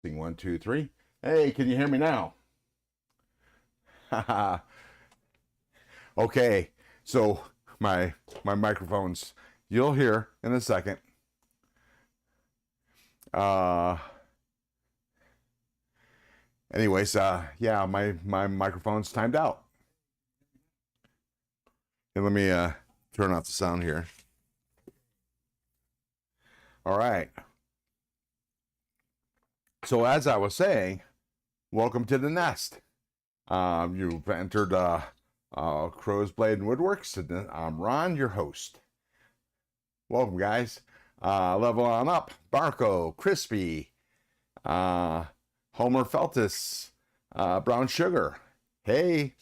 Testing 1, 2, 3. Hey, can you hear me now? Okay, so my microphones, you'll hear in a second. Anyways, yeah, my microphone's timed out. And let me turn off the sound here. All right. So as I was saying, welcome to the nest. You've entered Crowsbladeandwoodworks, and I'm Ron, your host. Welcome, guys. Level on up. Barco, Crispy, Homer Feltus, Brown Sugar. Hey,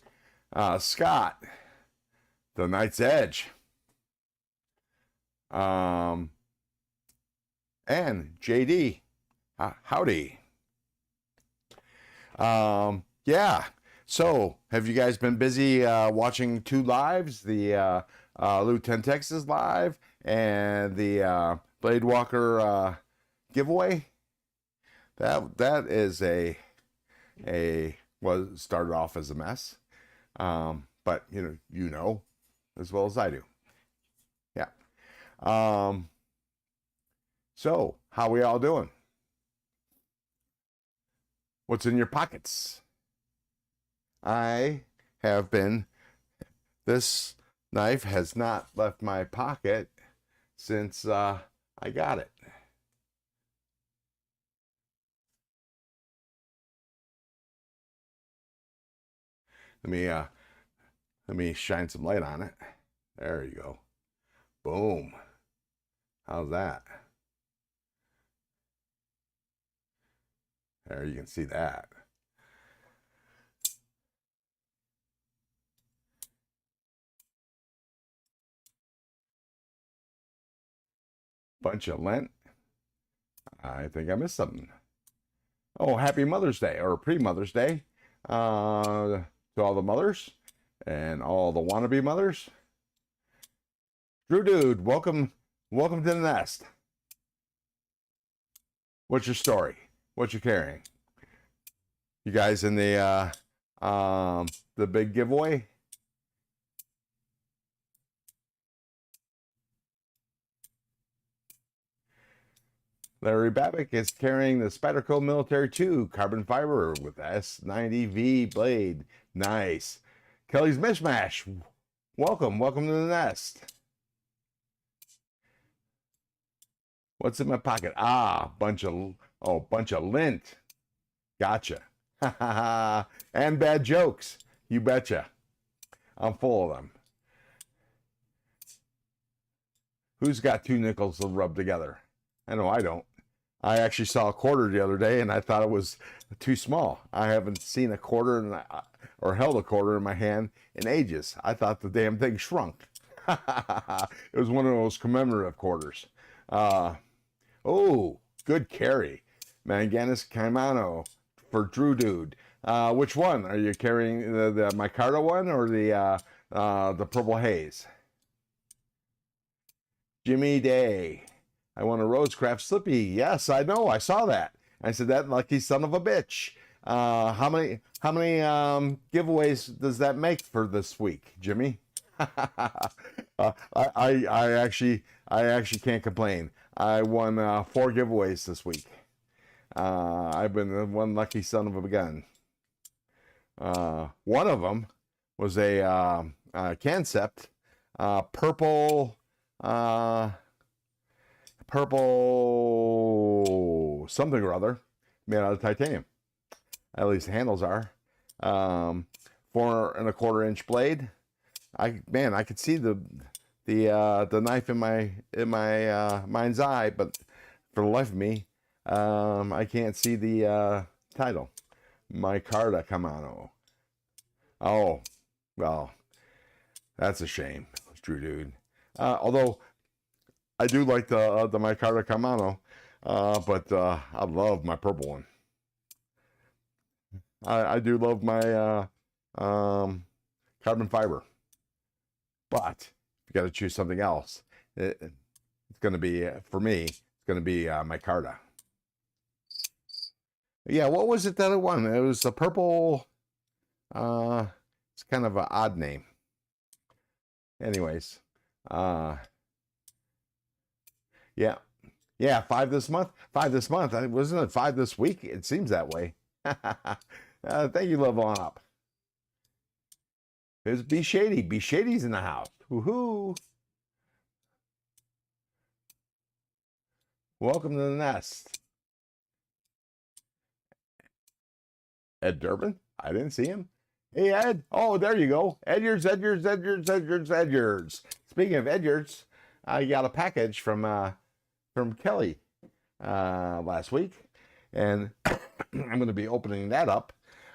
Scott, The Night's Edge, and JD. Howdy. Yeah. So, have you guys been busy watching two lives? The Lieutenant Texas live and the Blade Walker giveaway. That is was started off as a mess, but you know as well as I do. Yeah. So how we all doing? What's in your pockets? I have been. This knife has not left my pocket since I got it. Let me shine some light on it. There you go. Boom. How's that? There, you can see that. Bunch of lint. I think I missed something. Oh, happy Mother's Day, or pre-Mother's Day, to all the mothers and all the wannabe mothers. Drew Dude, welcome to the nest. What's your story? What you carrying? You guys in the big giveaway? Larry Babick is carrying the Spyderco Military 2 carbon fiber with S90V blade. Nice. Kelly's Mishmash, welcome to the nest. What's in my pocket? Bunch of lint. Gotcha. And bad jokes. You betcha. I'm full of them. Who's got two nickels to rub together? I know I don't. I actually saw a quarter the other day and I thought it was too small. I haven't seen a quarter or held a quarter in my hand in ages. I thought the damn thing shrunk. It was one of those commemorative quarters. Oh, good carry. Manganese Caimano for Drew Dude. Which one? Are you carrying the micarta one or the Purple Haze? Jimmy Day. I want a Rosecraft Slippy. Yes, I know. I saw that. I said, that lucky son of a bitch. How many giveaways does that make for this week, Jimmy? I actually can't complain. I won 4 giveaways this week. I've been one lucky son of a gun. One of them was a Concept purple something or other made out of titanium. At least the handles are. 4 1/4 inch blade. I could see the knife in my mind's eye, but for the life of me, I can't see the title. Micarta Caimano. Oh, well, that's a shame, Drew Dude. Although I do like the micarta Caimano, but I love my purple one. I do love my carbon fiber, but if you got to choose something else, it's going to be, for me, it's going to be micarta. Yeah, what was it that it won? It was the purple. It's kind of an odd name. Anyways, yeah, yeah, 5 this month. 5 this month. Wasn't it 5 this week? It seems that way. Thank you, Love On Up. There's Be Shady. Be Shady's in the house. Woohoo! Welcome to the nest. Ed Durbin? I didn't see him. Hey, Ed. Oh, there you go. Edwards. Speaking of Edwards, I got a package from Kelly last week, and I'm going to be opening that up.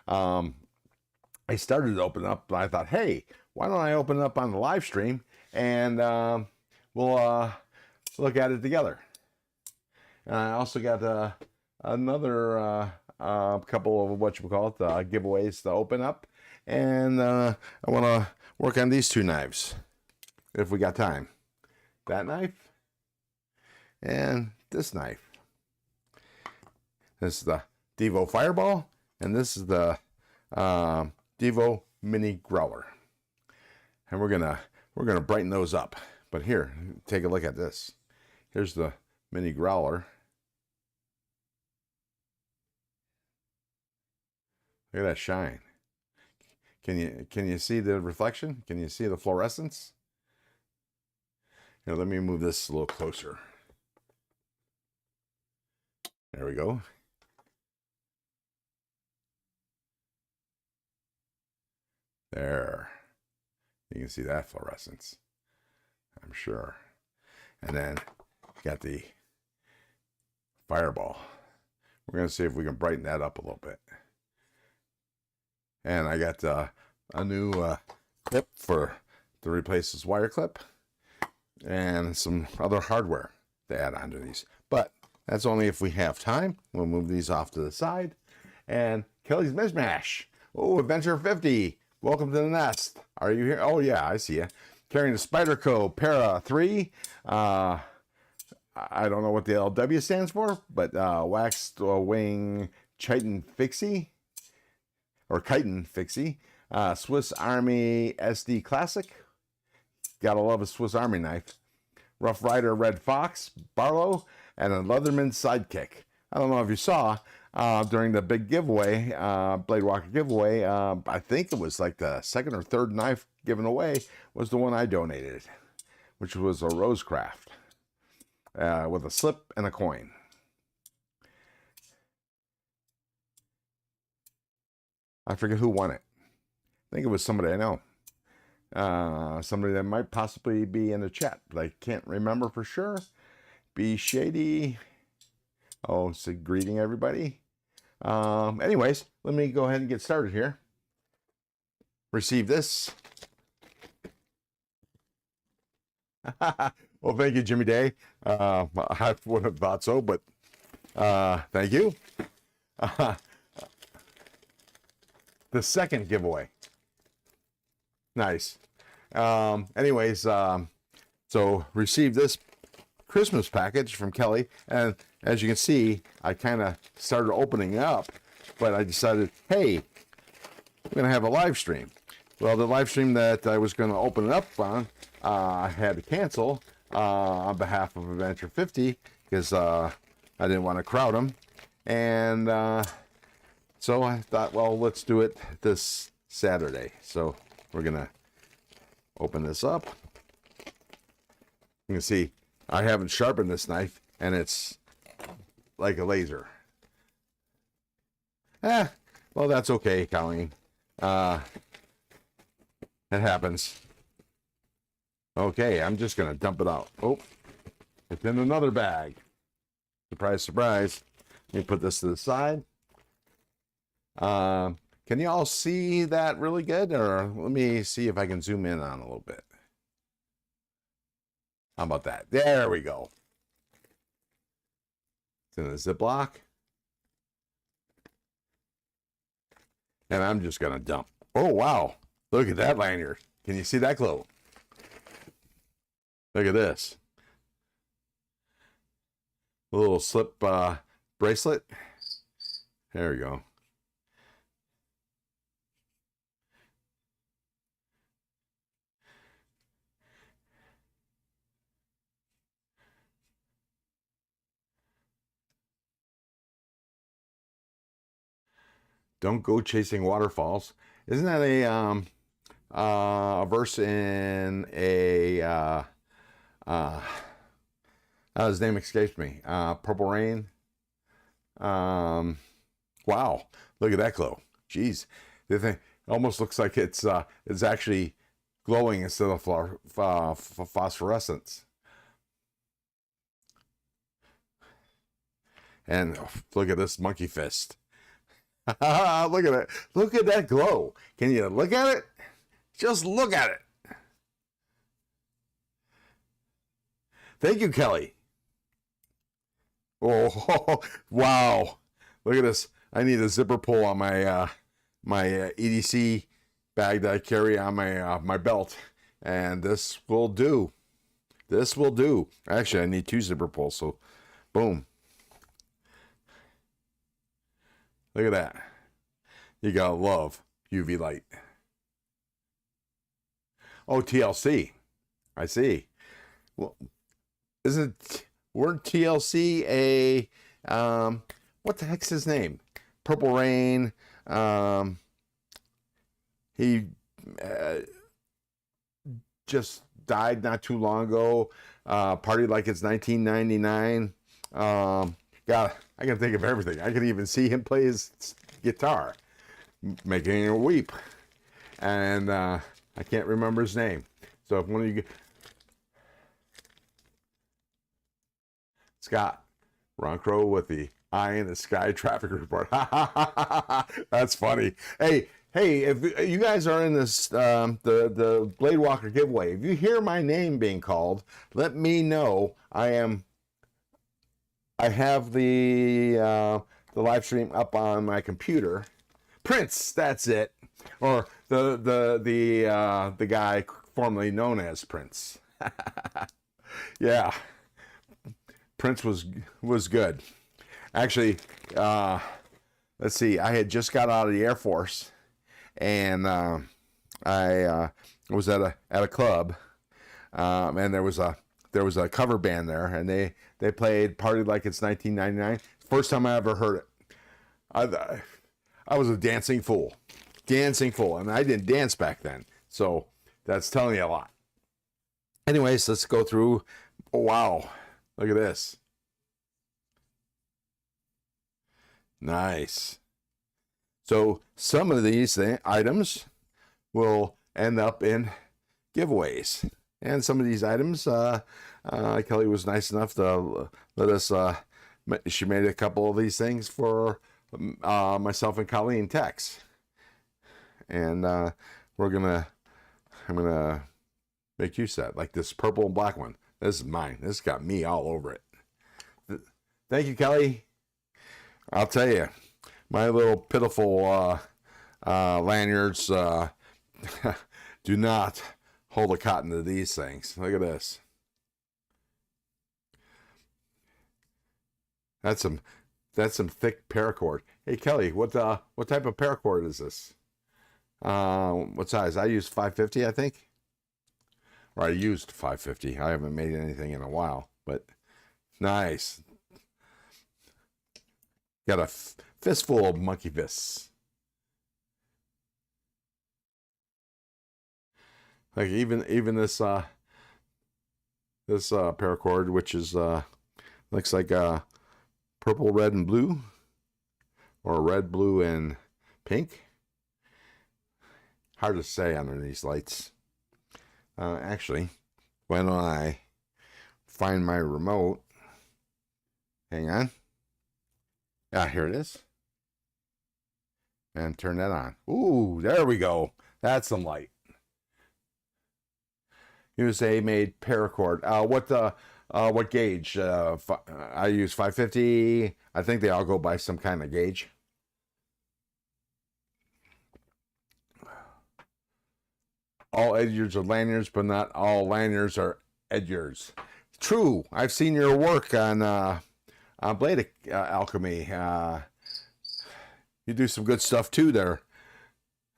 I started to open up, but I thought, hey, why don't I open it up on the live stream, and we'll look at it together. I also got another couple of giveaways to open up, and I want to work on these 2 knives if we got time. That knife and this knife. This is the Devo Fireball, and this is the Devo Mini Growler, and we're gonna brighten those up. But here, take a look at this. Here's the Mini Growler. Look at that shine. Can you see the reflection? Can you see the fluorescence? Here, let me move this a little closer. There we go. There. You can see that fluorescence, I'm sure. And then got the Fireball. We're going to see if we can brighten that up a little bit. And I got a new clip to replace this wire clip, and some other hardware to add onto these. But that's only if we have time. We'll move these off to the side. And Kelly's Mishmash. Oh, Adventure 50. Welcome to the nest. Are you here? Oh, yeah, I see you. Carrying the Spyderco Para 3. I don't know what the LW stands for, but waxed wing chitin fixie. Or chitin fixie. Swiss Army SD Classic. Gotta love a Swiss Army knife. Rough Rider Red Fox, Barlow, and a Leatherman Sidekick. I don't know if you saw during the big giveaway, Blade Walker giveaway, I think it was like the 2nd or 3rd knife given away was the one I donated, which was a Rosecraft with a slip and a coin. I forget who won it. I think it was somebody I know. Somebody that might possibly be in the chat, but I can't remember for sure. Be Shady. Oh, so greeting everybody. Anyways, let me go ahead and get started here. Receive this. Well, thank you, Jimmy Day. I wouldn't have thought so, but thank you. The 2nd giveaway. Nice. Anyways, so received this Christmas package from Kelly, and as you can see, I kind of started opening up, but I decided, hey, I'm going to have a live stream. Well, the live stream that I was going to open it up on, I had to cancel on behalf of Adventure 50 because I didn't want to crowd them, and so I thought, well, let's do it this Saturday. So we're going to open this up. You can see I haven't sharpened this knife, and it's like a laser. Well, that's okay, Colleen. It happens. Okay, I'm just going to dump it out. Oh, it's in another bag. Surprise, surprise. Let me put this to the side. Can you all see that really good? Or let me see if I can zoom in on a little bit. How about that? There we go. It's in a Ziploc. And I'm just going to dump. Oh, wow. Look at that lanyard. Can you see that glow? Look at this. A little slip bracelet. There we go. Don't go chasing waterfalls. Isn't that a verse in a his name escapes me. Purple Rain. Wow, look at that glow. Jeez, the thing almost looks like it's actually glowing instead of phosphorescence. And look at this monkey fist. Look at it. Look at that glow. Can you look at it? Just look at it. Thank you, Kelly. Oh, wow. Look at this. I need a zipper pull on my my EDC bag that I carry on my my belt. And this will do. This will do. Actually, I need 2 zipper pulls, so boom. Look at that. You gotta love UV light. Oh, TLC. I see. Well, weren't TLC a what the heck's his name? Purple Rain. He just died not too long ago. Partied like it's 1999. God, I can think of everything. I can even see him play his guitar, making her weep. And I can't remember his name. So if one of you, Scott, Ron Crow with the eye in the sky traffic report. That's funny. Hey, if you guys are in this the Blade Walker giveaway, if you hear my name being called, let me know. I have the live stream up on my computer. Prince, that's it. Or the guy formerly known as Prince. Yeah, Prince was good. Actually, let's see. I had just got out of the Air Force, and I was at a club, and there was a cover band there, and they played "Party Like It's 1999." First time I ever heard it. I was a dancing fool, and I didn't dance back then, so that's telling you a lot. Anyways, let's go through. Oh, wow, look at this. Nice. So some of these items will end up in giveaways, and some of these items, Kelly was nice enough to let us. She made a couple of these things for myself and Colleen Tex, and I'm gonna make use of that, like this purple and black one. This is mine. This got me all over it. Thank you, Kelly. I'll tell you, my little pitiful lanyards do not hold a cotton to these things. Look at this. That's some thick paracord. Hey Kelly, what type of paracord is this? What size? I used 550, I think. Or I used 550. I haven't made anything in a while, but nice. Got a fistful of monkey fists. Like even this paracord, which is looks like purple, red, and blue, or red, blue, and pink. Hard to say under these lights. Actually, why don't I find my remote? Hang on. Yeah, here it is. And turn that on. Ooh, there we go. That's some light. USA made paracord. What gauge? I use 550. I think they all go by some kind of gauge. All edgers are lanyards, but not all lanyards are edgers. True. I've seen your work on Blade Alchemy. You do some good stuff too there,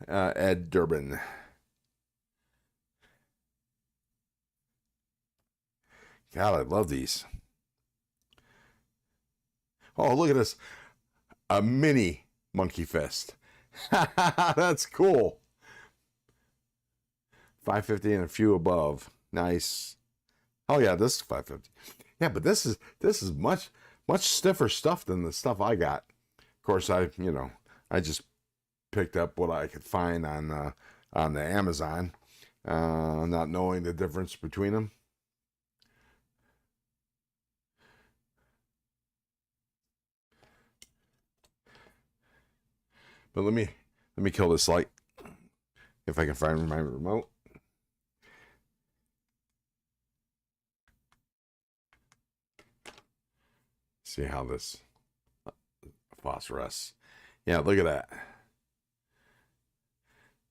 Ed Durbin. God, I love these. Oh, look at this. A mini monkey fist. That's cool. 550 and a few above. Nice. Oh yeah, this is 550. Yeah, but this is much stiffer stuff than the stuff I got. Of course, I just picked up what I could find on the Amazon, not knowing the difference between them. But let me kill this light if I can find my remote. See how this phosphorus. Yeah, look at that.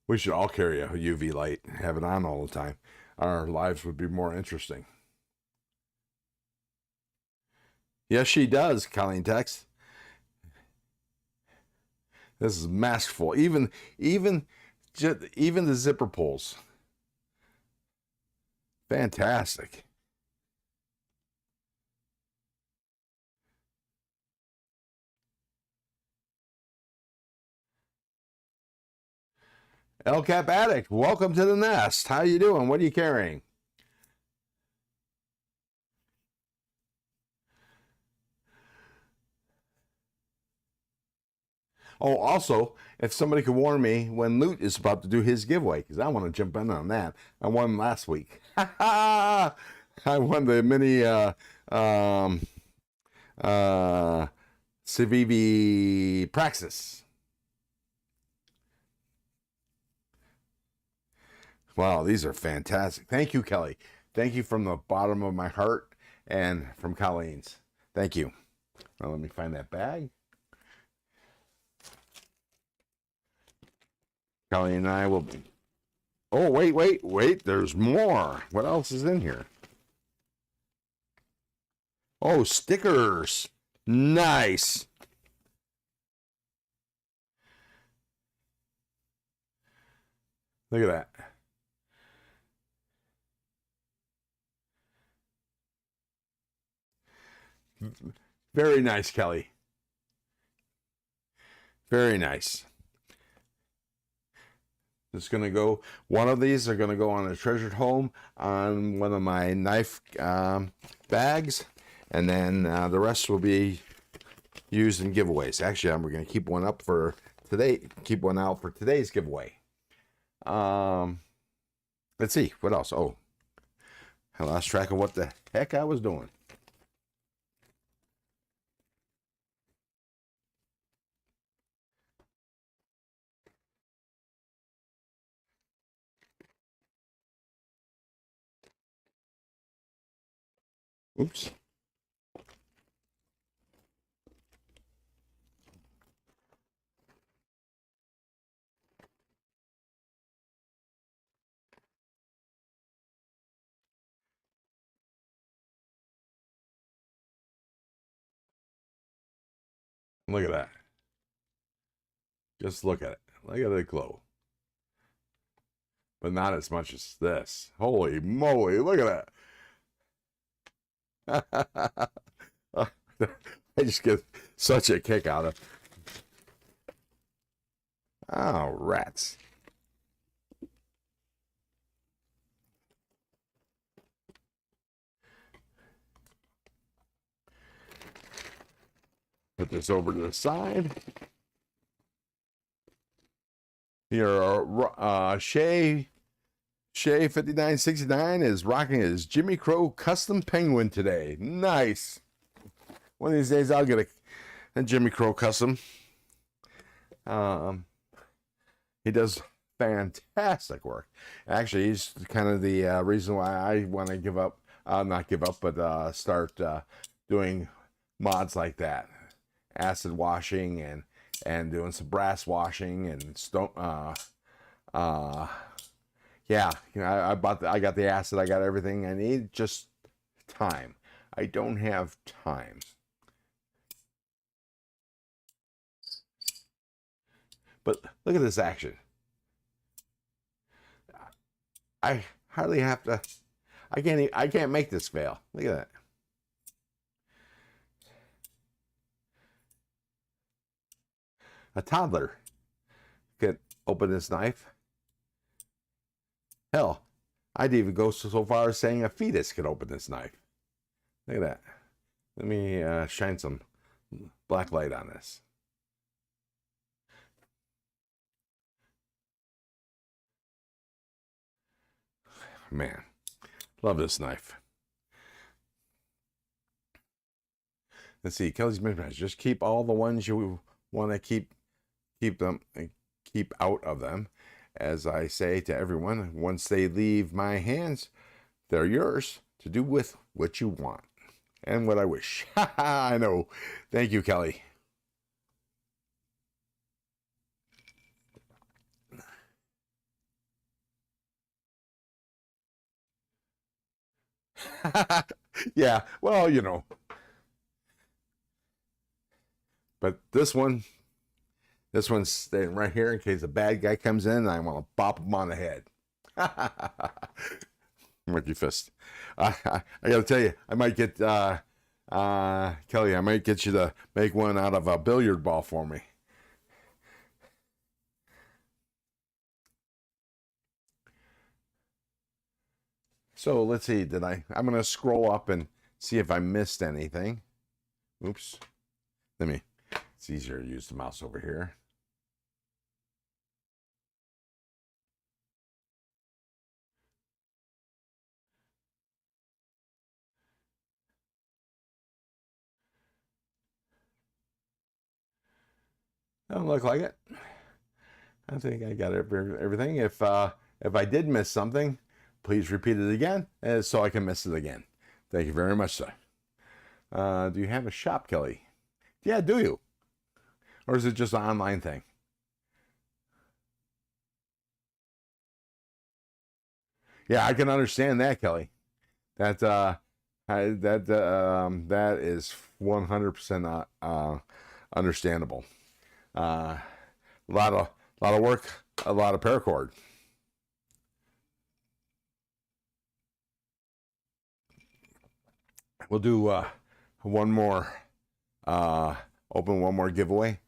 We should all carry a UV light, have it on all the time. Our lives would be more interesting. Yes, she does, Colleen Tex. This is masterful. Even the zipper pulls. Fantastic. El Cap Addict, welcome to the nest. How you doing? What are you carrying? Oh, also, if somebody could warn me when Loot is about to do his giveaway, because I want to jump in on that. I won last week. I won the mini Civivi Praxis. Wow, these are fantastic. Thank you, Kelly. Thank you from the bottom of my heart and from Colleen's. Thank you. Now let me find that bag. Colleen and I will be... Oh, wait. There's more. What else is in here? Oh, stickers. Nice. Look at that. Very nice, Kelly. Very nice. It's going to go, one of these are going to go on a treasured home on one of my knife bags, and then the rest will be used in giveaways. Actually, we're going to keep one up for today, keep one out for today's giveaway. Let's see, what else? Oh, I lost track of what the heck I was doing. Oops. Look at that. Just look at it. Look at it glow. But not as much as this. Holy moly, look at that. I just get such a kick out of it. Oh, rats. Put this over to the side. Here, Shay 5969 is rocking his Jimmy Crow custom penguin today. Nice. One of these days I'll get a Jimmy Crow custom. He does fantastic work. Actually, he's kind of the reason why I want to give up, not give up, but start doing mods like that. Acid washing and doing some brass washing and stone. Yeah, I got the acid, I got everything I need. Just time. I don't have time. But look at this action. I hardly have to. I can't make this fail. Look at that. A toddler could open this knife. Hell, I'd even go so far as saying a fetus could open this knife. Look at that. Let me shine some black light on this. Man, love this knife. Let's see, Kelly's measurements. Just keep all the ones you want to keep out of them. As I say to everyone, once they leave my hands, they're yours to do with what you want and what I wish. I know. Thank you, Kelly. Yeah, well, you know. But this one's staying right here in case a bad guy comes in and I want to bop him on the head. Monkey fist. I gotta tell you, I might get Kelly, I might get you to make one out of a billiard ball for me. So let's see, I'm gonna scroll up and see if I missed anything. Oops. It's easier to use the mouse over here. Doesn't look like it. I think I got everything. If I did miss something, please repeat it again so I can miss it again. Thank you very much, sir. Do you have a shop, Kelly? Yeah, do you? Or is it just an online thing? Yeah, I can understand that, Kelly. That is 100% understandable. A lot of work, a lot of paracord. We'll do one more, open one more giveaway.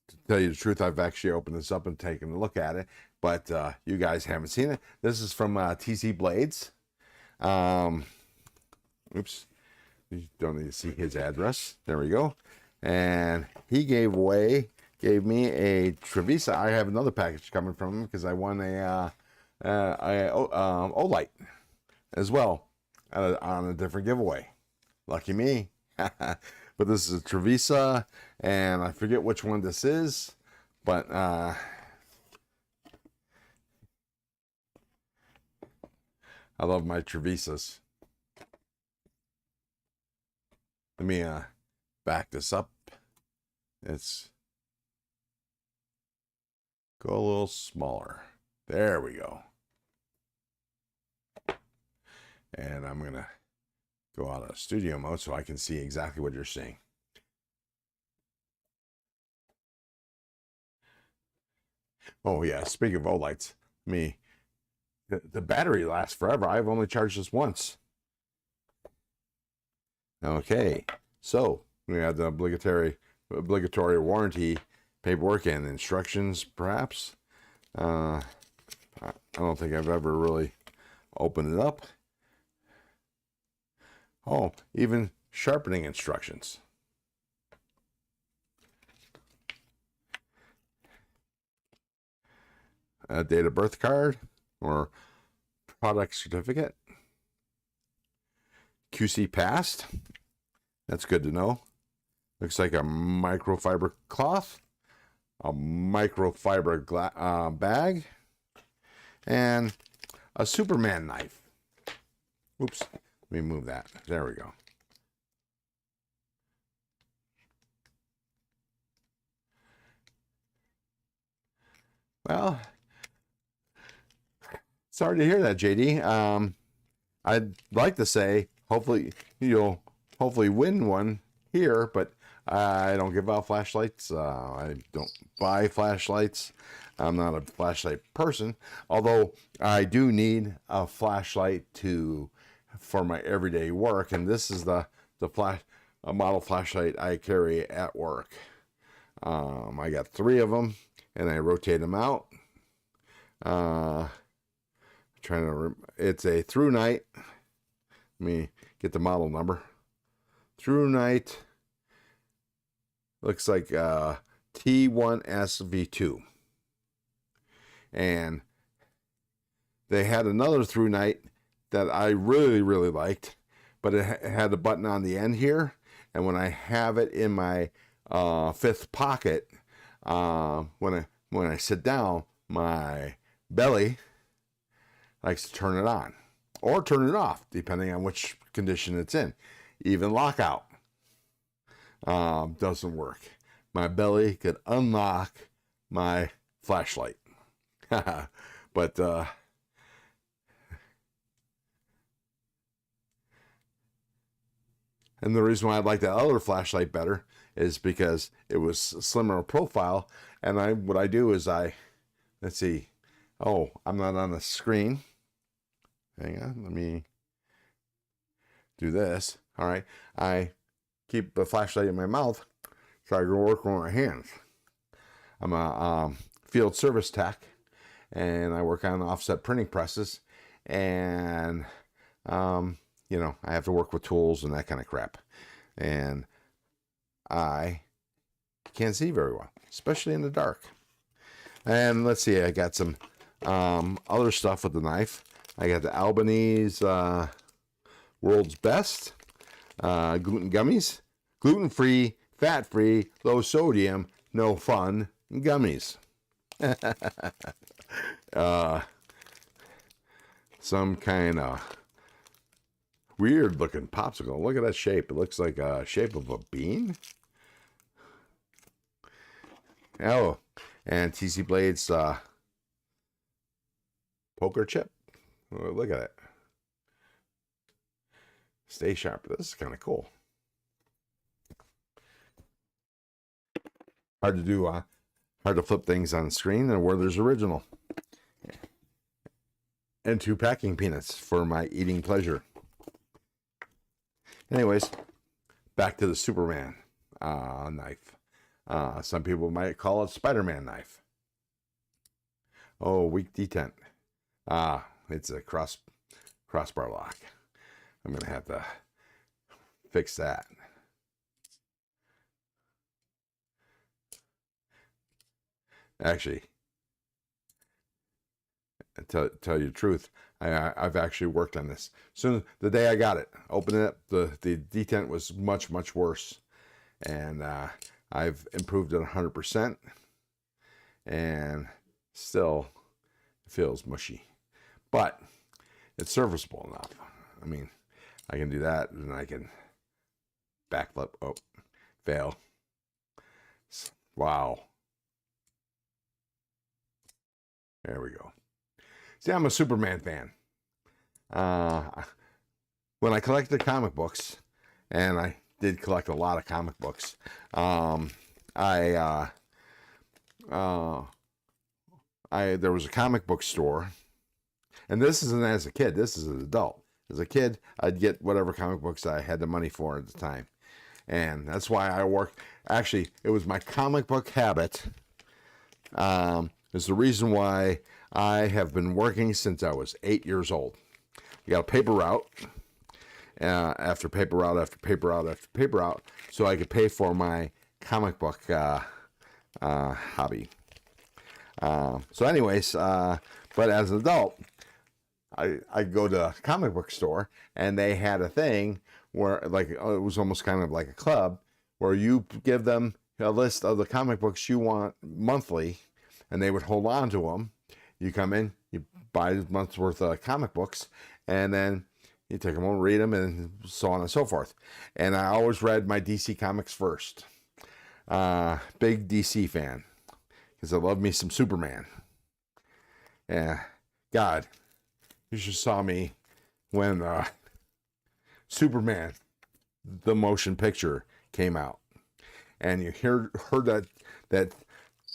To tell you the truth, I've actually opened this up and taken a look at it, but you guys haven't seen it. This is from TC Blades. Oops, you don't need to see his address. There we go. And he gave me a Trivisa. I have another package coming from him because I won a Olight as well on a different giveaway. Lucky me. But this is a Trivisa, and I forget which one this is, but I love my Trivisas. Let me back this up. It's go a little smaller. There we go. And I'm gonna go out of studio mode so I can see exactly what you're seeing. Oh yeah, speaking of Olights, the battery lasts forever. I've only charged this once. Okay, so we have the obligatory warranty paperwork and instructions, perhaps. I don't think I've ever really opened it up. Oh, even sharpening instructions. A date of birth card or product certificate. QC passed. That's good to know. Looks like a microfiber cloth, a microfiber bag, and a Superman knife. Oops. Let me move that. There we go. Well, sorry to hear that, JD. I'd like to say hopefully you'll win one here, but I don't give out flashlights. I don't buy flashlights. I'm not a flashlight person, although I do need a flashlight for my everyday work, and this is the model flashlight I carry at work. I got 3 of them, and I rotate them out. It's a through night. Let me get the model number. Through night. Looks like T1SV2. And they had another through night that I really, really liked, but it had a button on the end here. And when I have it in my 5th pocket, when I sit down, my belly likes to turn it on or turn it off, depending on which condition it's in. Even lockout doesn't work. My belly could unlock my flashlight. But and the reason why I like that other flashlight better is because it was slimmer profile. And what I do is let's see. Oh, I'm not on the screen. Hang on, let me do this. All right, I keep the flashlight in my mouth so I can work with my hands. I'm a field service tech, and I work on offset printing presses, and you know, I have to work with tools and that kind of crap, and I can't see very well, especially in the dark. And let's see, I got some other stuff with the knife. I got the Albanese World's Best gluten gummies, gluten-free, fat-free, low sodium, no fun gummies. Some kind of weird looking popsicle. Look at that shape. It looks like a shape of a bean. Oh, and TC Blades poker chip. Oh, look at it. Stay sharp. This is kind of cool. Hard to do, hard to flip things on the screen, and Werther's Original. And 2 packing peanuts for my eating pleasure. Anyways, back to the Superman knife. Some people might call it Spider-Man knife. Oh, weak detent. It's a crossbar lock. I'm going to have to fix that. Actually, tell you the truth, I've actually worked on this. Soon, the day I got it, opened it up, the detent was much, much worse. And I've improved it 100%. And still feels mushy. But it's serviceable enough. I mean, I can do that, and I can backflip. Oh, fail. Wow. There we go. See, I'm a Superman fan. When I collected comic books, and I did collect a lot of comic books, there was a comic book store, and this isn't as a kid, this is an adult. As a kid, I'd get whatever comic books I had the money for at the time. And that's why I worked. Actually, it was my comic book habit. Is the reason why I have been working since I was 8 years old. I got a paper route, after paper route, after paper route, after paper route, so I could pay for my comic book hobby. So anyways, but as an adult, I go to a comic book store, and they had a thing where, like, it was almost kind of like a club, where you give them a list of the comic books you want monthly, and they would hold on to them. You come in, you buy a month's worth of comic books, and then you take them home, read them, and so on and so forth. And I always read my DC comics first. Big DC fan, because I love me some Superman. Yeah, God, you should saw me when Superman, the motion picture, came out. and you heard that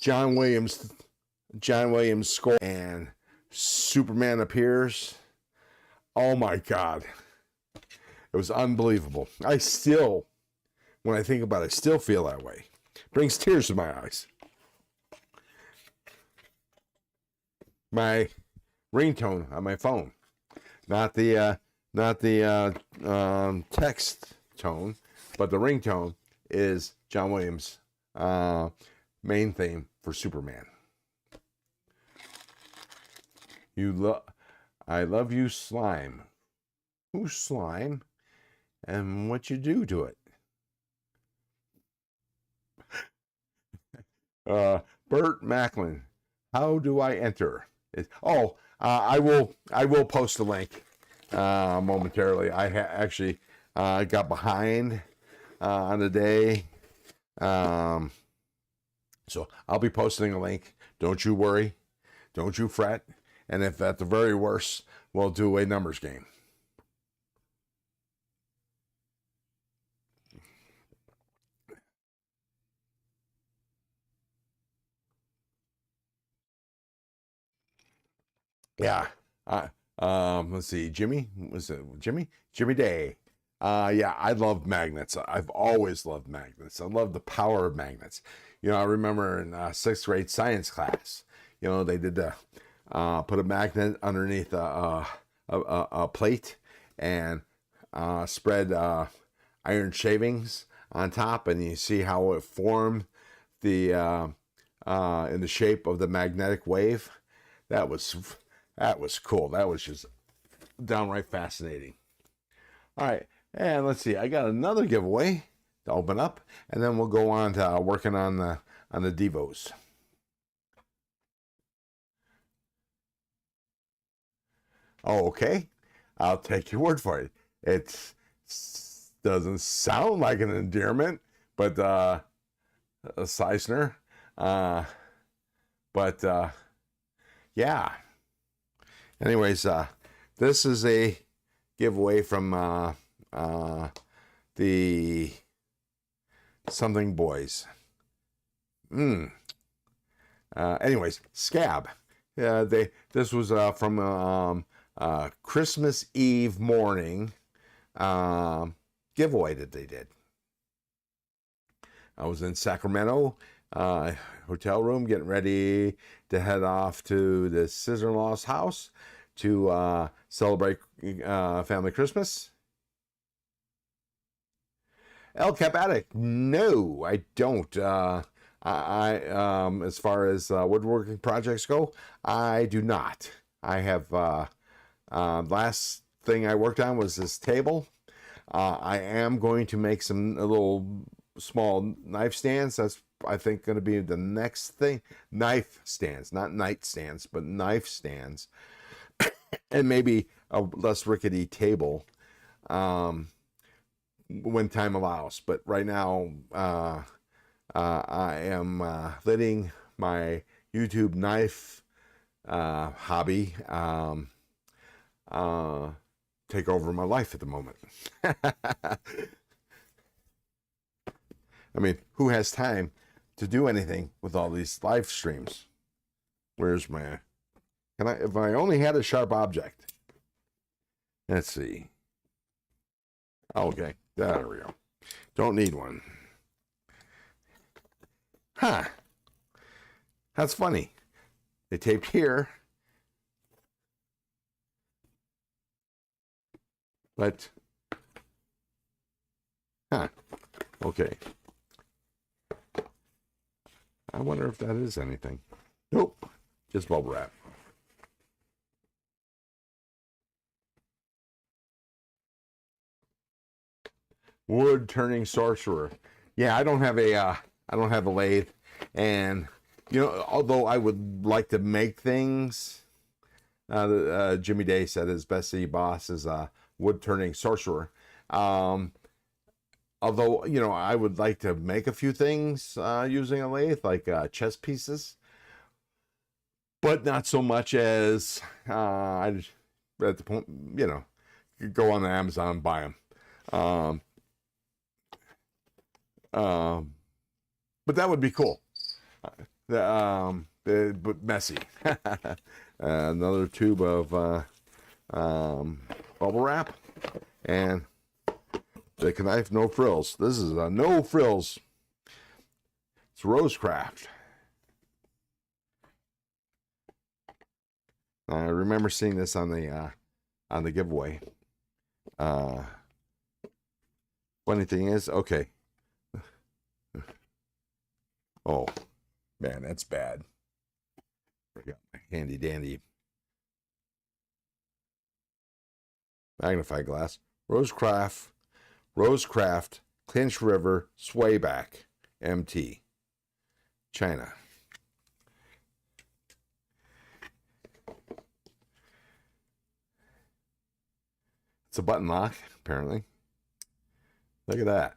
John Williams score, and Superman appears. Oh my God, it was unbelievable. I still, when I think about it, I still feel that way. Brings tears to my eyes. My ringtone on my phone, not the text tone, but the ringtone is John Williams' main theme for Superman. I love you, slime. Who's slime, and what you do to it? Bert Macklin, how do I enter? I will post a link momentarily. I actually got behind on the day, so I'll be posting a link. Don't you worry, don't you fret, and if at the very worst, we'll do a numbers game. Yeah. Let's see. Jimmy Day. Yeah, I love magnets. I've always loved magnets. I love the power of magnets. I remember in 6th grade science class, they did put a magnet underneath a plate and spread iron shavings on top, and you see how it formed in the shape of the magnetic wave. That was cool. That was just downright fascinating. All right, and let's see. I got another giveaway to open up, and then we'll go on to working on the Devos. Oh, okay. I'll take your word for it. It doesn't sound like an endearment, but a Seisner. But yeah. Anyways, this is a giveaway from the Something Boys. Anyways, Scab. This was from Christmas Eve morning giveaway that they did. I was in Sacramento, hotel room, getting ready to head off to the sister-in-law's house to celebrate family Christmas. El Cap Attic, no, I don't. As far as woodworking projects go, I do not. I have last thing I worked on was this table. I am going to make some little small knife stands. That's, I think, going to be the next thing. Knife stands, not nightstands, but knife stands, and maybe a less rickety table when time allows. But right now, I am letting my YouTube knife hobby take over my life at the moment. I mean, who has time to do anything with all these live streams? Where's my... if I only had a sharp object. Let's see. Okay, there we go. Don't need one. Huh. That's funny. They taped here. But, okay. I wonder if that is anything. Nope, just bubble wrap. Wood turning sorcerer. Yeah, I don't have a lathe, and although I would like to make things, Jimmy Day said his best city boss is a wood turning sorcerer. Although, I would like to make a few things using a lathe, like chess pieces, but not so much as at the point, go on Amazon and buy them. but that would be cool. But messy. Another tube of bubble wrap, and the knife, no frills. This is a no frills. It's Rosecraft. I remember seeing this on the giveaway. Funny thing is, okay. Oh, man, that's bad. Forgot my handy dandy magnifying glass. Rosecraft, Clinch River, Swayback, MT, China. It's a button lock, apparently. Look at that.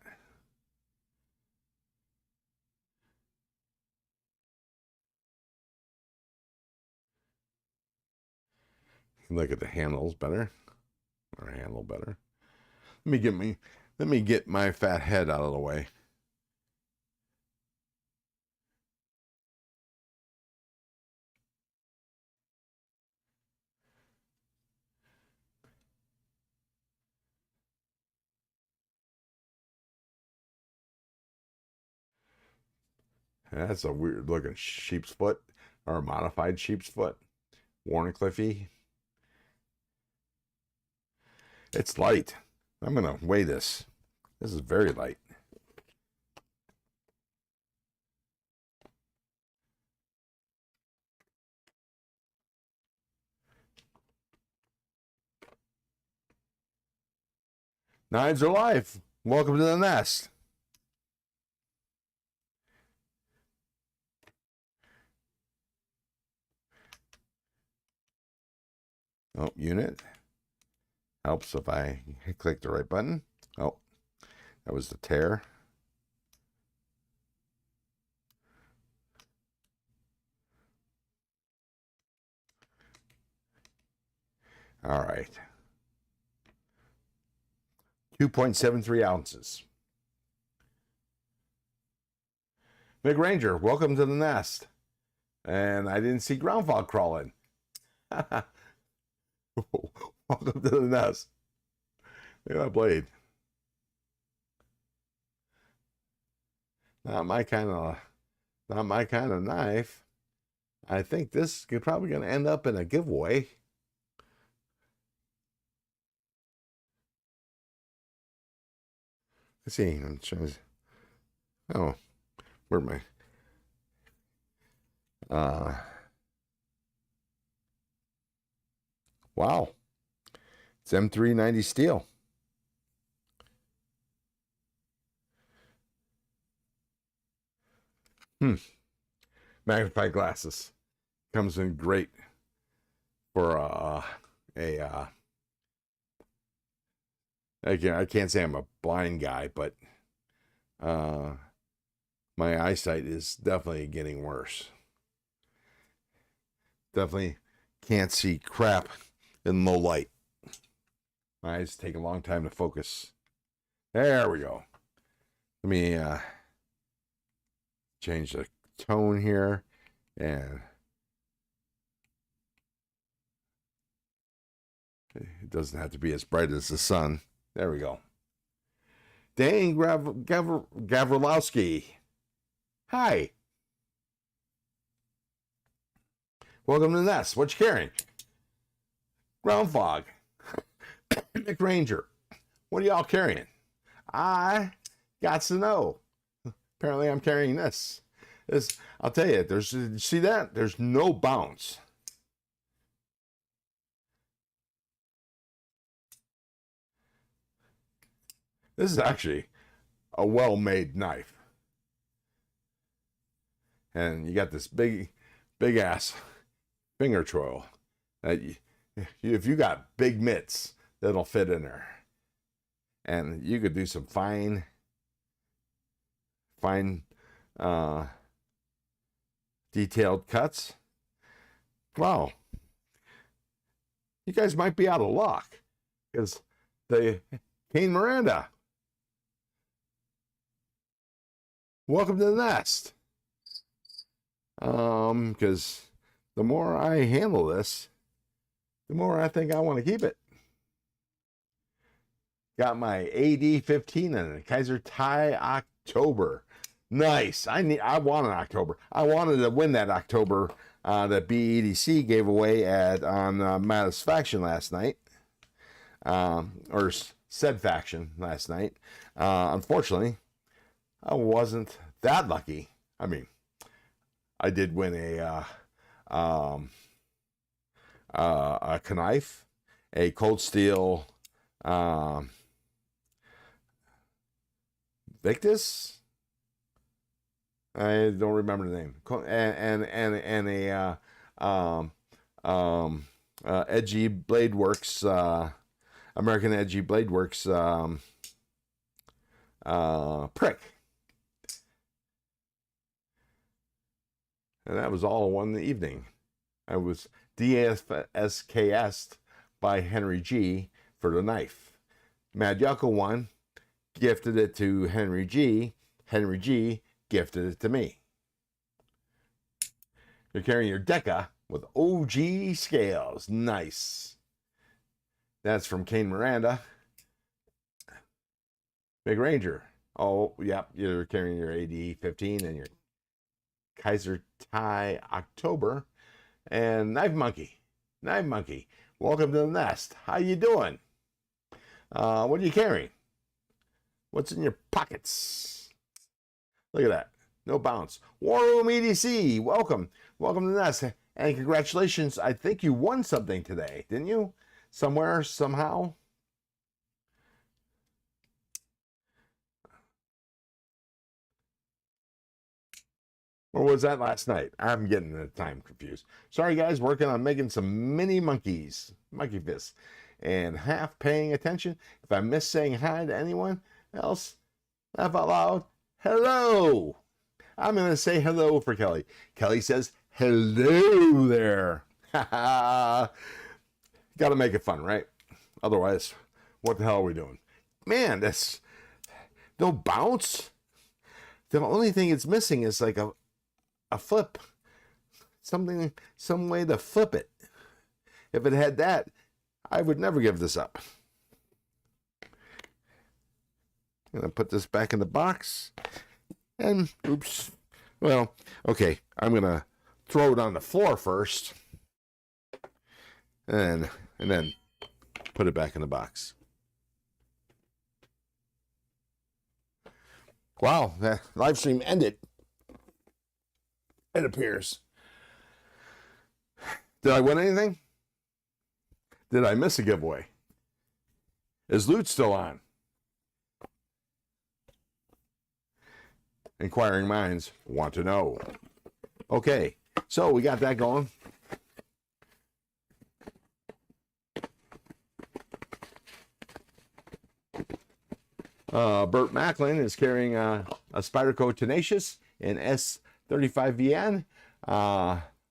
Look at the handles better, or handle better. Let me get my fat head out of the way. That's a weird looking sheep's foot, or a modified sheep's foot. Warncliffy. It's light. I'm going to weigh this. This is very light. Knives are life. Welcome to the nest. Oh, unit. Helps if I click the right button. Oh, that was the tear. All right. 2.73 ounces. Big Ranger, welcome to the nest. And I didn't see groundhog crawling. Welcome to the nest. Look at that blade. Not my kind of knife. I think this is probably going to end up in a giveaway. Let's see. I'm trying to. Oh, where am I? Wow. It's M390 steel. Magnifying glasses. Comes in great for again, I can't say I'm a blind guy, but my eyesight is definitely getting worse. Definitely can't see crap in low light. My eyes take a long time to focus. There we go. Let me change the tone here, and it doesn't have to be as bright as the sun. There we go. Dane Gavrilowski. Hi. Welcome to the nest. What you carrying? Ground fog. Nick Ranger. What are y'all carrying? I got to know. Apparently I'm carrying this. I'll tell you, see that? There's no bounce. This is actually a well-made knife. And you got this big ass finger choil that if you got big mitts, that'll fit in there. And you could do some fine detailed cuts. Wow. You guys might be out of luck, because the Cane Miranda welcome to the nest. Because the more I handle this, the more I think I want to keep it. Got my AD15 and a Kaiser Tie October. Nice. I want an October. I wanted to win that October that BEDC gave away on Mattis Faction last night. Or said faction last night. Unfortunately, I wasn't that lucky. I mean, I did win a knife, a cold steel Victus. I don't remember the name. And a Edgy Blade Works, American Edgy Blade Works prick. And that was all in one evening. I was DSKS'd by Henry G for the knife. Mad Yucko won, gifted it to Henry G. Henry G gifted it to me. You're carrying your Deca with OG scales. Nice. That's from Kane Miranda. Big Ranger. Oh, yep. You're carrying your AD15 and your Kaiser Tie October. And Knife Monkey. Knife Monkey. Welcome to the nest. How you doing? What are you carrying? What's in your pockets? Look at that. No bounce. War Room EDC. Welcome. Welcome to the nest. And congratulations. I think you won something today, didn't you? Somewhere, somehow. Or was that last night? I'm getting the time confused. Sorry, guys. Working on making some mini monkeys. Monkey fists. And half paying attention. If I miss saying hi to anyone else, laugh out loud. Hello. I'm going to say hello for Kelly. Kelly says, hello there. Got to make it fun, right? Otherwise, what the hell are we doing? Man, that's no bounce. The only thing it's missing is like a flip. Some way to flip it. If it had that, I would never give this up. I'm going to put this back in the box. And, oops. Well, okay. I'm going to throw it on the floor first. And then put it back in the box. Wow, the live stream ended. It appears. Did I win anything? Did I miss a giveaway? Is loot still on? Inquiring minds want to know. Okay, so we got that going. Burt Macklin is carrying a Spyderco Tenacious in S35VN.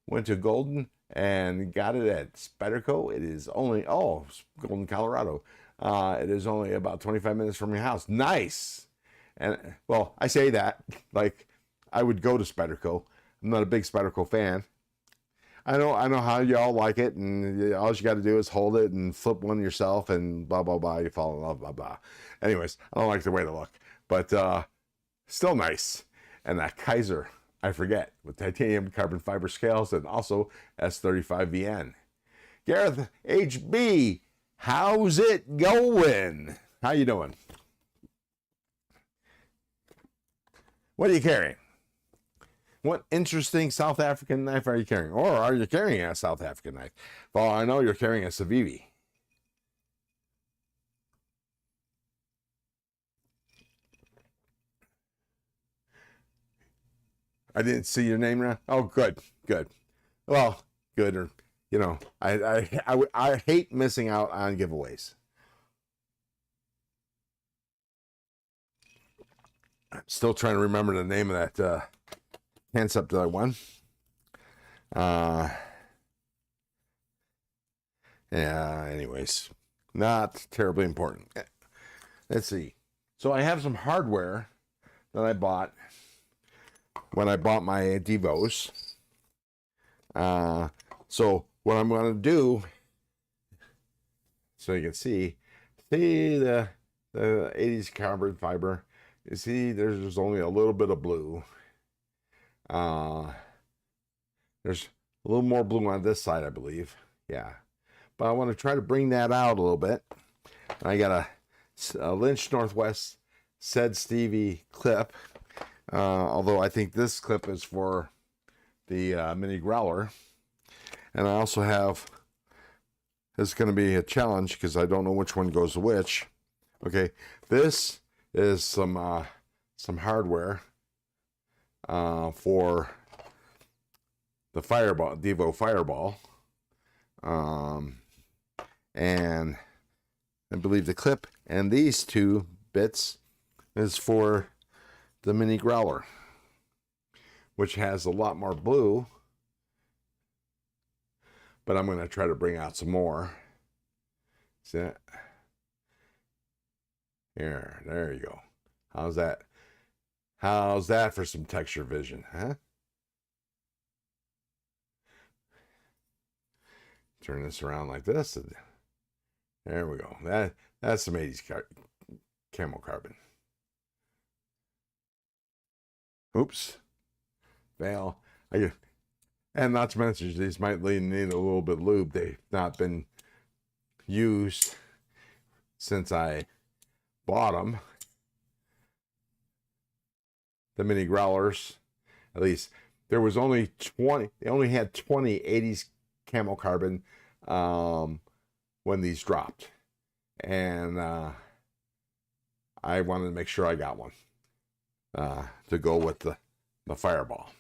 Went to Golden and got it at Spyderco. It is only, Golden, Colorado. It is only about 25 minutes from your house. Nice. And, well, I say that like I would go to Spyderco. I'm not a big Spyderco fan. I know how y'all like it, and all you got to do is hold it and flip one yourself, and blah, blah, blah, you fall in love, blah, blah. Anyways, I don't like the way they look, but still nice. And that Kaiser, I forget, with titanium carbon fiber scales and also S35VN. Gareth HB, how's it going? How you doing? What are you carrying? What interesting South African knife are you carrying? Or are you carrying a South African knife? Well, I know you're carrying a Civivi. I didn't see your name now. Oh, good. Well, good. Or, you know, I hate missing out on giveaways. I'm still trying to remember the name of that concept that I won. Yeah, anyways, not terribly important. Let's see. So I have some hardware that I bought when I bought my Devos. So what I'm going to do, so you can see the 80s carbon fiber. You see, there's only a little bit of blue. There's a little more blue on this side, I believe. Yeah, but I want to try to bring that out a little bit. I got a Lynch Northwest Said Stevie clip. Although I think this clip is for the mini growler. And I also have, this is going to be a challenge because I don't know which one goes to which. Okay, this is some hardware for the Fireball, Devo Fireball. And I believe the clip and these two bits is for the mini growler, which has a lot more blue, but I'm going to try to bring out some more. See that? Here, there you go. How's that? How's that for some texture vision, huh? Turn this around like this. And there we go. That's some 80s camo carbon. Oops. Fail. And not to mention, these might need a little bit of lube. They've not been used since I bought them. The mini growlers, at least there was only 20. They only had 20 80s camo carbon when these dropped, and I wanted to make sure I got one to go with the Fireball.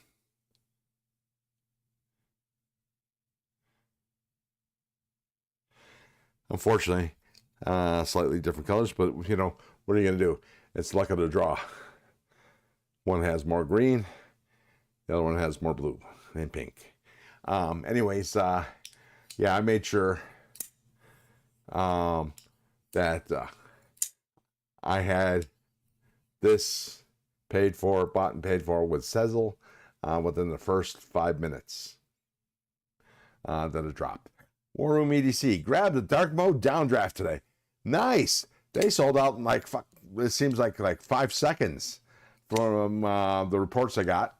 Unfortunately, slightly different colors, but you know, what are you gonna do? It's luck of the draw. One has more green, the other one has more blue and pink. Anyways, yeah, I made sure that I had this bought and paid for with Sezzle within the first 5 minutes that it dropped. War Room EDC, grabbed the dark mode downdraft today. Nice. They sold out in like, it seems like 5 seconds from the reports I got.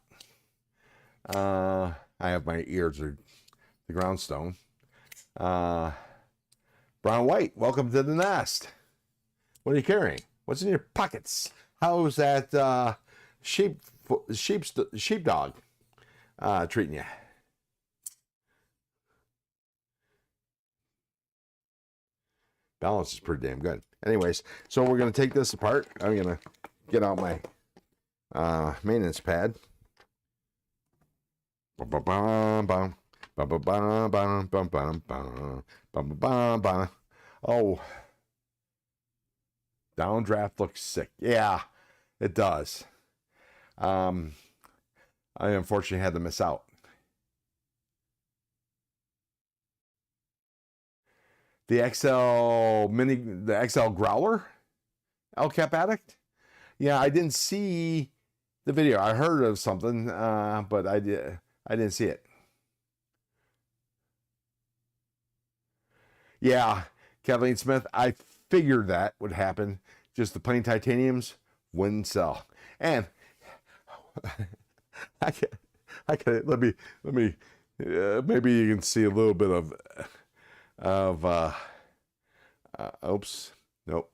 I have my ears or the groundstone. Brown White, welcome to the nest. What are you carrying? What's in your pockets? How's that sheepdog treating you? Balance is pretty damn good. Anyways, so we're going to take this apart. I'm going to get out my maintenance pad. Oh, downdraft looks sick. Yeah, it does. I unfortunately had to miss out. The XL Growler, El Cap Addict. Yeah, I didn't see the video. I heard of something, but I didn't see it. Yeah, Kathleen Smith, I figured that would happen. Just the plain titaniums wouldn't sell. And I can let me maybe you can see a little bit of oops, nope.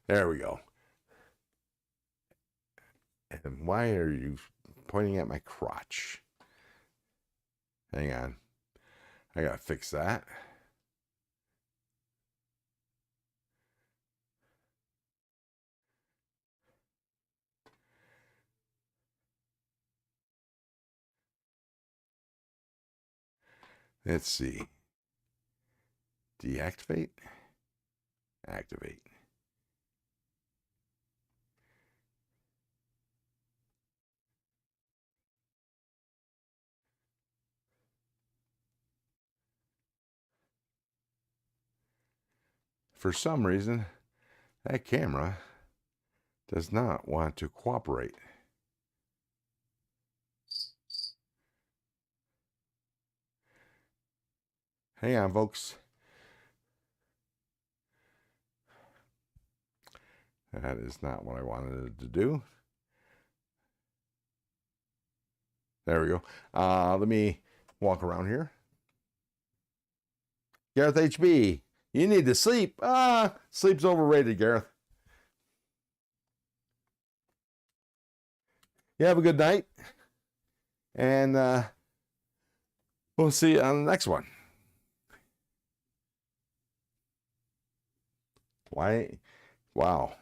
There we go. And why are you pointing at my crotch? Hang on. I gotta fix that. Let's see. Deactivate. Activate. For some reason, that camera does not want to cooperate. Hang on, folks. That is not what I wanted it to do. There we go. Let me walk around here. Gareth HB, you need to sleep. Sleep's overrated, Gareth. You have a good night. And we'll see you on the next one. Why? Wow.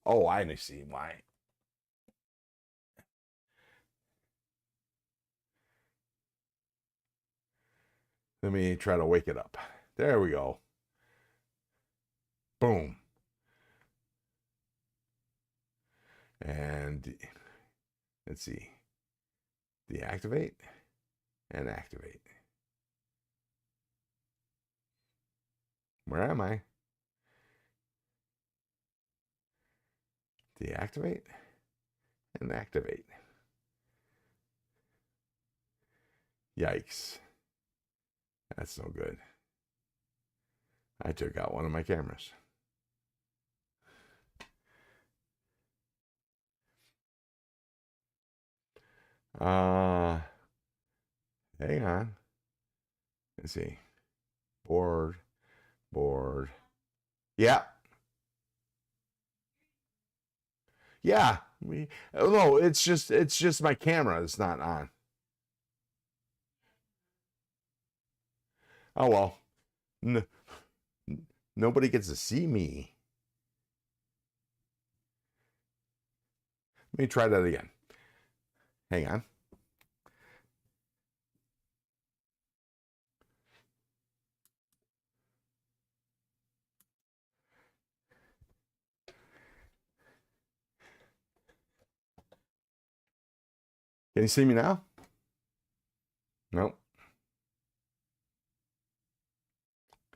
Oh, I see why. Let me try to wake it up. There we go. Boom. And let's see. Deactivate and activate. Where am I? Deactivate and activate. Yikes. That's no good. I took out one of my cameras. Hang on. Let's see. Board. Yeah. Yeah. No, it's just my camera that's not on. Oh well. Nobody gets to see me. Let me try that again. Hang on. Can you see me now? Nope.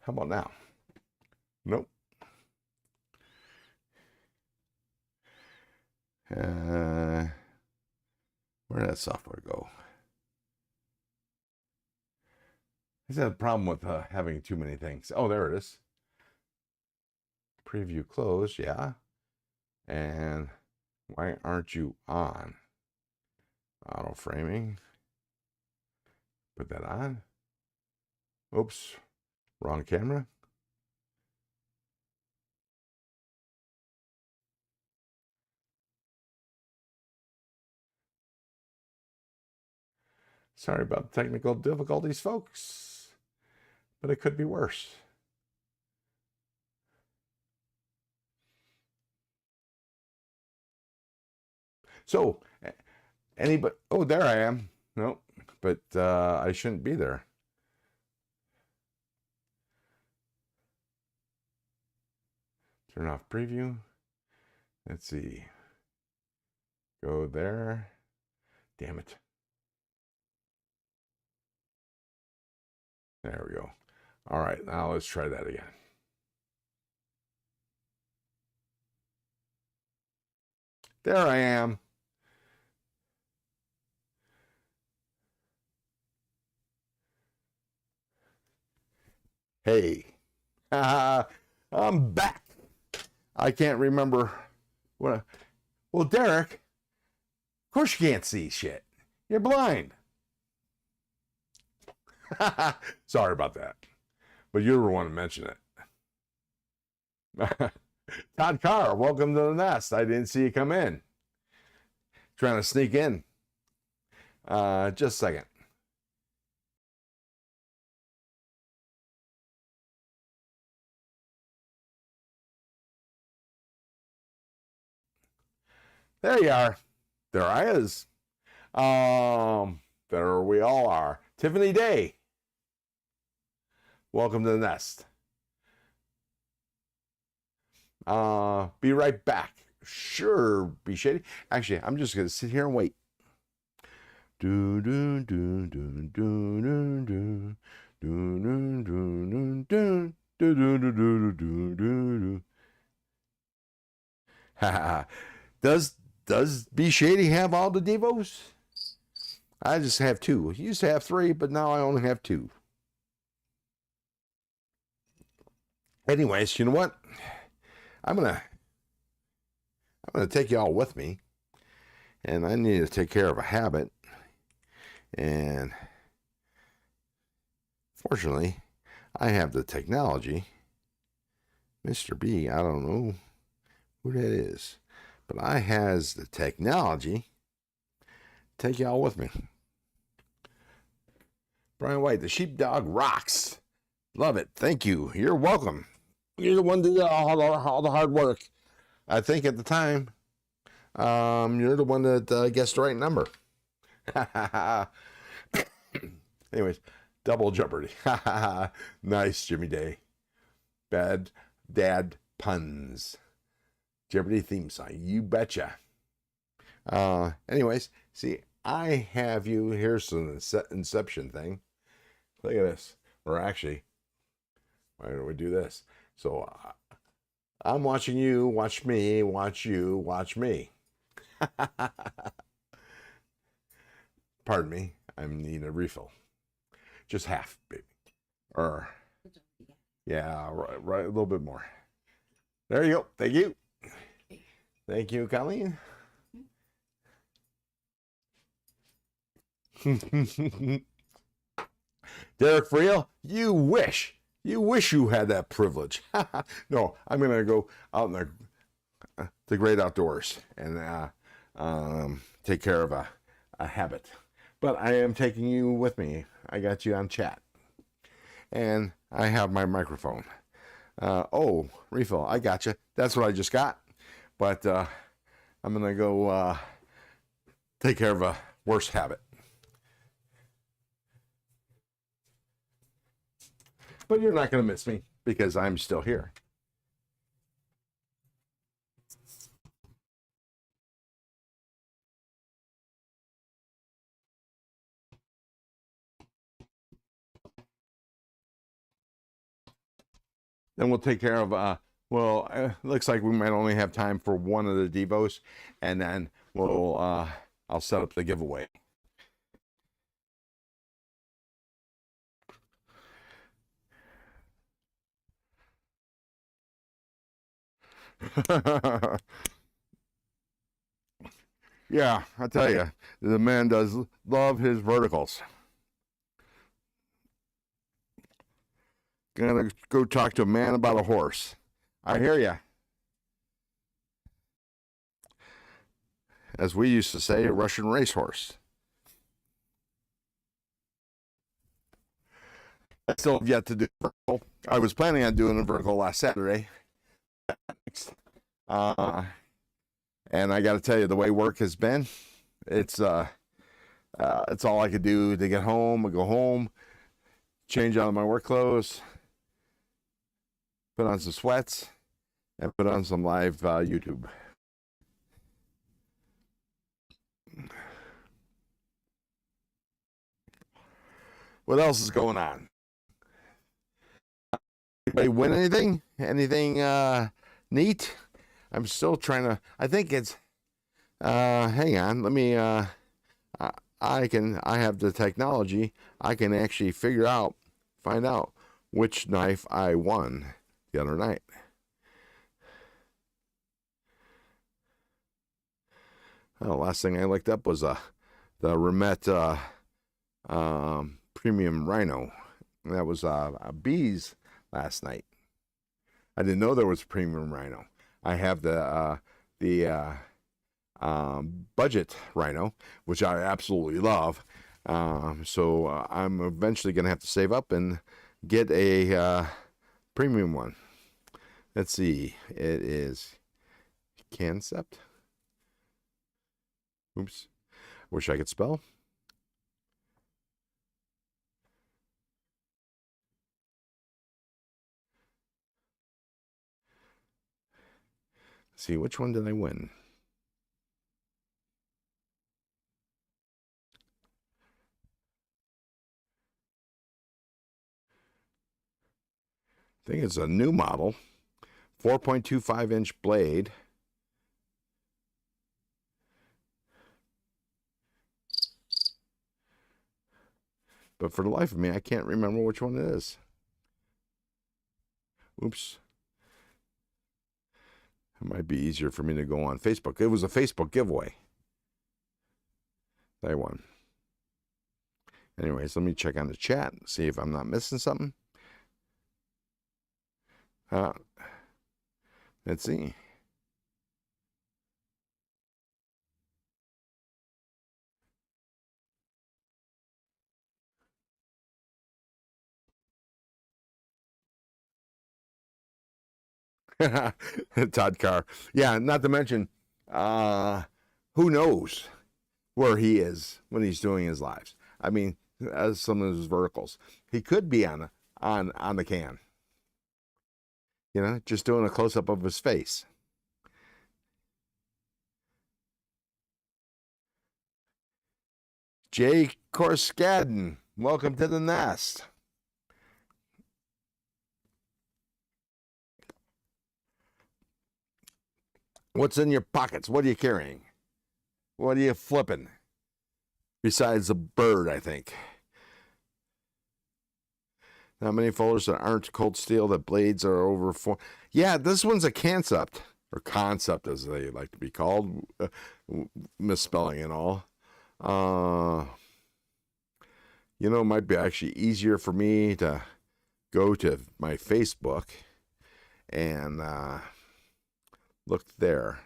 How about now? Nope. Where did that software go? I just had a problem with having too many things. Oh, there it is. Preview closed, yeah. And why aren't you on? Auto framing. Put that on. Oops, wrong camera. Sorry about the technical difficulties, folks, but it could be worse. So, anybody? Oh, there I am. Nope, but I shouldn't be there. Turn off preview. Let's see. Go there. Damn it. There we go. All right, now let's try that again. There I am. Hey, I'm back. I can't remember what. Well, Derek, of course you can't see shit. You're blind. Sorry about that. But you were one to mention it. Todd Carr, welcome to the nest. I didn't see you come in. Trying to sneak in. Just a second. There you are. There I is. There we all are. Tiffany Day. Welcome to the nest. Be right back. Sure, be shady. Actually, I'm just gonna sit here and wait. Do do do do do do do do do do do do do do do do do. Ha. Does Be Shady have all the Devos? I just have two. I used to have three, but now I only have two. Anyways, you know what? I'm gonna take y'all with me, and I need to take care of a habit. And fortunately, I have the technology. Mr. B, I don't know who that is, but I has the technology. Take y'all with me. Brian White, the sheepdog rocks. Love it. Thank you. You're welcome. You're the one that did all the hard work. I think at the time, you're the one that guessed the right number. Anyways, double jeopardy. Nice, Jimmy Day. Bad dad puns. Jeopardy theme song. You betcha. Anyways, see, I have you. Here's an inception thing. Look at this. Or actually, why don't we do this? So I'm watching you, watch me, watch you, watch me. Pardon me, I need a refill. Just half, baby. Or, yeah, right, a little bit more. There you go. Thank you. Thank you, Colleen. Derek Friel, you wish you had that privilege. No, I'm gonna go out in the great outdoors and take care of a habit. But I am taking you with me. I got you on chat, and I have my microphone. Oh, refill. I got you. That's what I just got. But I'm gonna go take care of a worse habit. But you're not going to miss me because I'm still here. Then we'll take care of, looks like we might only have time for one of the Devos, and then I'll set up the giveaway. Yeah, I tell you, the man does love his verticals. Gonna go talk to a man about a horse. I hear ya. As we used to say, a Russian racehorse. I still have yet to do vertical. I was planning on doing a vertical last Saturday. And I got to tell you, the way work has been, it's all I could do to get home. I go home, change out of my work clothes, put on some sweats, and put on some live YouTube. What else is going on? Anybody win anything? Anything neat? I'm still trying to. I think it's. Hang on. Let me. I have the technology. I can actually find out which knife I won the other night. Oh, last thing I looked up was the Remet Premium Rhino. That was Bees last night. I didn't know there was a Premium Rhino. I have the budget Rhino, which I absolutely love. So I'm eventually going to have to save up and get a premium one. Let's see. It is Concept. Oops. Wish I could spell. Let's see, which one did I win? I think it's a new model. 4.25-inch blade. But for the life of me, I can't remember which one it is. Oops. It might be easier for me to go on Facebook. It was a Facebook giveaway. I won. Anyways, let me check on the chat, see if I'm not missing something. Let's see. Todd Carr. Yeah, not to mention, who knows where he is when he's doing his lives. I mean, as some of his verticals. He could be on the can. You know, just doing a close-up of his face. Jay Korskadden, welcome to the nest. What's in your pockets? What are you carrying? What are you flipping? Besides a bird, I think. Not many folders that aren't cold steel, that blades are over 4. Yeah, this one's a concept, or concept as they like to be called, misspelling and all. You know, it might be actually easier for me to go to my Facebook and look there,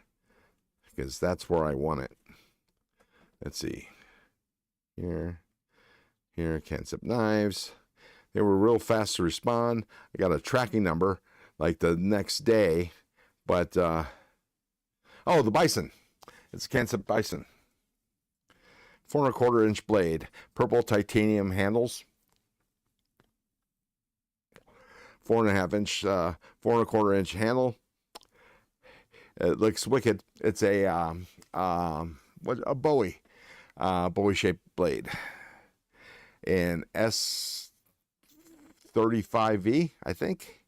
because that's where I want it. Let's see. Here, concept knives. They were real fast to respond. I got a tracking number like the next day, but oh, the bison. It's a concept bison. 4¼ inch blade, purple titanium handles. 4.5 inch, 4¼ inch handle. It looks wicked. It's a Bowie shaped blade. And S35V, I think.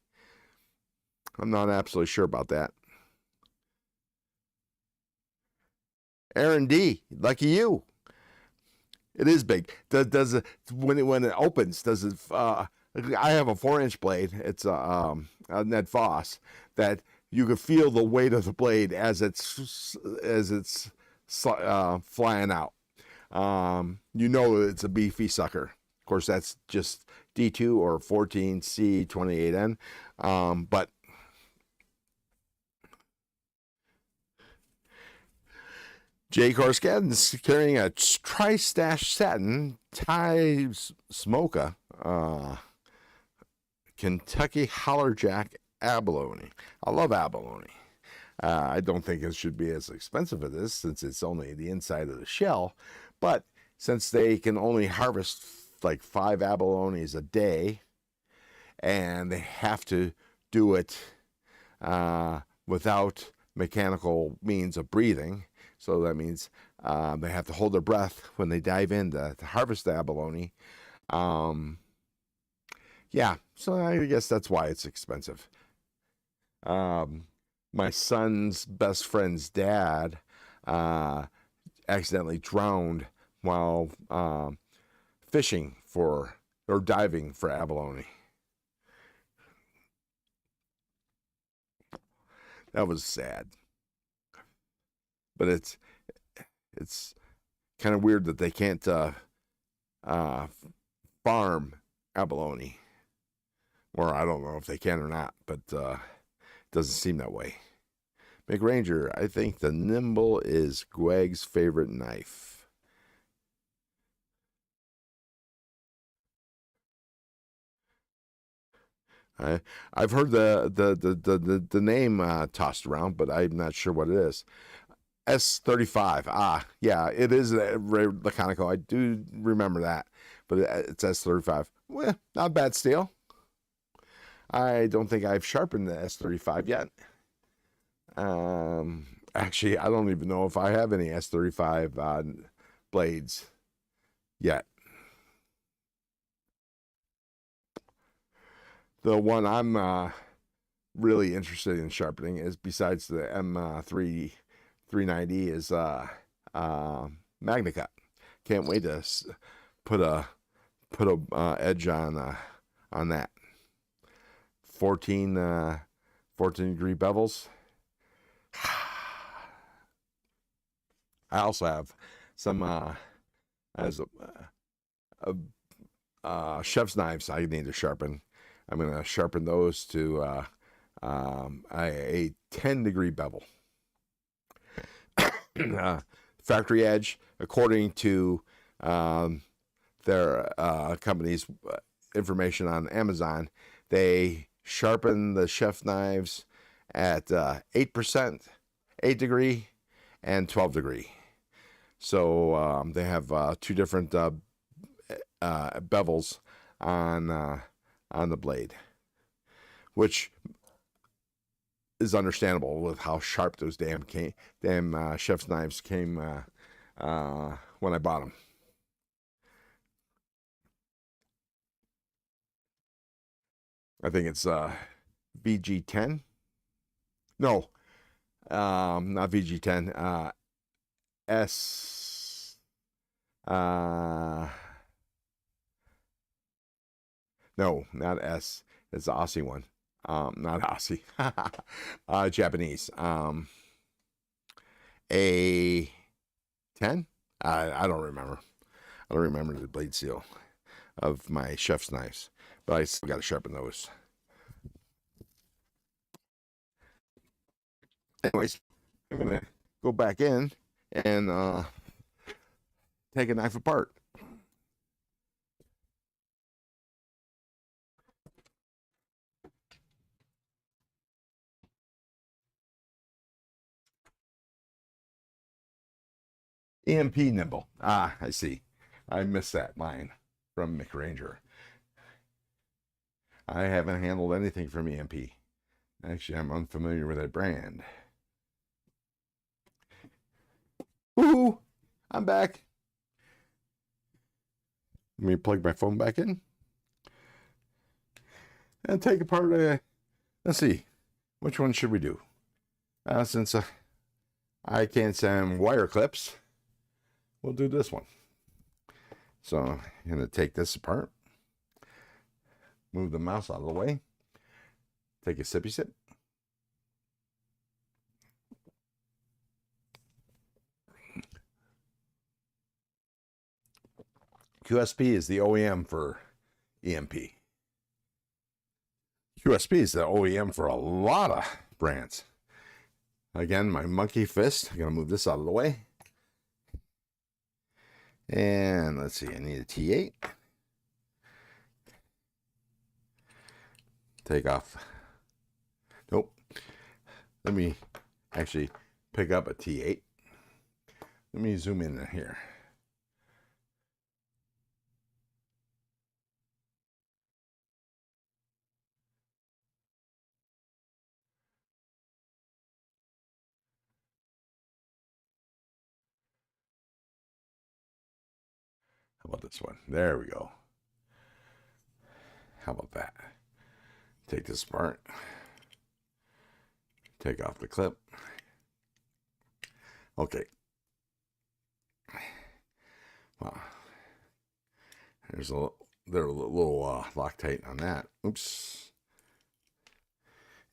I'm not absolutely sure about that. Aaron D, lucky you. It is big. Does it, when it opens? Does it? I have a 4-inch blade. It's a Ned Foss that you can feel the weight of the blade as it's flying out. You know it's a beefy sucker. Of course, that's just D2 or 14C28N. But Jay Korskadden's carrying a Tri-Stash Satin Thai Smoka Kentucky Hollerjack abalone. I love abalone. I don't think it should be as expensive as this, since it's only the inside of the shell. But since they can only harvest like 5 abalones a day, and they have to do it without mechanical means of breathing, so that means they have to hold their breath when they dive in to harvest the abalone. Yeah, so I guess that's why it's expensive. My son's best friend's dad accidentally drowned while fishing for, or diving for abalone. That was sad. But it's kind of weird that they can't farm abalone. Or I don't know if they can or not, but it doesn't seem that way. McRanger, I think the Nimble is Greg's favorite knife. I've heard the name tossed around, but I'm not sure what it is. S35. Ah, yeah, it is a Laconico. I do remember that, but it's S35. Well, not a bad steel. I don't think I've sharpened the S35 yet. Actually, I don't even know if I have any S35 blades yet. The one I'm really interested in sharpening is, besides the M3 390, is MagnaCut. Can't wait to put a edge on that. 14 degree bevels. I also have some chef's knives I need to sharpen. I'm going to sharpen those to a 10 degree bevel. Factory edge, according to their company's information on Amazon, they sharpen the chef knives at 8%, 8 degree, and 12 degree. So they have two different bevels on the blade, which is understandable with how sharp those damn chef's knives came when I bought them. I think it's VG10. No, not VG10. S. No, not S. It's the Aussie one. Not Aussie. Japanese. A10. I don't remember. I don't remember the blade seal of my chef's knives, but I still got to sharpen those. Anyways, I'm gonna go back in and take a knife apart. EMP nibble. Ah, I see. I missed that line from McRanger. I haven't handled anything from EMP. Actually, I'm unfamiliar with that brand. Woohoo! I'm back. Let me plug my phone back in and take apart a. Let's see, which one should we do? Since I can't send wire clips, we'll do this one. So I'm going to take this apart, move the mouse out of the way, take a sippy sip. QSP is the OEM for EMP. QSP is the OEM for a lot of brands. Again, my monkey fist. I'm going to move this out of the way. And let's see, I need a T8. Take off. Nope. Let me actually pick up a T8. Let me zoom in here. How about this one? There we go. How about that? Take this apart. Take off the clip. Okay. Wow. There's a little Loctite on that. Oops.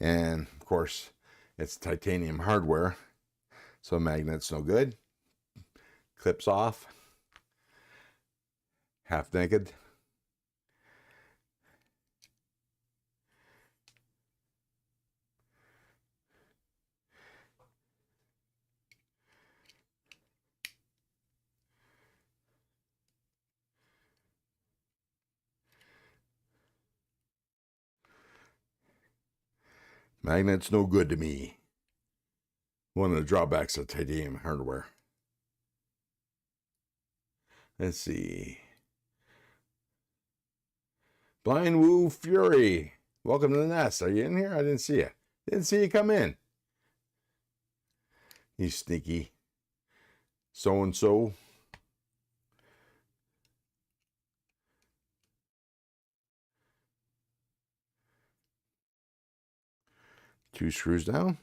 And of course, it's titanium hardware, so magnet's no good. Clips off. Half naked. Magnet's no good to me. One of the drawbacks of titanium hardware. Let's see. Blind Woo Fury. Welcome to the nest. Are you in here? I didn't see you. Didn't see you come in. You sneaky so-and-so. Two screws down.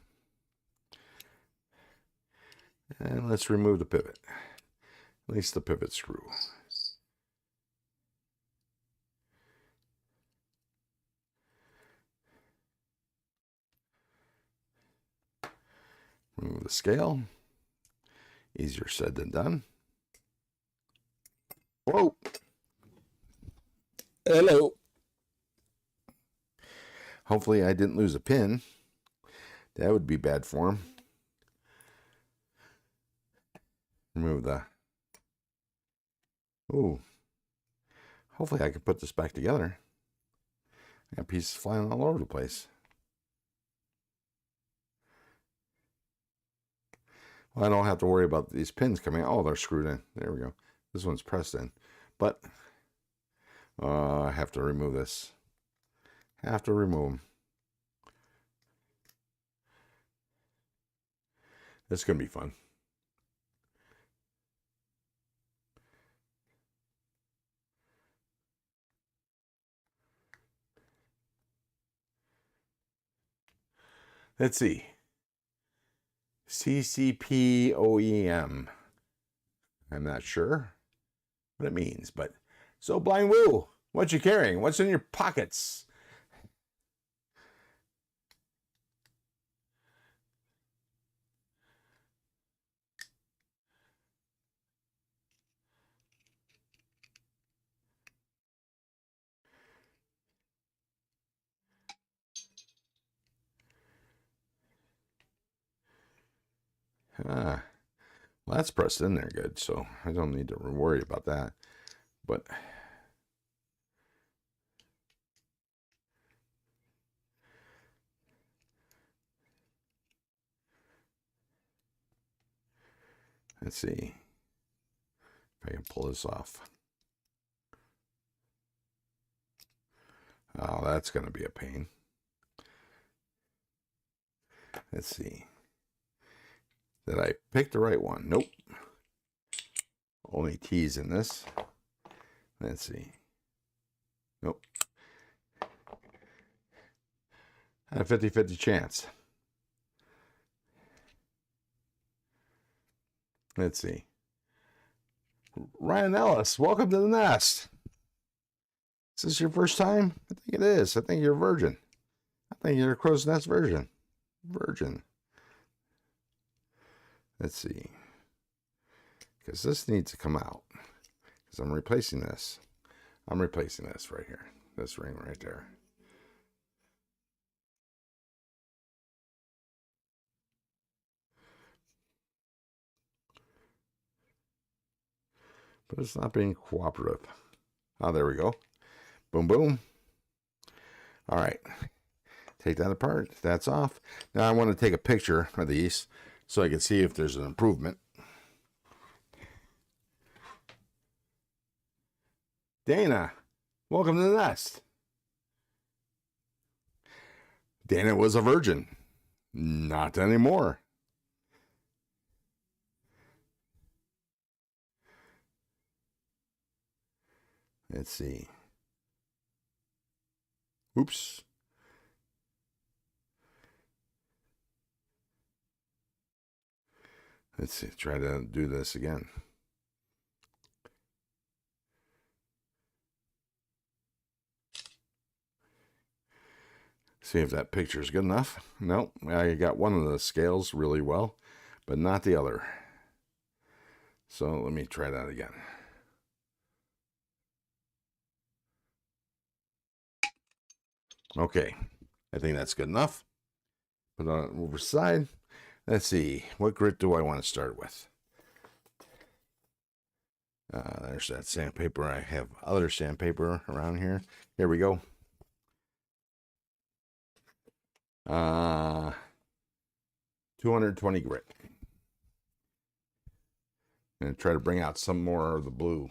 And let's remove the pivot. At least the pivot screw. Remove the scale. Easier said than done. Whoa. Hello. Hopefully I didn't lose a pin. That would be bad form. Remove the... Ooh. Hopefully I can put this back together. I got pieces flying all over the place. Well, I don't have to worry about these pins coming out. Oh, they're screwed in. There we go. This one's pressed in. But I have to remove this. Have to remove them. It's going to be fun. Let's see. CCP OEM. I'm not sure what it means, but so Blind Woo, what you carrying? What's in your pockets? Well, that's pressed in there good, so I don't need to worry about that. But let's see if I can pull this off. Oh, that's going to be a pain. Let's see. Did I pick the right one? Nope. Only T's in this. Let's see. Nope. A 50-50 chance. Let's see. Ryan Ellis, welcome to the nest. Is this your first time? I think it is. I think you're a virgin. I think you're a crow's nest virgin. Let's see. Because this needs to come out. Because I'm replacing this. I'm replacing this right here. This ring right there. But it's not being cooperative. Oh, there we go. Boom, boom. All right. Take that apart. That's off. Now I want to take a picture of these so I can see if there's an improvement. Dana, welcome to the nest. Dana was a virgin. Not anymore. Let's see. Oops. Let's see. Try to do this again. See if that picture is good enough. Nope. I got one of the scales really well, but not the other. So let me try that again. Okay, I think that's good enough. Put it on over side. Let's see, what grit do I want to start with? There's that sandpaper. I have other sandpaper around here. Here we go. 220 grit. And try to bring out some more of the blue.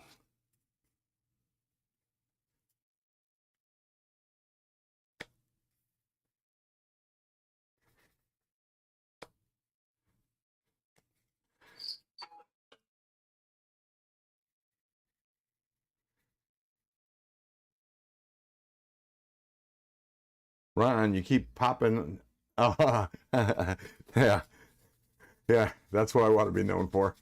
Ron, you keep popping. Oh, yeah. Yeah, that's what I want to be known for.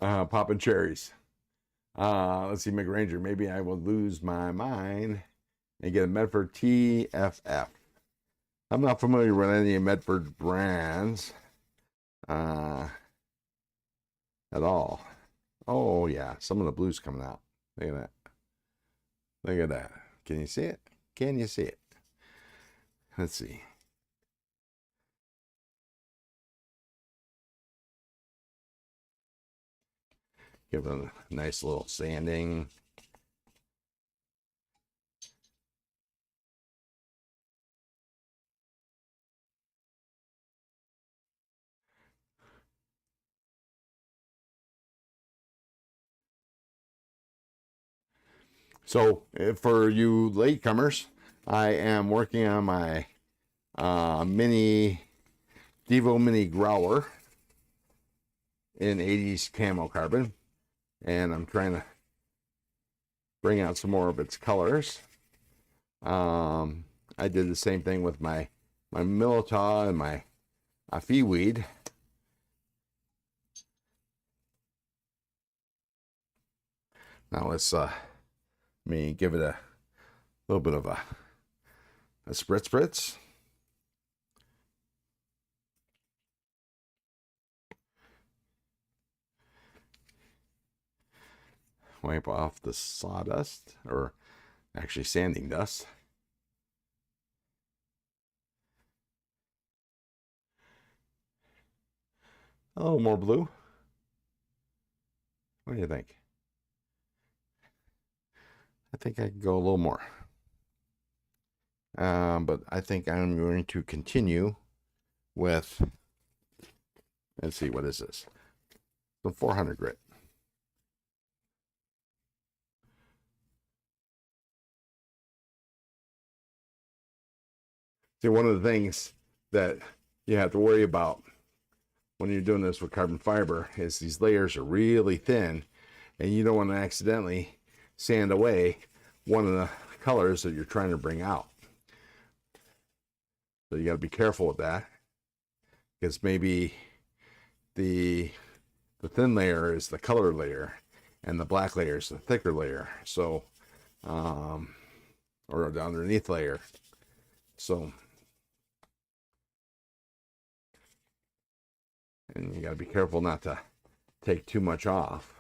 Popping cherries. Let's see, McRanger. Maybe I will lose my mind and get a Medford TFF. I'm not familiar with any Medford brands at all. Oh yeah, some of the blue's coming out. Look at that. Look at that. Can you see it? Can you see it? Let's see. Give it a nice little sanding. So for you latecomers, I am working on my mini Devo Mini Growler in 80s camo carbon, and I'm trying to bring out some more of its colors. I did the same thing with my Militaw and my Feeweed. Now let's me give it a little bit of a spritz. Wipe off the sawdust, or actually sanding dust. A little more blue. What do you think? I think I could go a little more. But I think I'm going to continue with, let's see, what is this? The 400 grit. See, one of the things that you have to worry about when you're doing this with carbon fiber is these layers are really thin, and you don't want to accidentally sand away one of the colors that you're trying to bring out. So you got to be careful with that, because maybe the thin layer is the color layer and the black layer is the thicker layer. So or the underneath layer. So, and you got to be careful not to take too much off.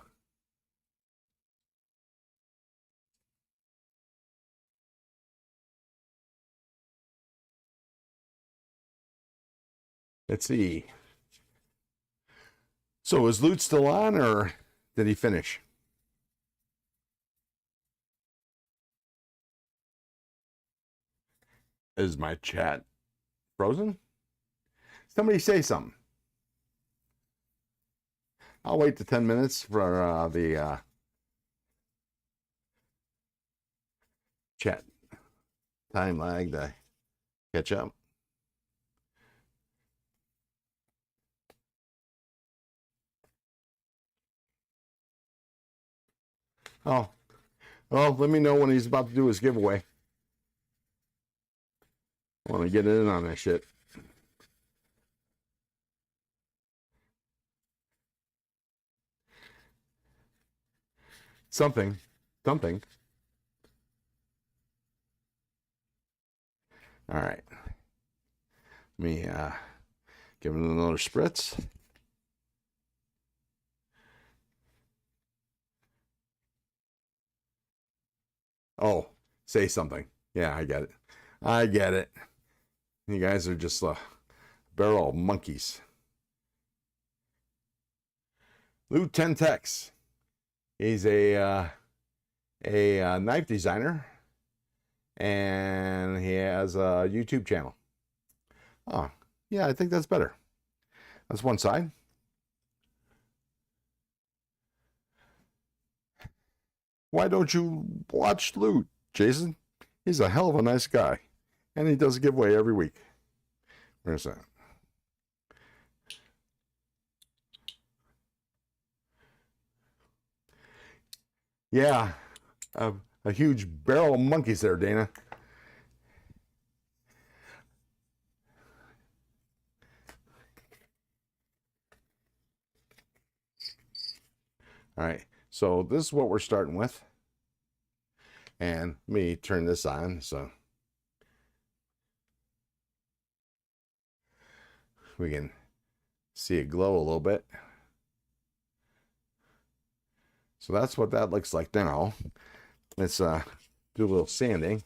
Let's see. So is Lute still on, or did he finish? Is my chat frozen? Somebody say something. I'll wait to 10 minutes for the chat time lag to catch up. Oh, well, let me know when he's about to do his giveaway. I want to get in on that shit. Something. All right. Let me give it another spritz. Oh, say something. Yeah, I get it. I get it. You guys are just barrel monkeys. Lou Tentex. He's a knife designer, and he has a YouTube channel. Oh, yeah, I think that's better. That's one side. Why don't you watch Lute, Jason? He's a hell of a nice guy, and he does a giveaway every week. Where's that? Yeah, a huge barrel of monkeys there, Dana. All right, so this is what we're starting with. And let me turn this on. So we can see it glow a little bit. So that's what that looks like now. Let's do a little sanding.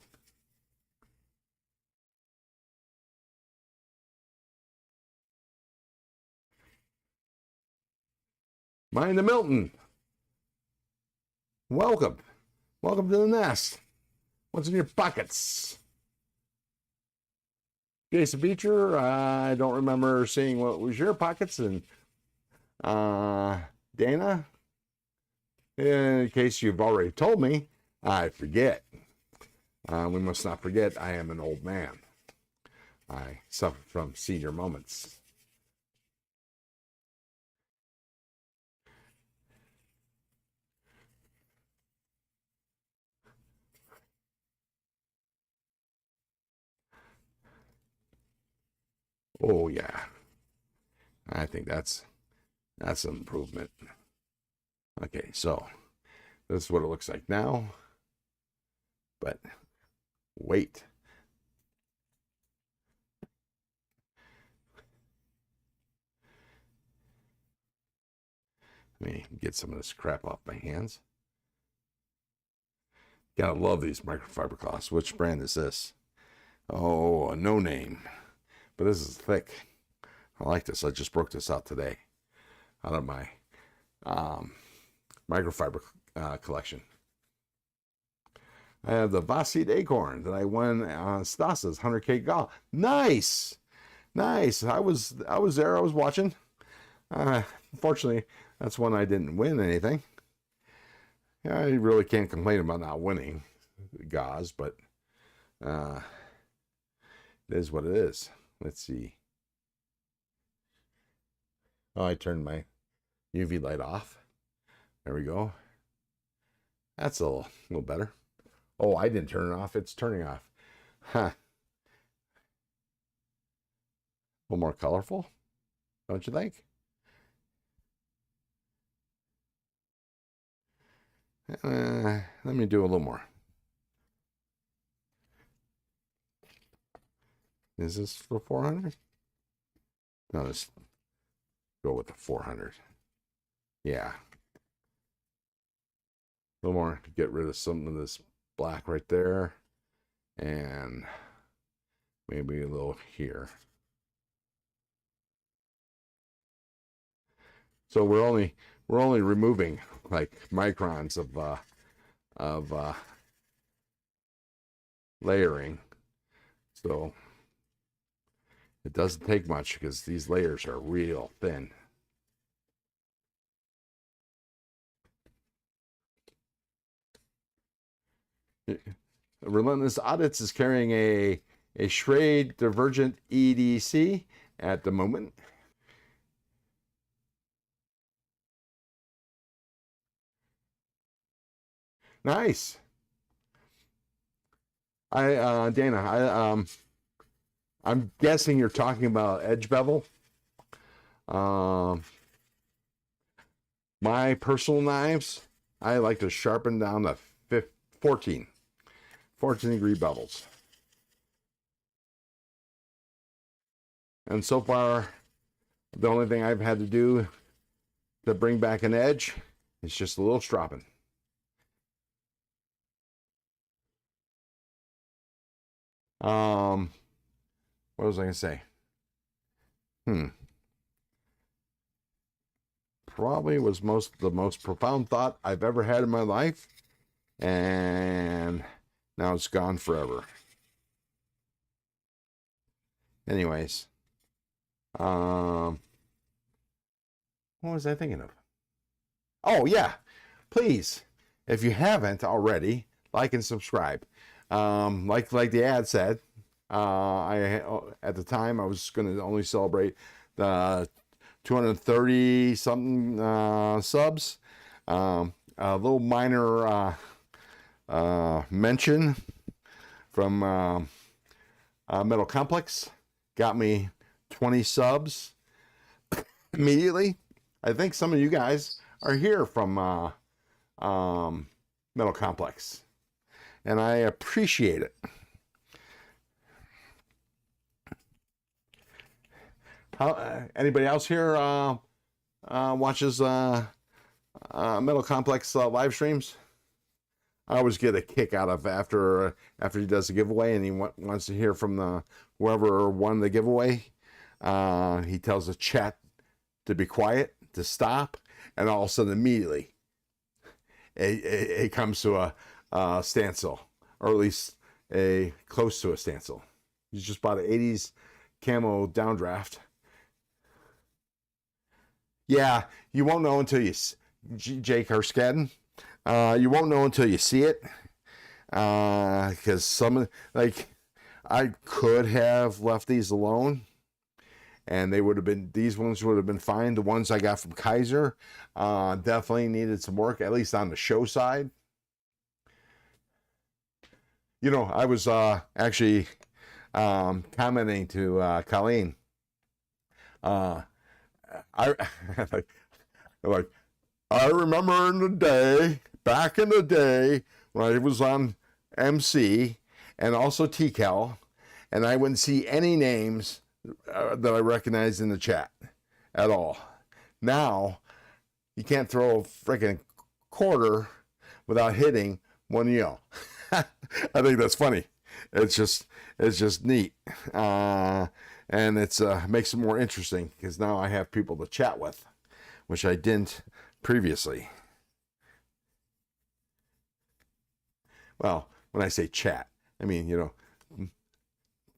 Mind the Milton. Welcome. Welcome to the nest. What's in your pockets? Jason Beecher, I don't remember seeing what was your pockets. And Dana, in case you've already told me, I forget. We must not forget I am an old man. I suffer from senior moments. Oh yeah, I think that's an improvement. Okay, so this is what it looks like now. But wait. Let me get some of this crap off my hands. Gotta love these microfiber cloths. Which brand is this? Oh, a no name. But this is thick. I like this. I just broke this out today out of my microfiber collection. I have the Vossite Acorn that I won on Stasa's 100K golf. Nice, nice. I was there. I was watching. Unfortunately, that's when I didn't win anything. Yeah, I really can't complain about not winning gauze, but it is what it is. Let's see. Oh, I turned my UV light off. There we go. That's a little better. Oh, I didn't turn it off. It's turning off. Huh. A little more colorful, don't you think? Let me do a little more. Is this for 400? No, let's go with the 400. Yeah. A little more to get rid of some of this black right there. And maybe a little here. So we're only removing like microns of layering. So it doesn't take much because these layers are real thin. Relentless Audits is carrying a Schrade Divergent EDC at the moment. Nice. Dana, I'm guessing you're talking about edge bevel. My personal knives, I like to sharpen down to 14 degree bevels. And so far, the only thing I've had to do to bring back an edge is just a little stropping. What was I gonna say? Probably was the most profound thought I've ever had in my life, and now it's gone forever. Anyways, what was I thinking of? Oh yeah, please, if you haven't already, like and subscribe. Like the ad said, at the time I was going to only celebrate the 230 something subs. A little minor mention from Metal Complex got me 20 subs immediately. I think some of you guys are here from Metal Complex, and I appreciate it. Anybody else here watches Metal Complex live streams? I always get a kick out of after he does the giveaway and he wants to hear from the whoever won the giveaway. He tells the chat to be quiet, to stop, and all of a sudden immediately it comes to a standstill, or at least a close to a standstill. He's just bought an 80s camo downdraft. Yeah, you won't know until you, Jake Herskadden, you won't know until you see it. Because some, like, I could have left these alone and they would have been, these ones would have been fine. The ones I got from Kaiser definitely needed some work, at least on the show side. You know, I was actually commenting to Colleen. I like, I remember in the day, back in the day, when I was on MC and also TCal, and I wouldn't see any names that I recognized in the chat at all. Now, you can't throw a freaking quarter without hitting one yell. I think that's funny. It's just neat. And it's makes it more interesting because now I have people to chat with, which I didn't previously. Well, when I say chat, I mean, you know,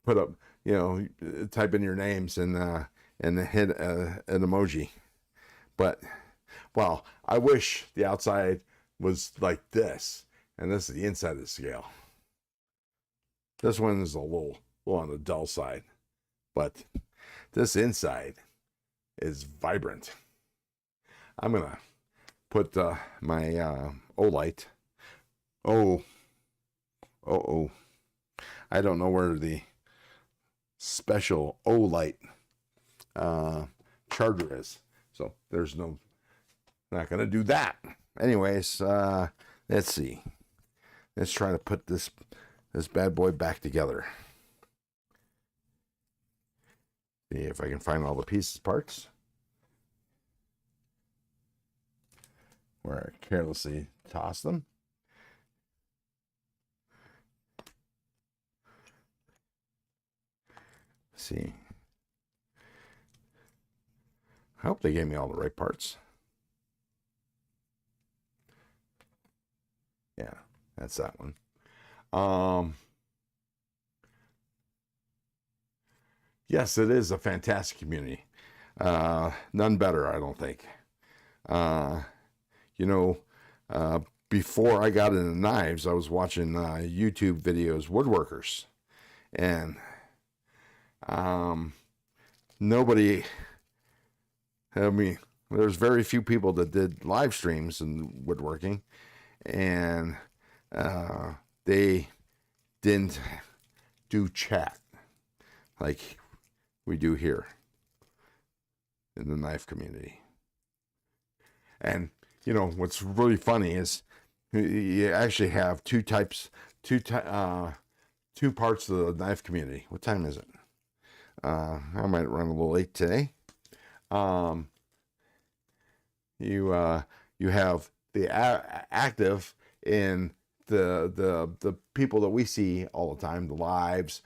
put up, you know, type in your names and hit an emoji. But, well, I wish the outside was like this, and this is the inside of the scale. This one is a little on the dull side, but this inside is vibrant. I'm gonna put my Olight. Oh, I don't know where the special Olight charger is, so there's no, not gonna do that. Anyways, let's see. Let's try to put this bad boy back together. See if I can find all the pieces, parts, where I carelessly toss them. Let's see. I hope they gave me all the right parts. Yeah, that's that one. Yes, it is a fantastic community. None better, I don't think. You know, before I got into knives, I was watching YouTube videos, Woodworkers, and nobody, I mean, there's very few people that did live streams in woodworking, and they didn't do chat like we do here in the knife community. And you know what's really funny is you actually have two parts of the knife community. What time is it? I might run a little late today. You have the active in the people that we see all the time, the lives,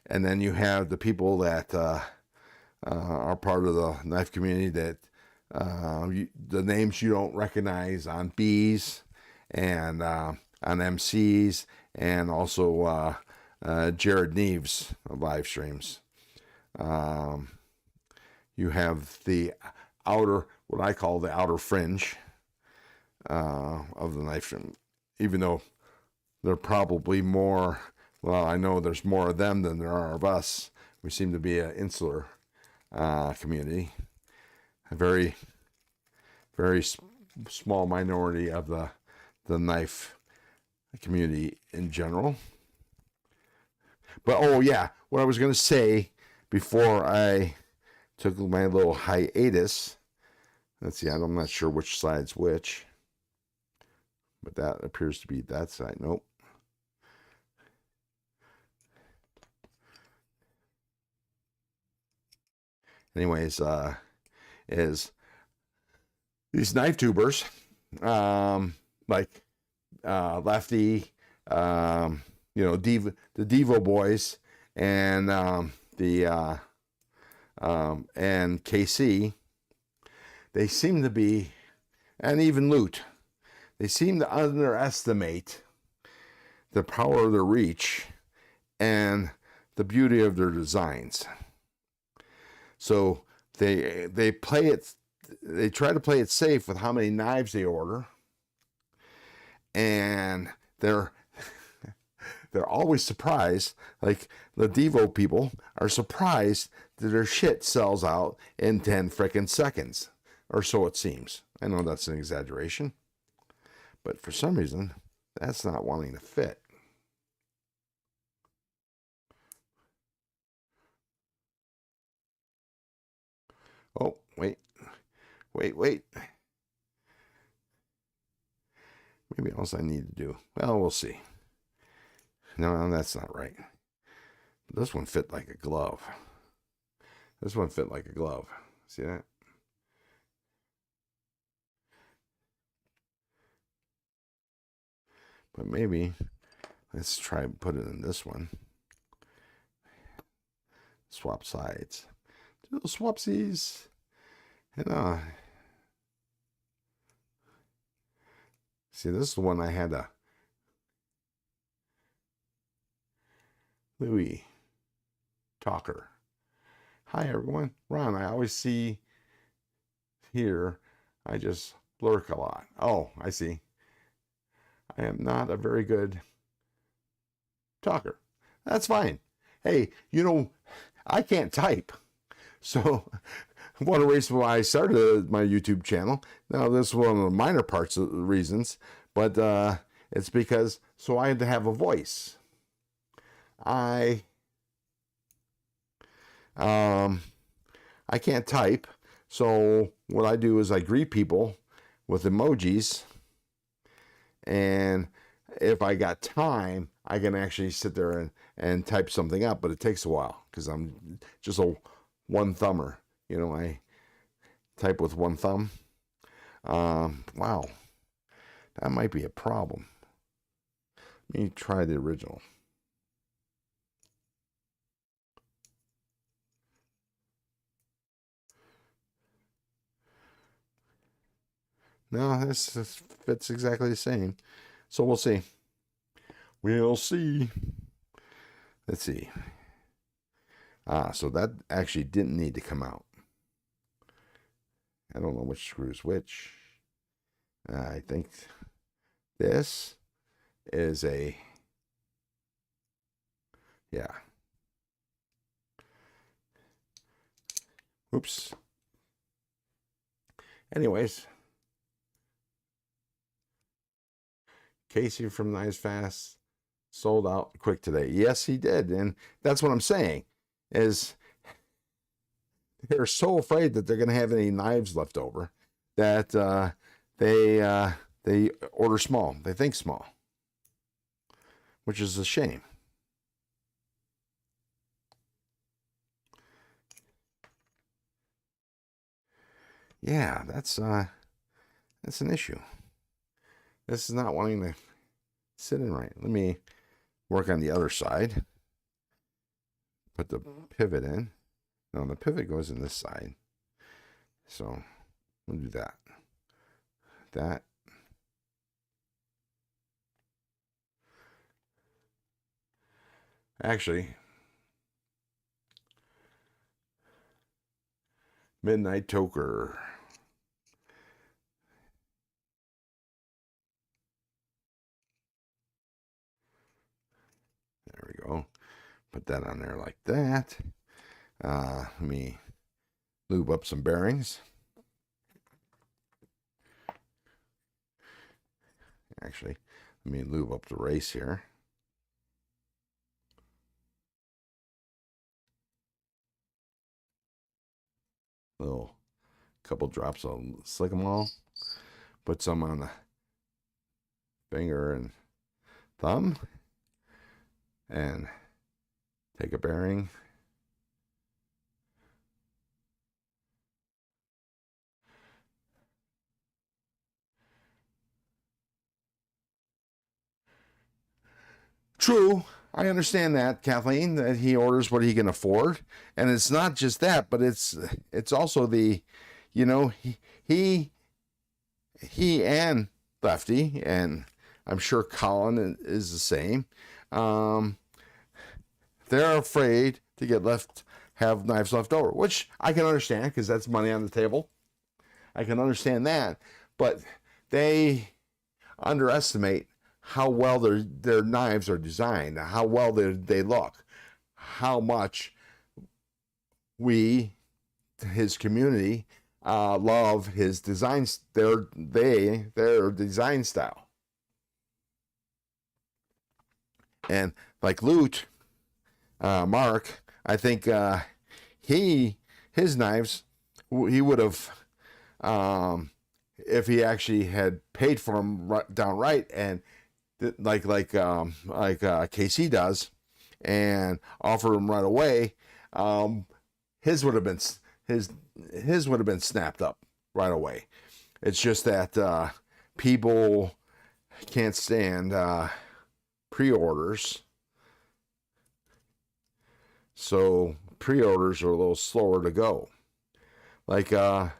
and then you have the people that are part of the knife community that the names you don't recognize on B's and on MCs, and also Jared Neves live streams. You have the outer, what I call the outer fringe of the knife stream, even though they're probably more, well, I know there's more of them than there are of us. We seem to be an insular community, a very, very small minority of the knife community in general. But, oh yeah, what I was going to say before I took my little hiatus, let's see, I'm not sure which side's which, but that appears to be that side. Nope. anyways, is these knife tubers, like Lefty, you know, the Devo boys, and and KC, they seem to be, and even Loot, they seem to underestimate the power of their reach and the beauty of their designs. So they play it, they try to play it safe with how many knives they order, and they're always surprised. Like the Devo people are surprised that their shit sells out in 10 frickin' seconds, or so it seems. I know that's an exaggeration, but for some reason that's not wanting to fit. Oh, wait. Maybe else I need to do. Well, we'll see. No, that's not right. This one fit like a glove. This one fit like a glove. See that? But maybe let's try and put it in this one. Swap sides. Do little swapsies. And see, this is the one I had a Louis Talker. Hi everyone, Ron. I always see here. I just lurk a lot. Oh, I see. I am not a very good talker. That's fine. Hey, you know, I can't type. So one of the reasons why I started my YouTube channel. Now, this is one of the minor parts of the reasons, but it's because so I had to have a voice. I can't type, so what I do is I greet people with emojis, and if I got time, I can actually sit there and type something up, but it takes a while because I'm just a one thumber. You know, I type with one thumb. Wow, that might be a problem. Let me try the original. No, this fits exactly the same. So we'll see. We'll see. Let's see. So that actually didn't need to come out. I don't know which screws which. I think this is a, yeah. Oops. Anyways. Casey from Knives Fast sold out quick today. Yes, he did. And that's what I'm saying is they're so afraid that they're going to have any knives left over that they order small. They think small, which is a shame. Yeah, that's an issue. This is not wanting to sit in right. Let me work on the other side. Put the pivot in. No, the pivot goes in this side. So we'll do that. That. Actually, Midnight Toker. There we go. Put that on there like that. Let me lube up some bearings. Actually, let me lube up the race here. Little couple drops of Slick'em-all. Put some on the finger and thumb. And take a bearing. True, I understand that, Kathleen, that he orders what he can afford, and it's not just that, but it's also the, you know, he and Lefty, and I'm sure Colin is the same. They're afraid to have knives left over, which I can understand because that's money on the table. I can understand that, but they underestimate how well their knives are designed, how well they look, how much we, his community, love his designs, their design style. And like Loot, Mark, I think his knives, he would have, if he actually had paid for them downright, and like KC does, and offer them right away, his would have been snapped up right away. It's just that people can't stand pre-orders, so pre-orders are a little slower to go. Like Sharif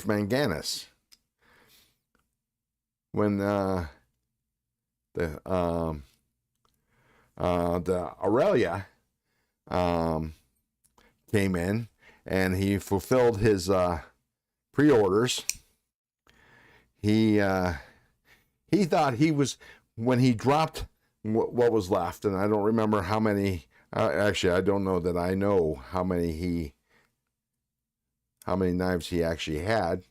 Manganis, when the Aurelia came in and he fulfilled his pre-orders, he thought he was, when he dropped what was left, and I don't remember how many, actually I don't know that I know how many knives he actually had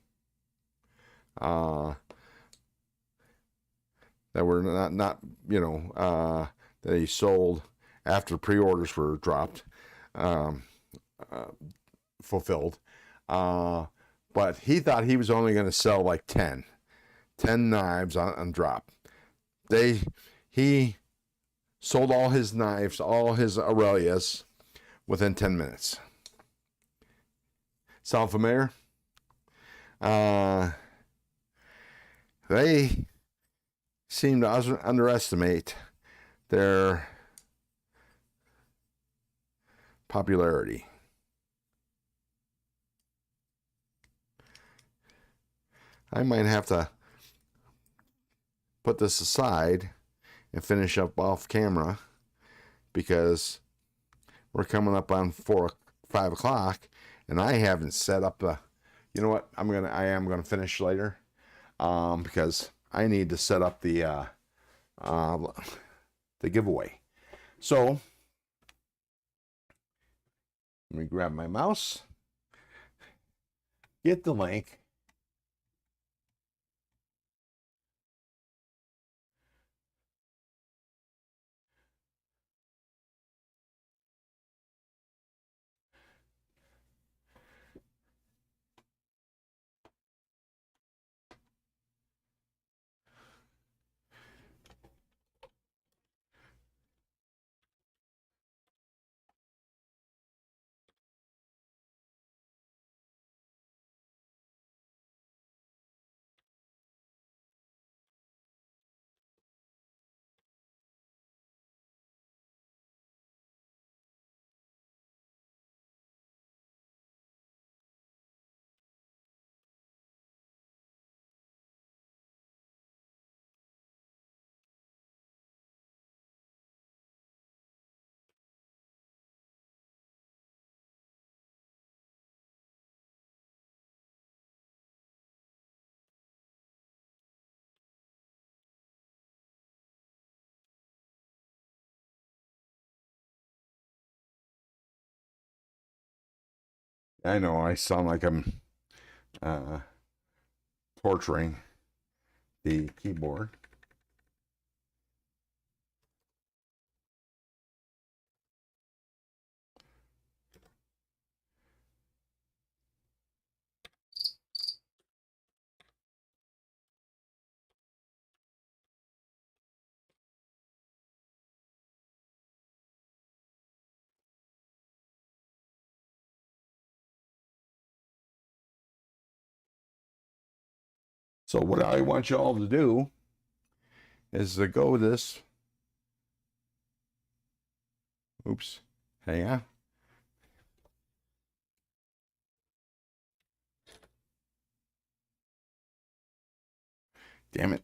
that were not that he sold after pre-orders were dropped, fulfilled, but he thought he was only going to sell like 10 knives on drop. He sold all his knives, all his Aurelias, within 10 minutes. Sound familiar? They seem to underestimate their popularity. I might have to put this aside and finish up off camera because we're coming up on 5 o'clock and I haven't set up the, you know what, I am gonna finish later because I need to set up the giveaway. So let me grab my mouse, get the link. I know I sound like I'm torturing the keyboard. So what I want you all to do is to go this. Oops. Hang on. Damn it.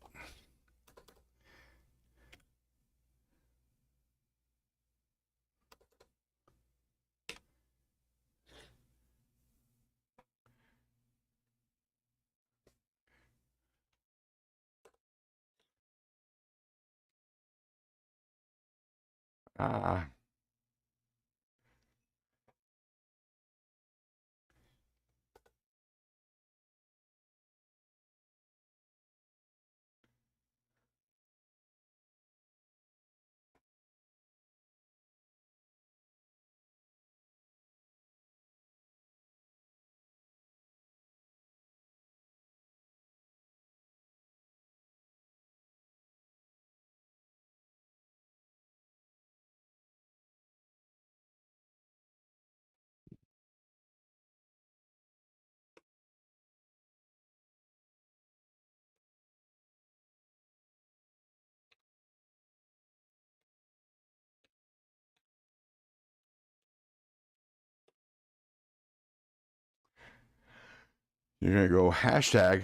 You're going to go hashtag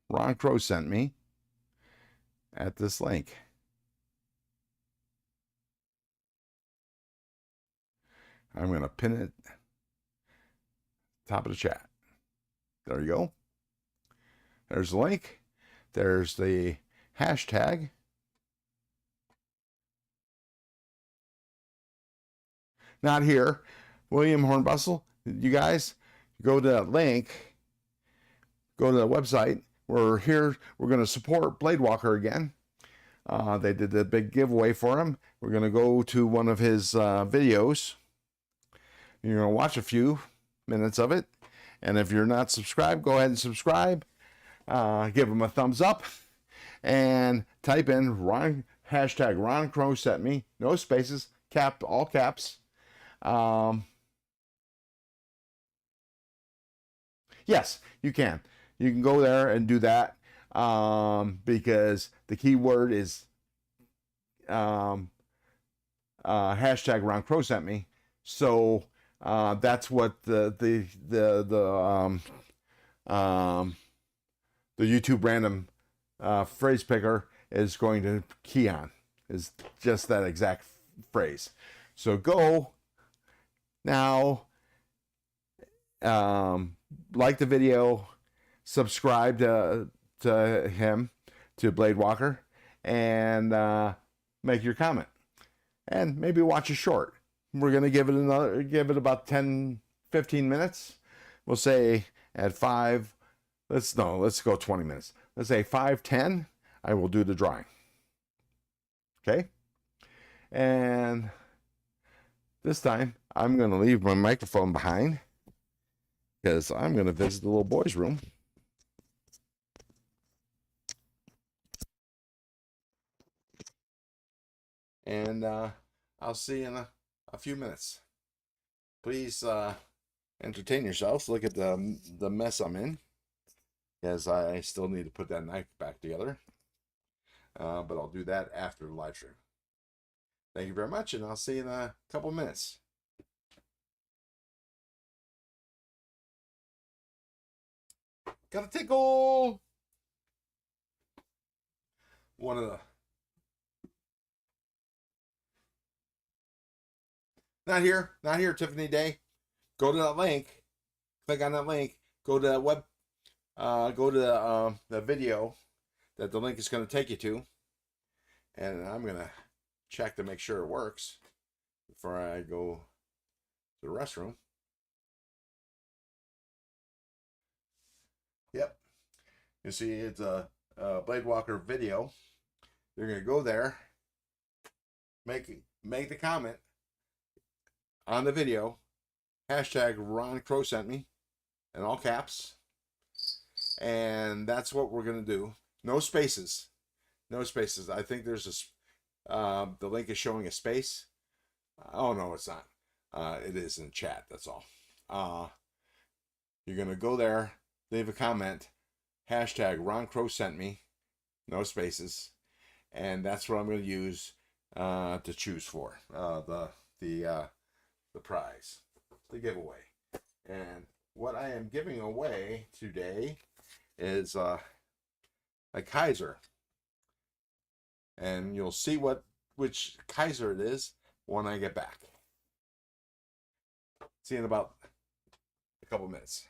Ron Crow sent me at this link. I'm going to pin it top of the chat. There you go. There's the link. There's the hashtag. Not here. William Hornbustle, you guys, go to that link. Go to the website. We're here. We're going to support Bladewalker again. They did a big giveaway for him. We're going to go to one of his videos. You're going to watch a few minutes of it. And if you're not subscribed, go ahead and subscribe. Give him a thumbs up. And type in hashtag Ron Crow sent me. No spaces. All caps. Yes, you can. You can go there and do that because the keyword is hashtag Ron Crow sent me. So that's what the YouTube random phrase picker is going to key on, is just that exact phrase. So go now, like the video, subscribe to him, to Bladewalker, and make your comment, and maybe watch a short. We're gonna give it about 10-15 minutes. We'll say at 5. Let's go 20 minutes. Let's say 5:10. I will do the drawing. Okay, and this time I'm gonna leave my microphone behind because I'm gonna visit the little boy's room. And I'll see you in a few minutes. Please entertain yourselves. Look at the mess I'm in, because I still need to put that knife back together. But I'll do that after the live stream. Thank you very much, and I'll see you in a couple minutes. Got a tickle! One of the... Not here, Tiffany Day. Go to that link. Click on that link. Go to that web. Go to the video that the link is going to take you to. And I'm going to check to make sure it works before I go to the restroom. Yep. You see, it's a Bladewalker video. You're going to go there, make the comment on the video, hashtag Ron Crow sent me, in all caps, and that's what we're going to do. No spaces. No spaces. I think there's the link is showing a space. Oh, no, it's not. It is in chat, that's all. You're going to go there, leave a comment, hashtag Ron Crow sent me, no spaces, and that's what I'm going to use to choose for the prize, the giveaway. And what I am giving away today is a Kaiser, and you'll see which Kaiser it is when I get back. See you in about a couple minutes.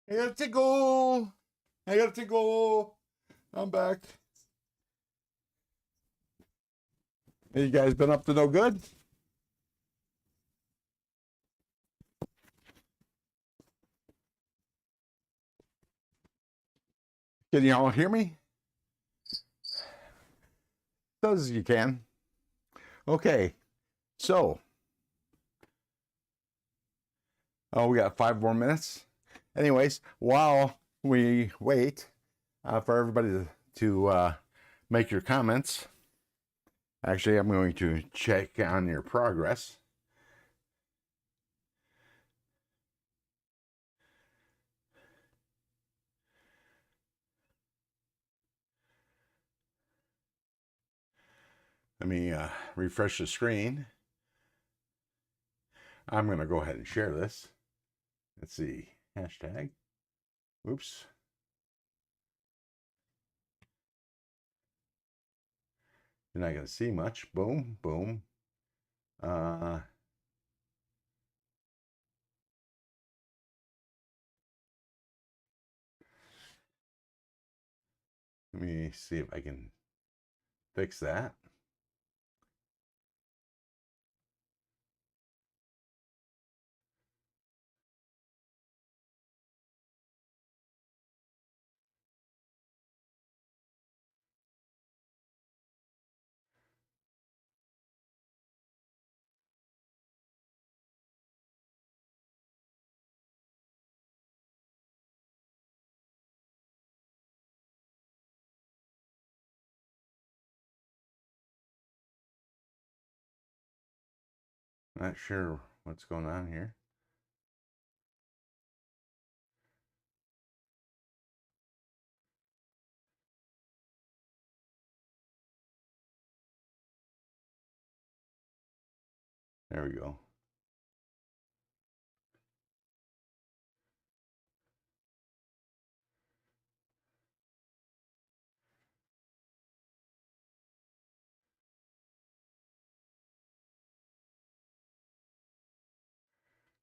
I got a tickle. I got a tickle. I'm back. You guys been up to no good? Can you all hear me? As you can. Okay, so we got 5 more minutes. Anyways, while we wait for everybody to make your comments, Actually, I'm going to check on your progress. Let me refresh the screen. I'm going to go ahead and share this. Let's see, hashtag. Oops. You're not going to see much. Boom, boom. Let me see if I can fix that. Not sure what's going on here. There we go.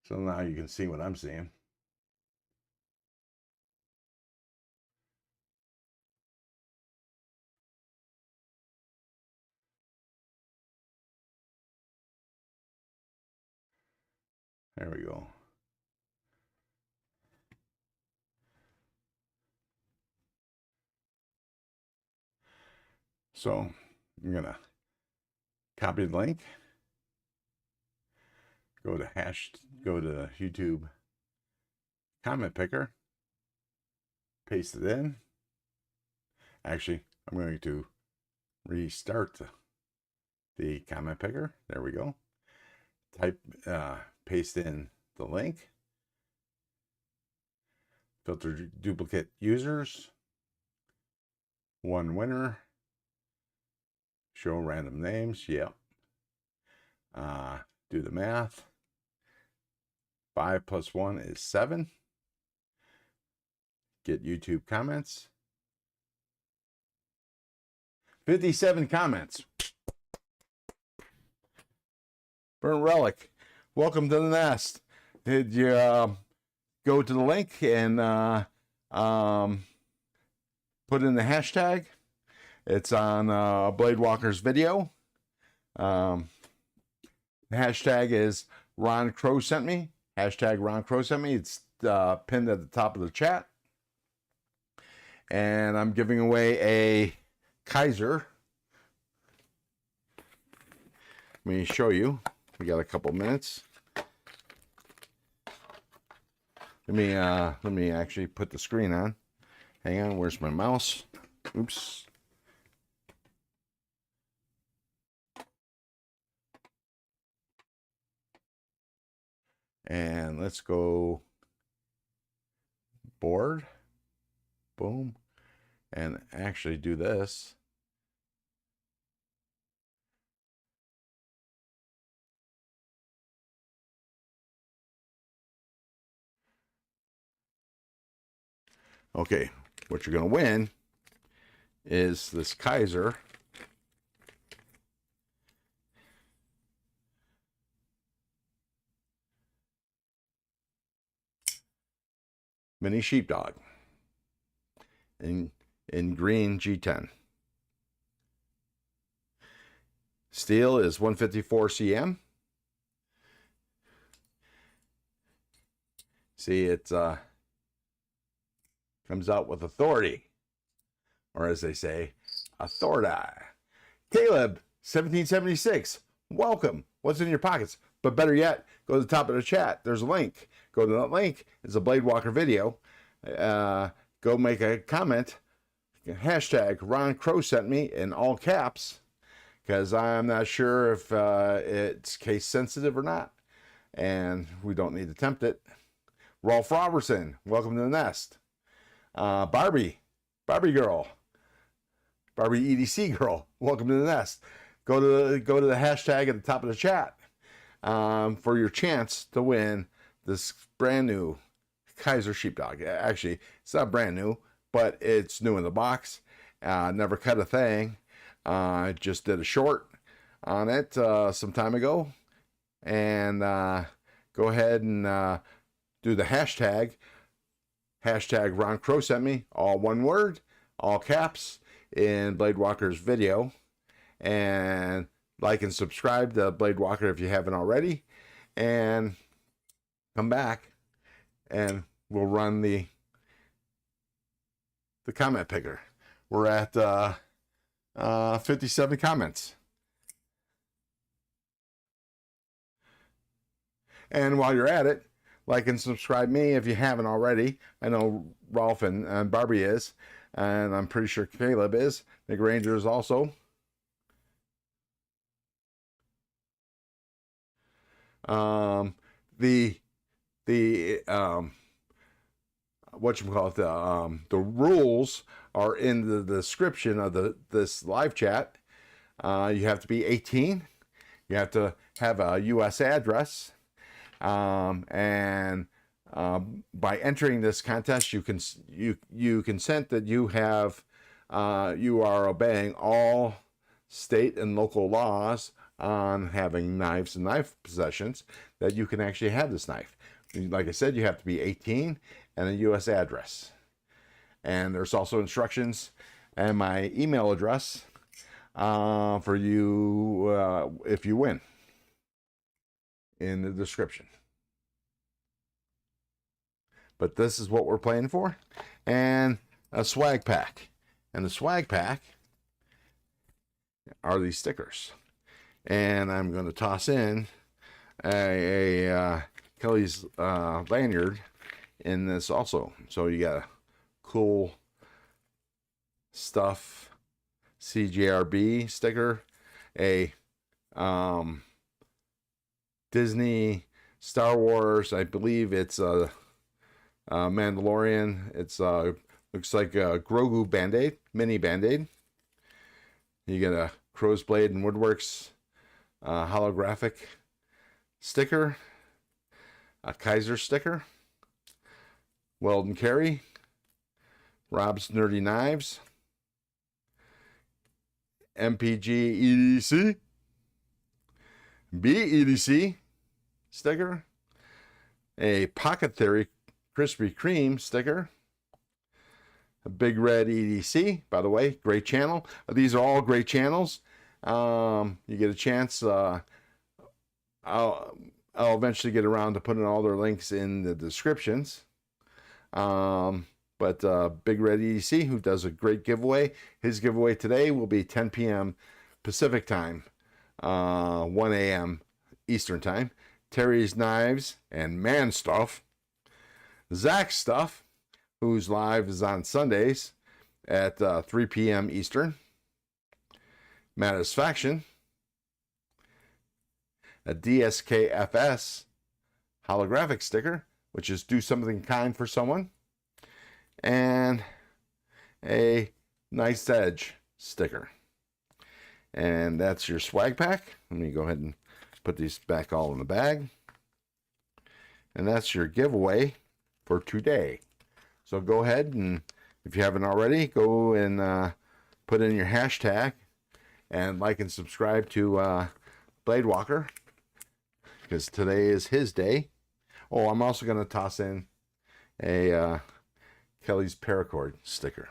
So now you can see what I'm seeing. There we go. So I'm going to copy the link. Go to YouTube comment picker. Paste it in. Actually, I'm going to restart the comment picker. There we go. Paste in the link. Filter duplicate users. One winner. Show random names. Yep. Do the math. 5 plus 1 is 7. Get YouTube comments. 57 comments. Burnt Relic, welcome to the nest. Did you go to the link and put in the hashtag? It's on Blade Walker's video. The hashtag is Ron Crow sent me. Hashtag Ron Crow sent me. It's pinned at the top of the chat. And I'm giving away a Kaiser. Let me show you. We got a couple minutes. Let me actually put the screen on. Hang on, where's my mouse? Oops. And let's go board. Boom. And actually do this. Okay, what you're going to win is this Kaiser mini sheepdog in green G10. Steel is 154 cm. See, it's comes out with authority, or as they say, authority. Caleb 1776, welcome. What's in your pockets? But better yet, go to the top of the chat. There's a link. Go to that link. It's a Blade Walker video. Go make a comment. Hashtag Ron Crow sent me in all caps. because I'm not sure if it's case sensitive or not, and we don't need to tempt it. Rolf Robertson, welcome to the nest. Barbie girl, Barbie EDC girl, welcome to the nest. Go to the hashtag at the top of the chat for your chance to win this brand new Kaiser sheepdog. Actually, it's not brand new, but it's new in the box. Never cut a thing. Just did a short on it some time ago, and go ahead and do the hashtag Ron Crow sent me, all one word, all caps, in Blade Walker's video, and like and subscribe to Blade Walker if you haven't already, and come back and we'll run the comment picker. We're at 57 comments. And while you're at it, like and subscribe me if you haven't already. I know Rolf and Barbie is, and I'm pretty sure Caleb is. Nick Ranger is also. The rules are in the description of this live chat. You have to be 18. You have to have a U.S. address. By entering this contest, you consent that you are obeying all state and local laws on having knives and knife possessions, that you can actually have this knife. Like I said, you have to be 18 and a U.S. address. And there's also instructions and my email address for you if you win in the description. But this is what we're playing for, and a swag pack. And the swag pack are these stickers. And I'm going to toss in a Kelly's lanyard in this also. So you got a cool stuff CGRB sticker, a Disney, Star Wars, I believe it's a Mandalorian. It's looks like a Grogu Band-Aid, mini Band-Aid. You get a Crowsbladeandwoodworks holographic sticker, a Kaiser sticker, Weld and Carry, Rob's Nerdy Knives, MPG EDC, BEDC sticker, a Pocket Theory Krispy Kreme sticker, a Big Red EDC, by the way, great channel. These are all great channels. You get a chance. I'll eventually get around to putting all their links in the descriptions. But Big Red EDC, who does a great giveaway. His giveaway today will be 10 p.m. Pacific time, 1 a.m. Eastern time. Terry's Knives and Man Stuff. Zach's Stuff, whose live is on Sundays at 3 p.m. Eastern. Matisfaction, a DSKFS holographic sticker, which is do something kind for someone, and a Nice Edge sticker. And that's your swag pack. Let me go ahead and put these back all in the bag. And that's your giveaway for today. So go ahead, and if you haven't already, go and put in your hashtag and like and subscribe to Blade Walker, because today is his day. Oh, I'm also going to toss in a Kelly's Paracord sticker.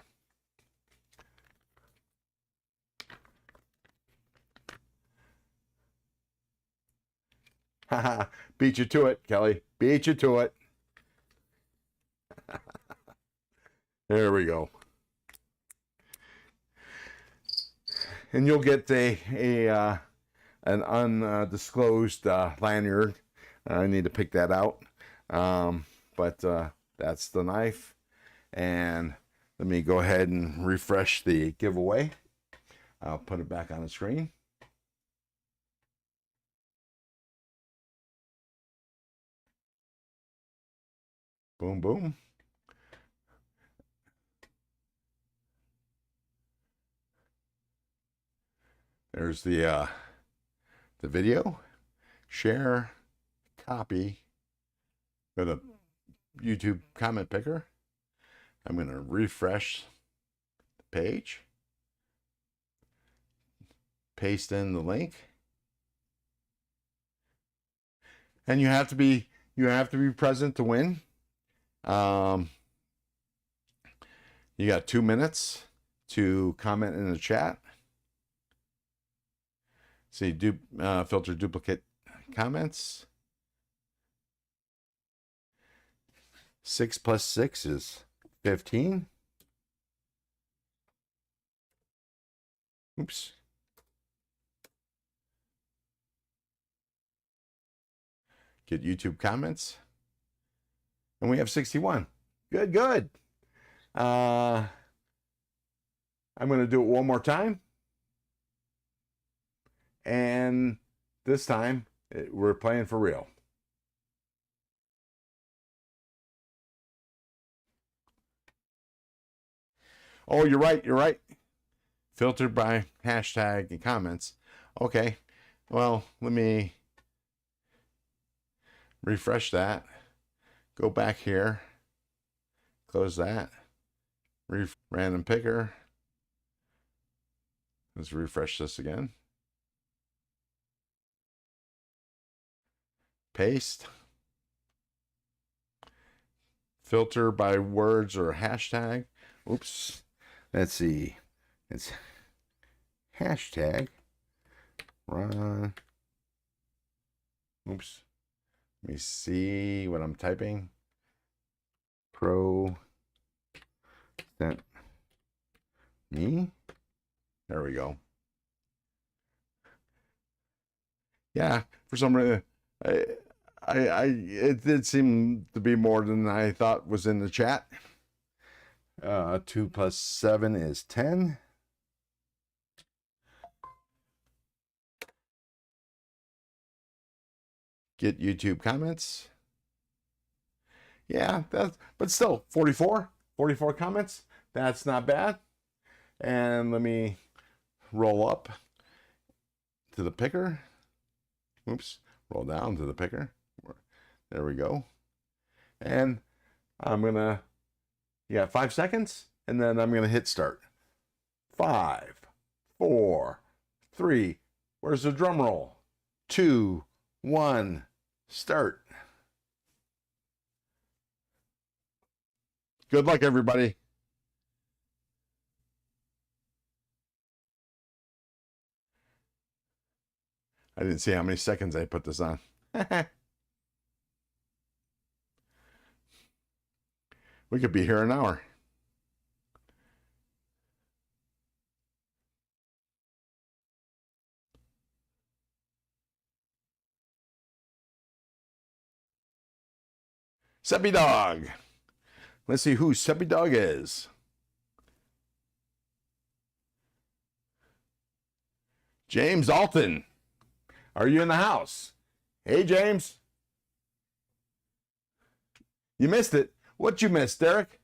Haha, beat you to it, Kelly. Beat you to it. There we go. And you'll get an undisclosed lanyard. I need to pick that out. But that's the knife. And let me go ahead and refresh the giveaway. I'll put it back on the screen. Boom, boom. There's the video. Share, copy. Go to YouTube comment picker. I'm going to refresh the page. Paste in the link. And you have to be present to win. You got 2 minutes to comment in the chat. See, filter duplicate comments. 6 plus 6 is 15. Oops. Get YouTube comments. And we have 61. Good, good. I'm going to do it one more time. And this time, we're playing for real. Oh, you're right, you're right. Filtered by hashtag and comments. Okay, well, let me refresh that. Go back here. Close that. Random picker. Let's refresh this again. Paste. Filter by words or hashtag. Oops. Let's see. It's hashtag run. Oops. Let me see what I'm typing. Pro sent me. There we go. Yeah, for some reason, it did seem to be more than I thought was in the chat. 2 plus 7 is 10. Get YouTube comments. Yeah, but still 44 comments. That's not bad. And let me roll up to the picker. Oops, roll down to the picker. There we go. And I'm gonna, 5 seconds, and then I'm gonna hit start. 5, 4, 3. Where's the drum roll? 2, 1, start. Good luck, everybody. I didn't see how many seconds I put this on. We could be here an hour. Seppy Dog. Let's see who Seppy Dog is. James Alton. Are you in the house? Hey, James. You missed it. What you missed, Derek?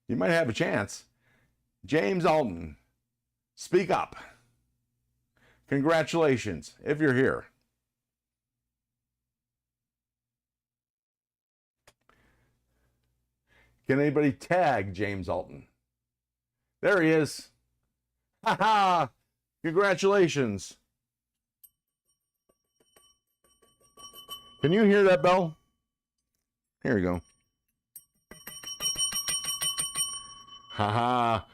You might have a chance. James Alton, speak up. Congratulations, if you're here. Can anybody tag James Alton? There he is. Ha ha! Congratulations. Can you hear that bell? Here we go. Ha ha!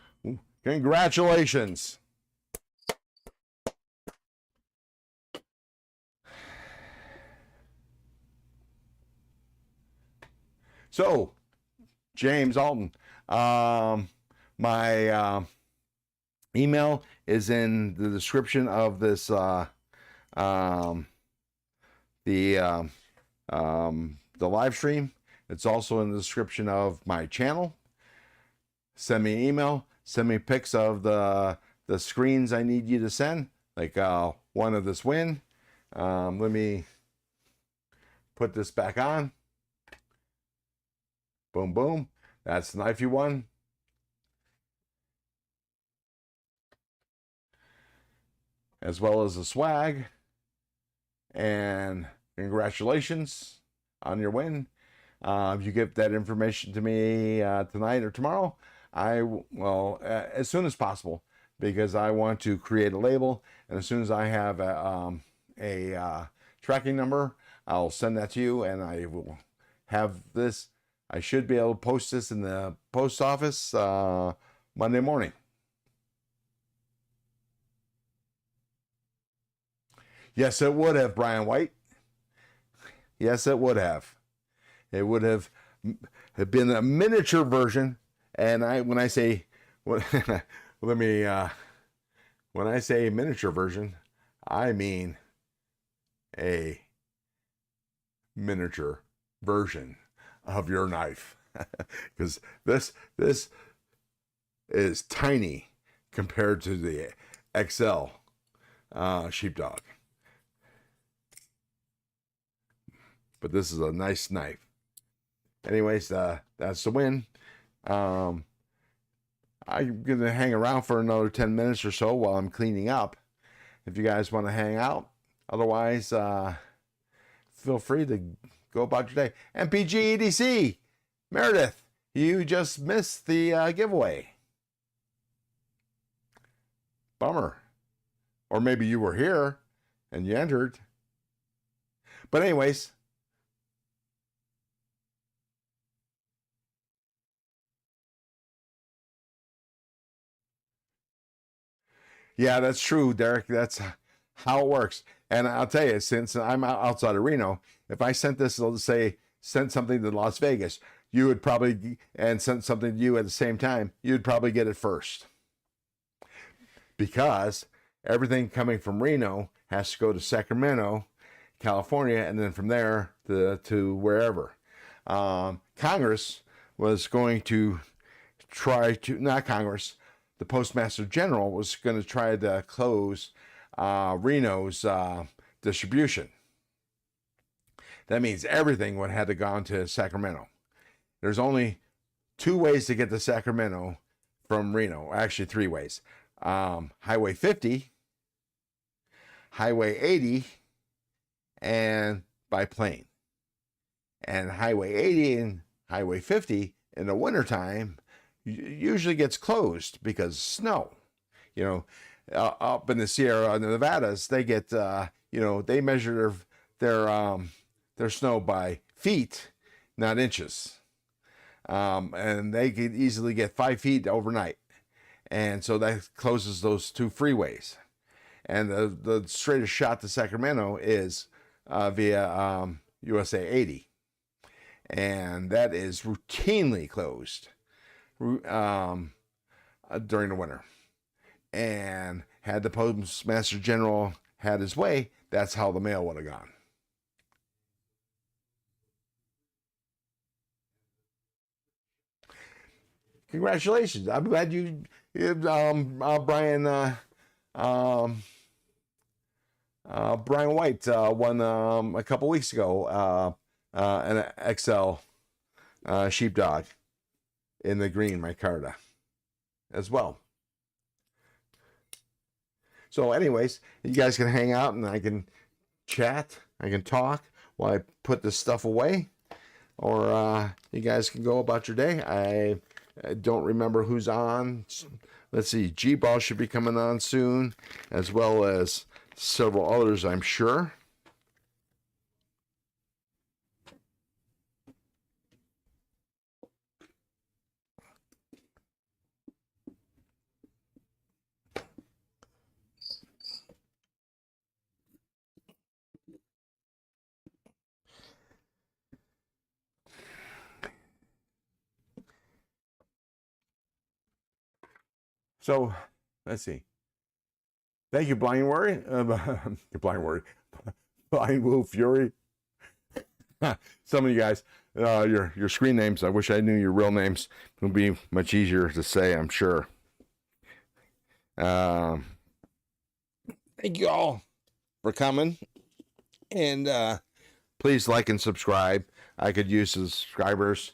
Congratulations. So, James Alton, my email is in the description of this the live stream. It's also in the description of my channel. Send me an email. Send me pics of the screens I need you to send, like one of this win. Let me put this back on. Boom, boom. That's the knife you won. As well as the swag. And congratulations on your win. If you give that information to me tonight or tomorrow, as soon as possible, because I want to create a label, and as soon as I have a tracking number, I'll send that to you, and I will have this. I should be able to post this in the post office Monday morning. Yes, it would have, Brian White. Yes, it would have. It would have been a miniature version. And when I say miniature version, I mean a miniature version of your knife, because this is tiny compared to the XL sheepdog. But this is a nice knife. Anyways, that's the win. I'm going to hang around for another 10 minutes or so while I'm cleaning up, if you guys want to hang out. Otherwise, feel free to go about your day. MPG EDC, Meredith, you just missed the giveaway. Bummer. Or maybe you were here and you entered. But anyways, yeah, that's true, Derek. That's how it works. And I'll tell you, since I'm outside of Reno, if I sent this, let's say, sent something to Las Vegas, you would probably, and sent something to you at the same time, you'd probably get it first. Because everything coming from Reno has to go to Sacramento, California, and then from there to wherever. Congress was going to try to, not Congress, the Postmaster General was going to try to close Reno's distribution. That means everything would have to gone to Sacramento. There's only 2 ways to get to Sacramento from Reno. Actually, 3 ways. Highway 50, Highway 80, and by plane. And Highway 80 and Highway 50 in the wintertime usually gets closed because snow. You know, up in the Sierra Nevadas, they get, they measure their snow by feet, not inches. And they could easily get 5 feet overnight. And so that closes those 2 freeways. And the straightest shot to Sacramento is via USA 80. And that is routinely closed during the winter. And had the Postmaster General had his way, that's how the mail would have gone. Congratulations. I'm glad Brian White won a couple weeks ago an XL sheepdog in the green micarta as well. So anyways, you guys can hang out and I can chat, I can talk while I put this stuff away, or you guys can go about your day. I don't remember who's on. Let's see, G-Ball should be coming on soon, as well as several others, I'm sure. So, let's see. Thank you, Blind Worry. Blind Wolf Fury. Some of you guys, your screen names, I wish I knew your real names. It would be much easier to say, I'm sure. Thank you all for coming. And please like and subscribe. I could use subscribers.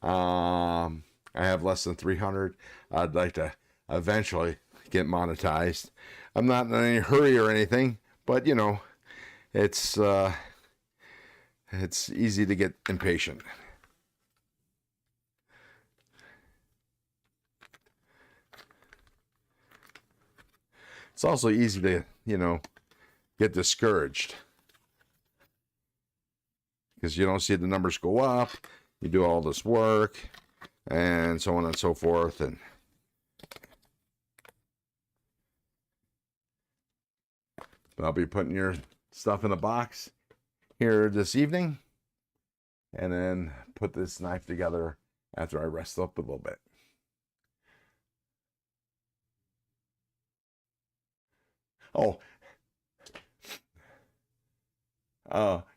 I have less than 300. I'd like to eventually get monetized. I'm not in any hurry or anything, but you know, it's easy to get impatient. It's also easy to, you know, get discouraged because you don't see the numbers go up. You do all this work and so on and so forth. And I'll be putting your stuff in a box here this evening and then put this knife together after I rest up a little bit. Oh,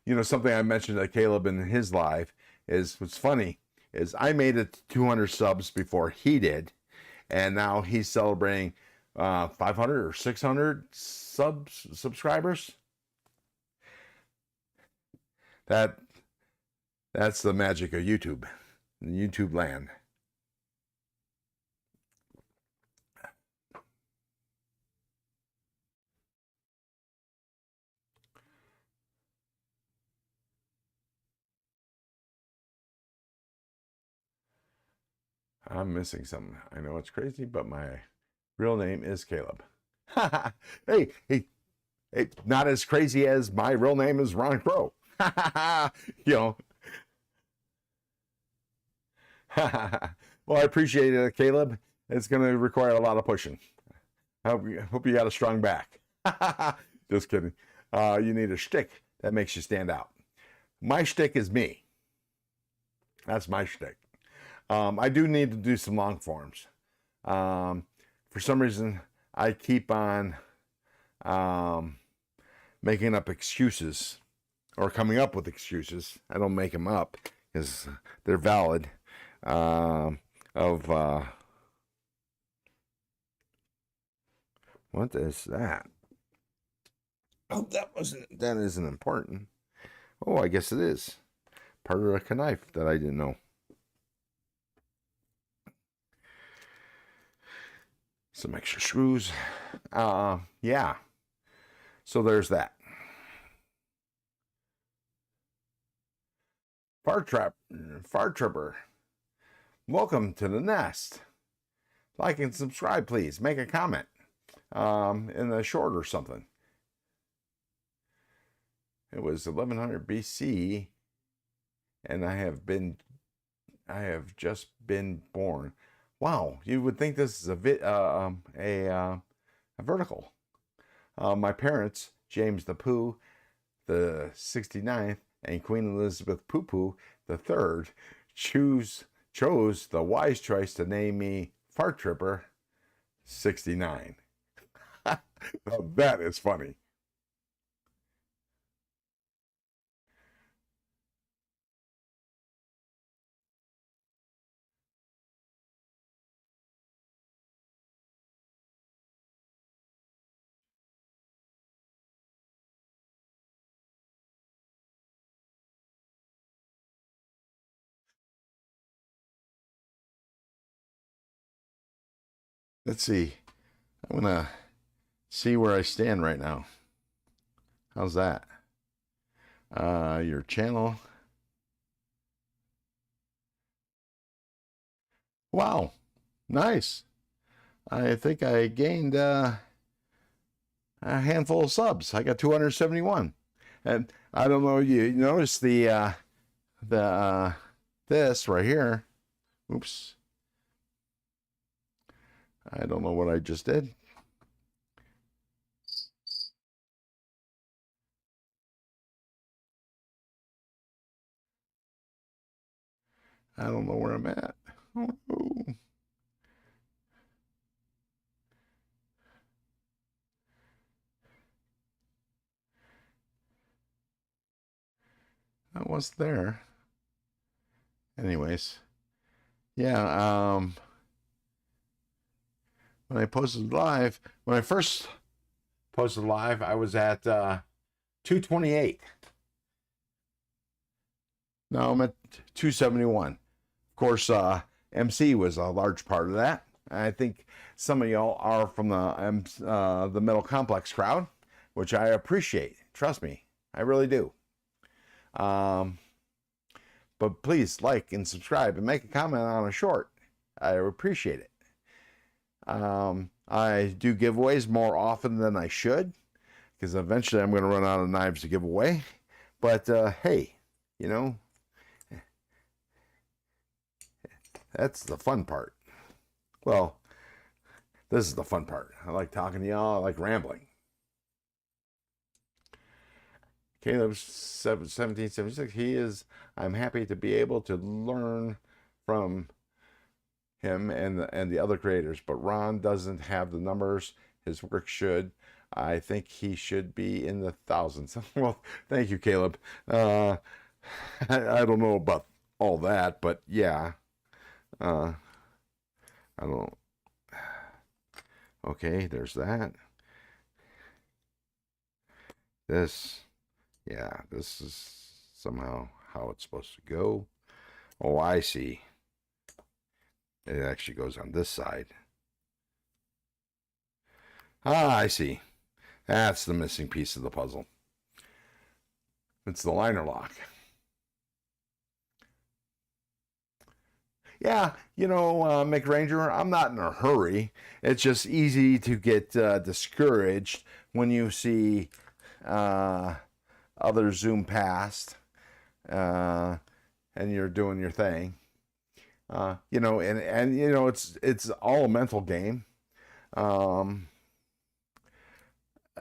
you know, something I mentioned to Caleb in his live is what's funny is I made it to 200 subs before he did, and now he's celebrating 500 or 600 subscribers. That's the magic of YouTube, YouTube land. I'm missing something. I know it's crazy, but my real name is Caleb. hey, not as crazy as my real name is Ron Crow. You know. Well, I appreciate it, Caleb. It's going to require a lot of pushing. I hope you got a strong back. Just kidding. You need a shtick that makes you stand out. My shtick is me. That's my shtick. I do need to do some long forms. For some reason, I keep on making up excuses or coming up with excuses. I don't make them up because they're valid. What is that? Oh, that isn't important. Oh, I guess it is. Part of a knife that I didn't know. Some extra screws. Yeah. So there's that. Far Tripper. Welcome to the nest. Like and subscribe, please. Make a comment in the short or something. It was 1100 BC, and I have just been born. Wow, you would think this is a vertical. My parents, James the Pooh, the 69th, and Queen Elizabeth Poo Poo the 3rd, chose the wise choice to name me Fart Tripper 69. Now that is funny. Let's see. I'm going to see where I stand right now. How's that? Your channel. Wow. Nice. I think I gained a handful of subs. I got 271. And I don't know, you notice this right here. Oops. I don't know what I just did. I don't know where I'm at. Oh, no. I wasn't there. Anyways, yeah, when I posted live, when I first posted live, I was at 228. Now I'm at 271. Of course, MC was a large part of that. I think some of y'all are from the Metal Complex crowd, which I appreciate. Trust me, I really do. But please like and subscribe and make a comment on a short. I appreciate it. I do giveaways more often than I should, because eventually I'm going to run out of knives to give away. But hey, you know, that's the fun part. Well, this is the fun part. I like talking to y'all. I like rambling. Caleb 1776. He is. I'm happy to be able to learn from him and the other creators, but Ron doesn't have the numbers. His work should. I think he should be in the thousands. Well, thank you, Caleb. I don't know about all that, but yeah. I don't. Okay, there's that. This, yeah, this is somehow how it's supposed to go. Oh, I see. It actually goes on this side. Ah, I see. That's the missing piece of the puzzle. It's the liner lock. Yeah, you know, McRanger, I'm not in a hurry. It's just easy to get discouraged when you see others zoom past and you're doing your thing. You know, and you know, it's all a mental game.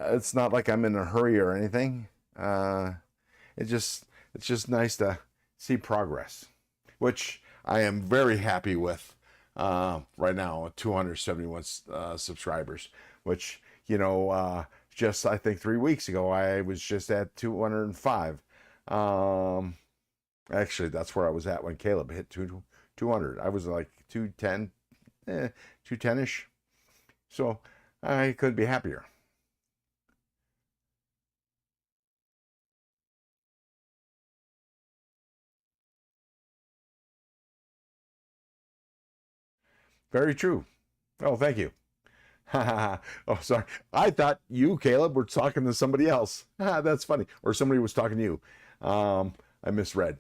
It's not like I'm in a hurry or anything. It's just nice to see progress, which I am very happy with right now. 271 subscribers, which, you know, just I think 3 weeks ago I was just at 205. Actually, that's where I was at when Caleb hit 200. I was like 210, 210ish. So I could be happier. Very true. Oh, thank you. Oh, sorry. I thought you, Caleb, were talking to somebody else. That's funny. Or somebody was talking to you. I misread.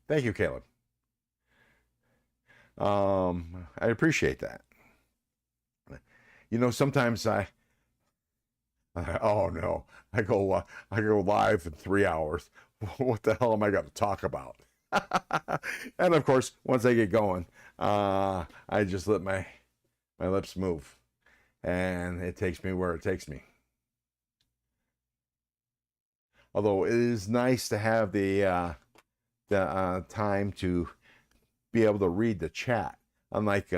Thank you, Caleb. I appreciate that. You know, sometimes oh no, I go live in 3 hours. What the hell am I going to talk about? And of course, once I get going, I just let my lips move, and it takes me where it takes me. Although it is nice to have the time to be able to read the chat, unlike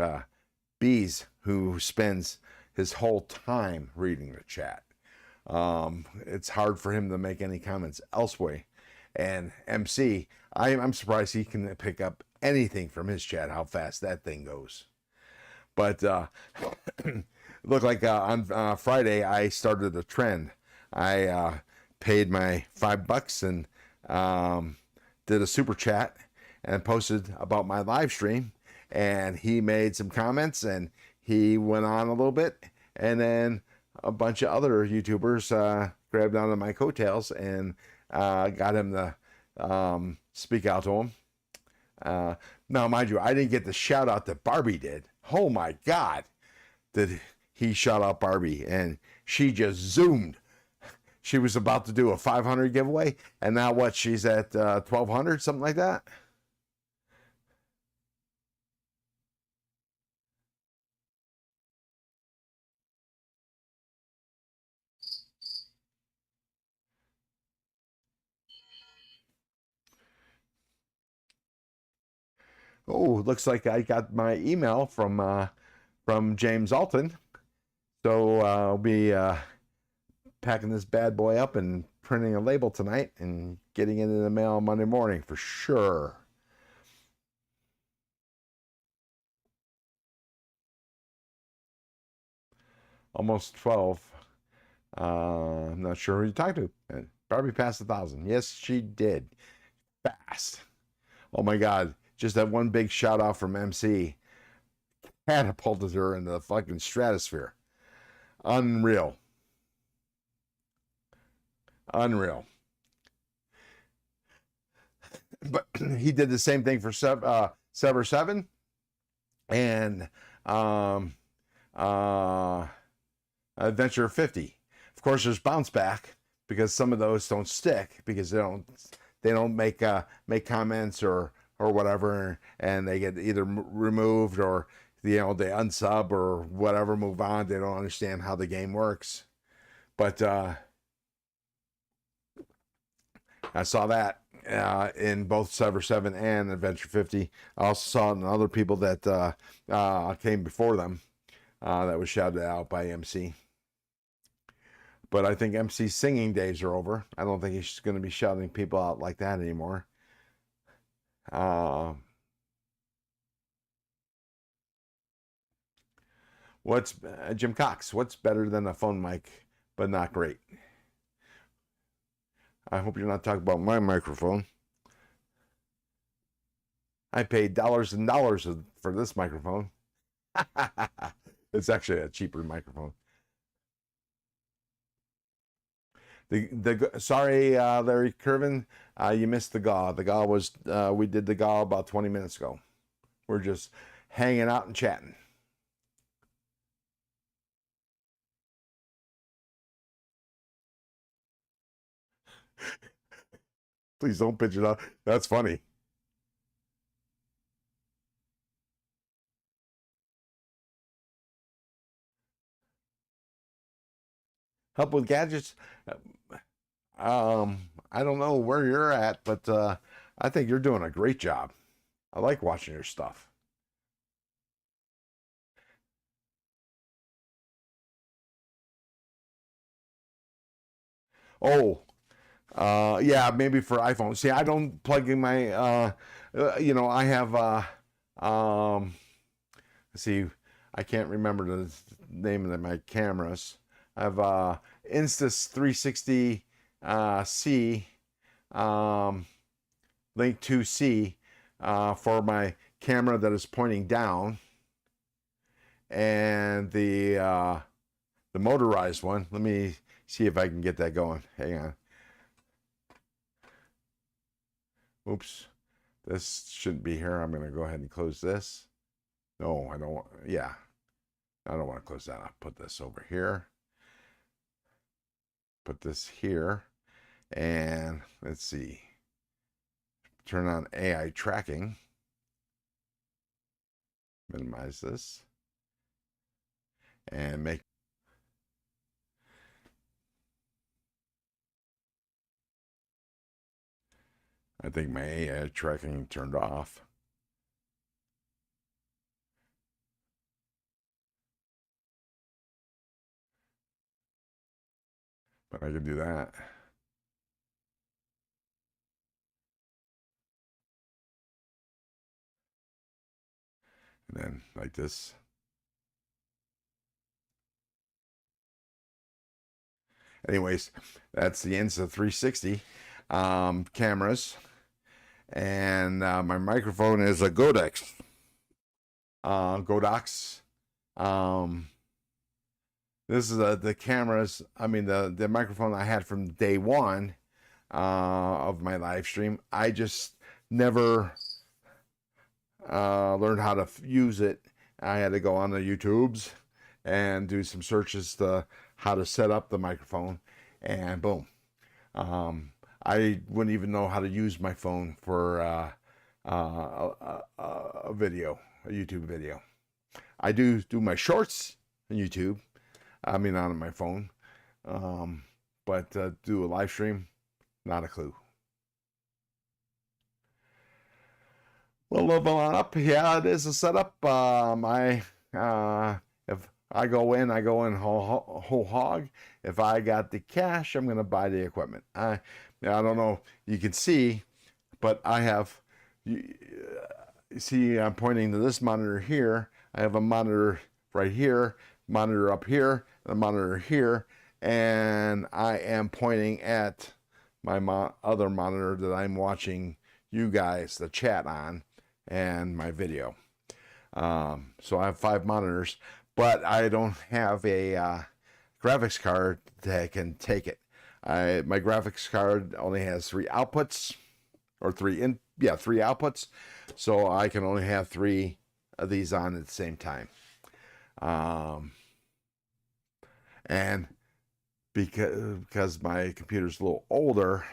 Bees, who spends his whole time reading the chat. It's hard for him to make any comments elsewhere. And MC, I'm surprised he can pick up anything from his chat, how fast that thing goes. But looked like on Friday I started a trend. I paid my $5 and did a super chat and posted about my live stream, and he made some comments and he went on a little bit, and then a bunch of other YouTubers grabbed onto my coattails and got him to speak out to him. Now, mind you, I didn't get the shout out that Barbie did. Oh my God, did he shout out Barbie, and she just zoomed. She was about to do a 500 giveaway, and now what? She's at 1,200, something like that. Oh, looks like I got my email from James Alton. So I'll be packing this bad boy up and printing a label tonight and getting it in the mail Monday morning for sure. Almost 12. I'm not sure who you talked to. Barbie passed 1,000. Yes, she did. fast. Oh my God. Just that one big shout out from MC catapulted her into the fucking stratosphere. Unreal. Unreal. But he did the same thing for Sever 7 and Adventure 50. Of course, there's bounce back because some of those don't stick because they don't make comments or whatever, and they get either removed or they unsub or whatever, move on. They don't understand how the game works. But I saw that in both Sever 7 and Adventure 50. I also saw it in other people that came before them that was shouted out by MC. But I think MC's singing days are over. I don't think he's going to be shouting people out like that anymore. What's Jim Cox? What's better than a phone mic, but not great? I hope you're not talking about my microphone. I paid dollars and dollars for this microphone. It's actually a cheaper microphone. Sorry, Larry Curvin, you missed the GAW. The GAW was we did the GAW about 20 minutes ago. We're just hanging out and chatting. Please don't pitch it out. That's funny. Help with gadgets. I don't know where you're at, but I think you're doing a great job. I like watching your stuff. Oh, yeah, maybe for iPhone. See, I don't plug in my, I have, let's see, I can't remember the name of my cameras. I have Instas 360 C, Link 2C for my camera that is pointing down, and the motorized one. Let me see if I can get that going. Hang on. Oops, this shouldn't be here. I'm going to go ahead and close this. No, I don't want, yeah, I don't want to close that. I'll put this over here. Put this here, and let's see. Turn on AI tracking. Minimize this. And make I think my AI tracking turned off. But I can do that. And then like this. Anyways, that's the Insta 360 cameras. And my microphone is a Godox. This is the cameras. I mean, the microphone I had from day one of my live stream. I just never learned how to use it. I had to go on the YouTubes and do some searches to how to set up the microphone, and boom. I wouldn't even know how to use my phone for a video, a YouTube video. I do my shorts on YouTube. I mean, not on my phone. But do a live stream, not a clue. Well, level on up. Yeah, it is a setup. If I go in whole hog. If I got the cash, I'm going to buy the equipment. I don't know. You can see, but I have. You see, I'm pointing to this monitor here. I have a monitor right here, monitor up here, and a monitor here, and I am pointing at my other monitor that I'm watching you guys, the chat on, and my video. So I have 5 monitors, but I don't have a graphics card that can take it. My graphics card only has 3 outputs, or 3 outputs, so I can only have 3 of these on at the same time. And because my computer's a little older,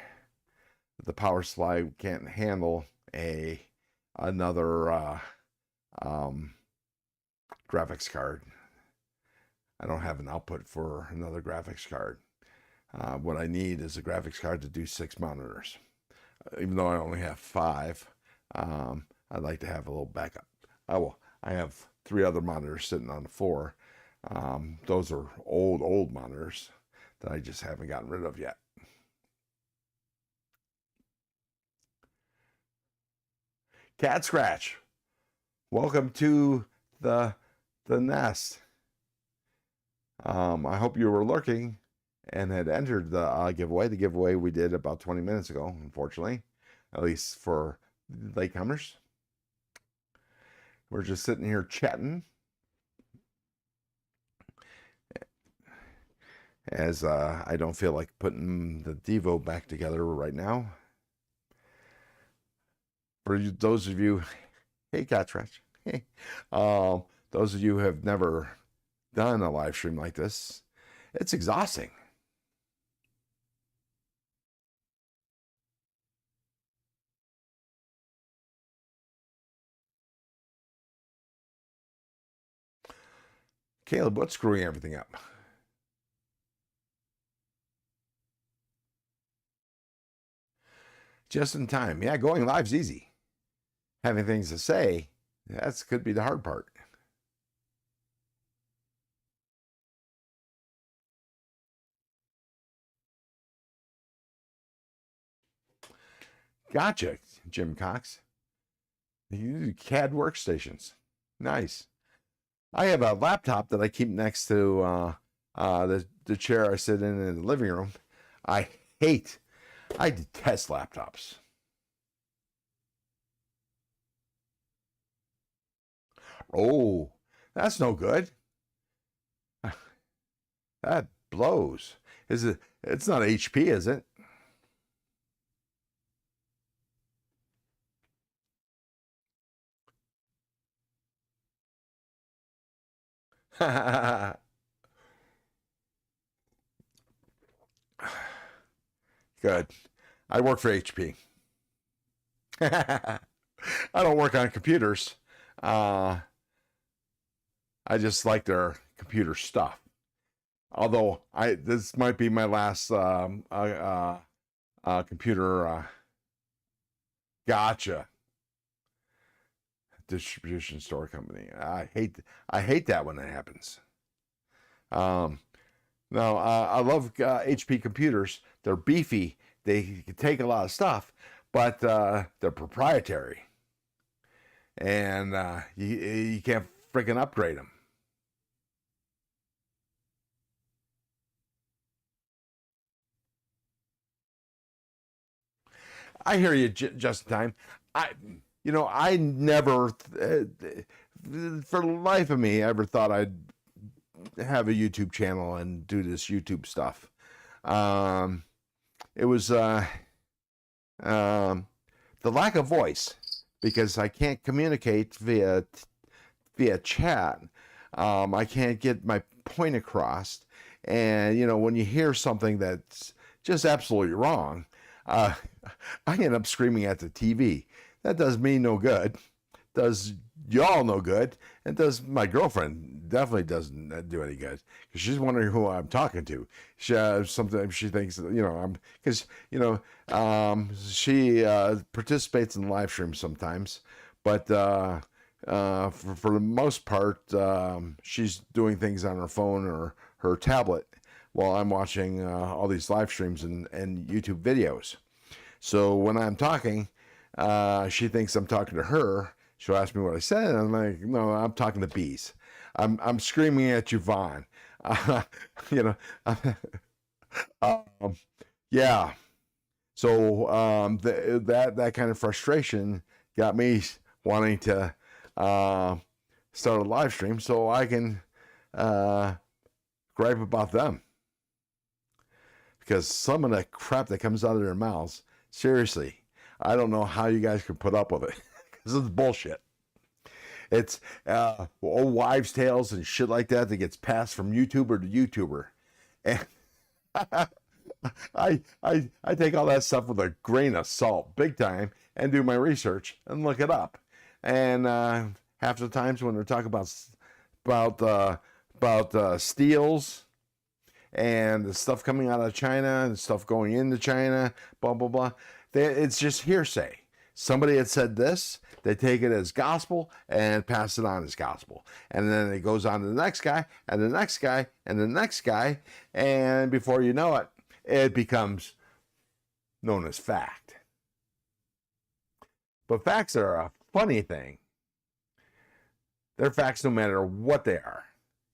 the power supply can't handle another graphics card. I don't have an output for another graphics card. What I need is a graphics card to do 6 monitors. Even though I only have 5, I'd like to have a little backup. I have 3 other monitors sitting on the floor. Those are old monitors that I just haven't gotten rid of yet. Cat Scratch, welcome to the nest. I hope you were lurking and had entered the giveaway. The giveaway we did about 20 minutes ago, unfortunately, at least for latecomers. We're just sitting here chatting as I don't feel like putting the Devo back together right now. For those of you, hey Cat Scratch, hey, those of you who have never done a live stream like this, it's exhausting. Caleb, what's screwing everything up? Just in time. Yeah, going live's easy. Having things to say, that could be the hard part. Gotcha, Jim Cox. You do CAD workstations. Nice. I have a laptop that I keep next to the chair I sit in the living room. I detest laptops. Oh, that's no good. That blows. Is it? It's not HP, is it? Good. I work for HP. I don't work on computers. I just like their computer stuff. Although this might be my last computer. Gotcha. Distribution store company. I hate that when that happens. No, I love HP computers. They're beefy. They can take a lot of stuff, but they're proprietary, and you can't freaking upgrade them. I hear you just in time. I never, for the life of me, ever thought I'd have a YouTube channel and do this YouTube stuff. It was the lack of voice, because I can't communicate via chat. I can't get my point across. And, when you hear something that's just absolutely wrong, I end up screaming at the TV. That does me no good. Does y'all no good. And does my girlfriend definitely doesn't do any good, because she's wondering who I'm talking to. Sometimes she thinks, because she participates in the live stream sometimes, but for the most part, she's doing things on her phone or her tablet while I'm watching all these live streams and YouTube videos. So when I'm talking, she thinks I'm talking to her. She'll ask me what I said, and I'm like, no, I'm talking to bees. I'm screaming at you, Vaughn. Yeah. So that kind of frustration got me wanting to start a live stream so I can gripe about them. Because some of the crap that comes out of their mouths, seriously, I don't know how you guys can put up with it. Because it's bullshit. It's old wives' tales and shit like that that gets passed from YouTuber to YouTuber. And I take all that stuff with a grain of salt, big time, and do my research and look it up. And half the times when they're talking about steels and the stuff coming out of China and stuff going into China, blah blah blah, it's just hearsay. Somebody had said this, they take it as gospel and pass it on as gospel. And then it goes on to the next guy, and the next guy, and the next guy, and before you know it, it becomes known as fact. But facts are a funny thing. They're facts no matter what they are,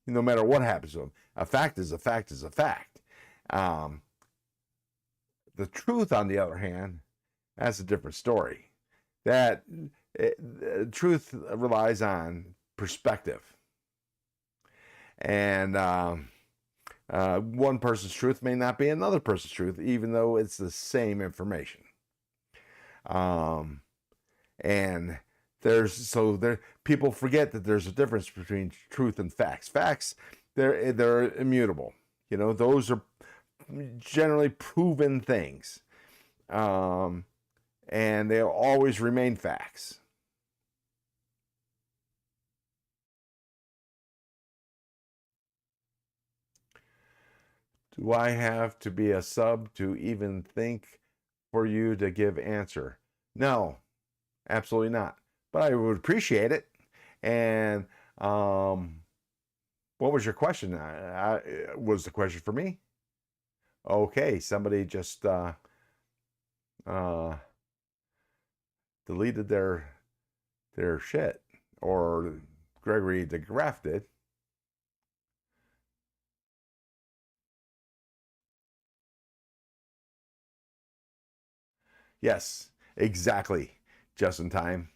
no matter what happens to them. A fact is a fact is a fact. The truth, on the other hand, that's a different story. Truth relies on perspective. And one person's truth may not be another person's truth, even though it's the same information. And people forget that there's a difference between truth and facts. Facts, they're immutable. You know, those are generally proven things. And they'll always remain facts. Do I have to be a sub to even think for you to give answer? No, absolutely not. But I would appreciate it. And what was your question? Was the question for me? Okay, somebody just deleted their shit, or Gregory DeGraff did. Yes, exactly. Just in time.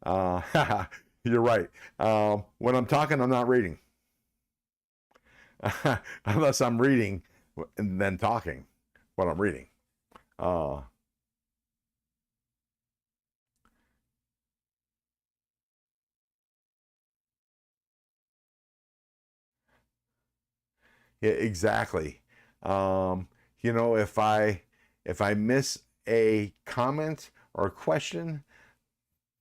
You're right. When I'm talking, I'm not reading. Unless I'm reading and then talking what I'm reading. Yeah, exactly. You know, if I miss a comment or a question,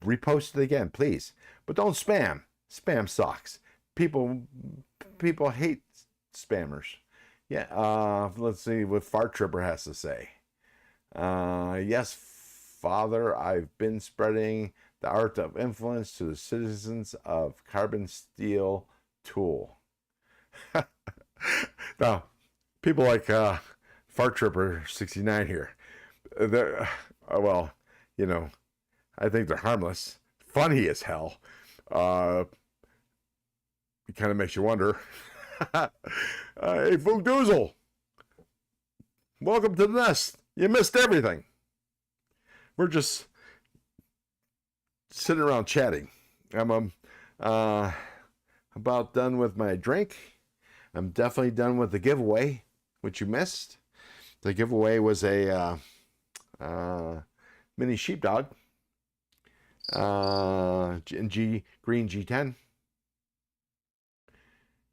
repost it again, please. But don't spam. Spam sucks. People hate spammers. Yeah. Let's see what Fart Tripper has to say. Yes, Father, I've been spreading the art of influence to the citizens of Carbon Steel Tool. Now, people like Fart Tripper 69 here, they're, well, you know, I think they're harmless, funny as hell. It kind of makes you wonder. Hey, Foogdoozle, welcome to the nest. You missed everything. We're just sitting around chatting. I'm about done with my drink. I'm definitely done with the giveaway, which you missed. The giveaway was a mini sheepdog, green G10.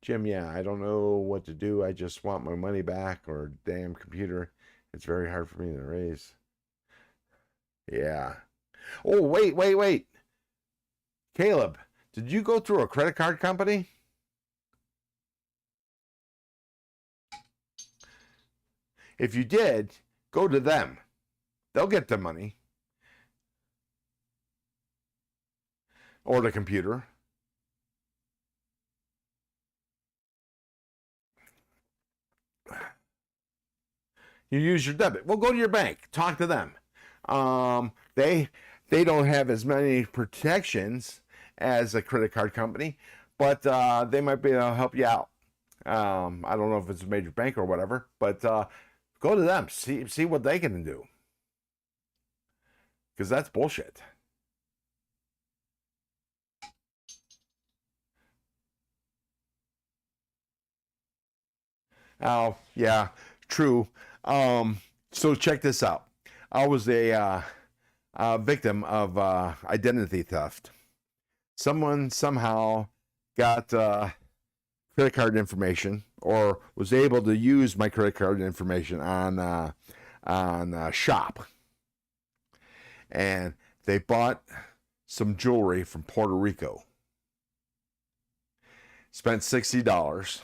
Jim, yeah, I don't know what to do. I just want my money back, or damn computer. It's very hard for me to raise. Yeah. Oh, wait. Caleb, did you go through a credit card company? If you did, go to them. They'll get the money. Or the computer. You use your debit. Well, go to your bank. Talk to them. They don't have as many protections as a credit card company, but they might be able to help you out. I don't know if it's a major bank or whatever, but go to them. See what they can do. because that's bullshit. Oh, yeah, true. So check this out. I was a victim of identity theft. Someone somehow got credit card information, or was able to use my credit card information on Shop, and they bought some jewelry from Puerto Rico. Spent $60.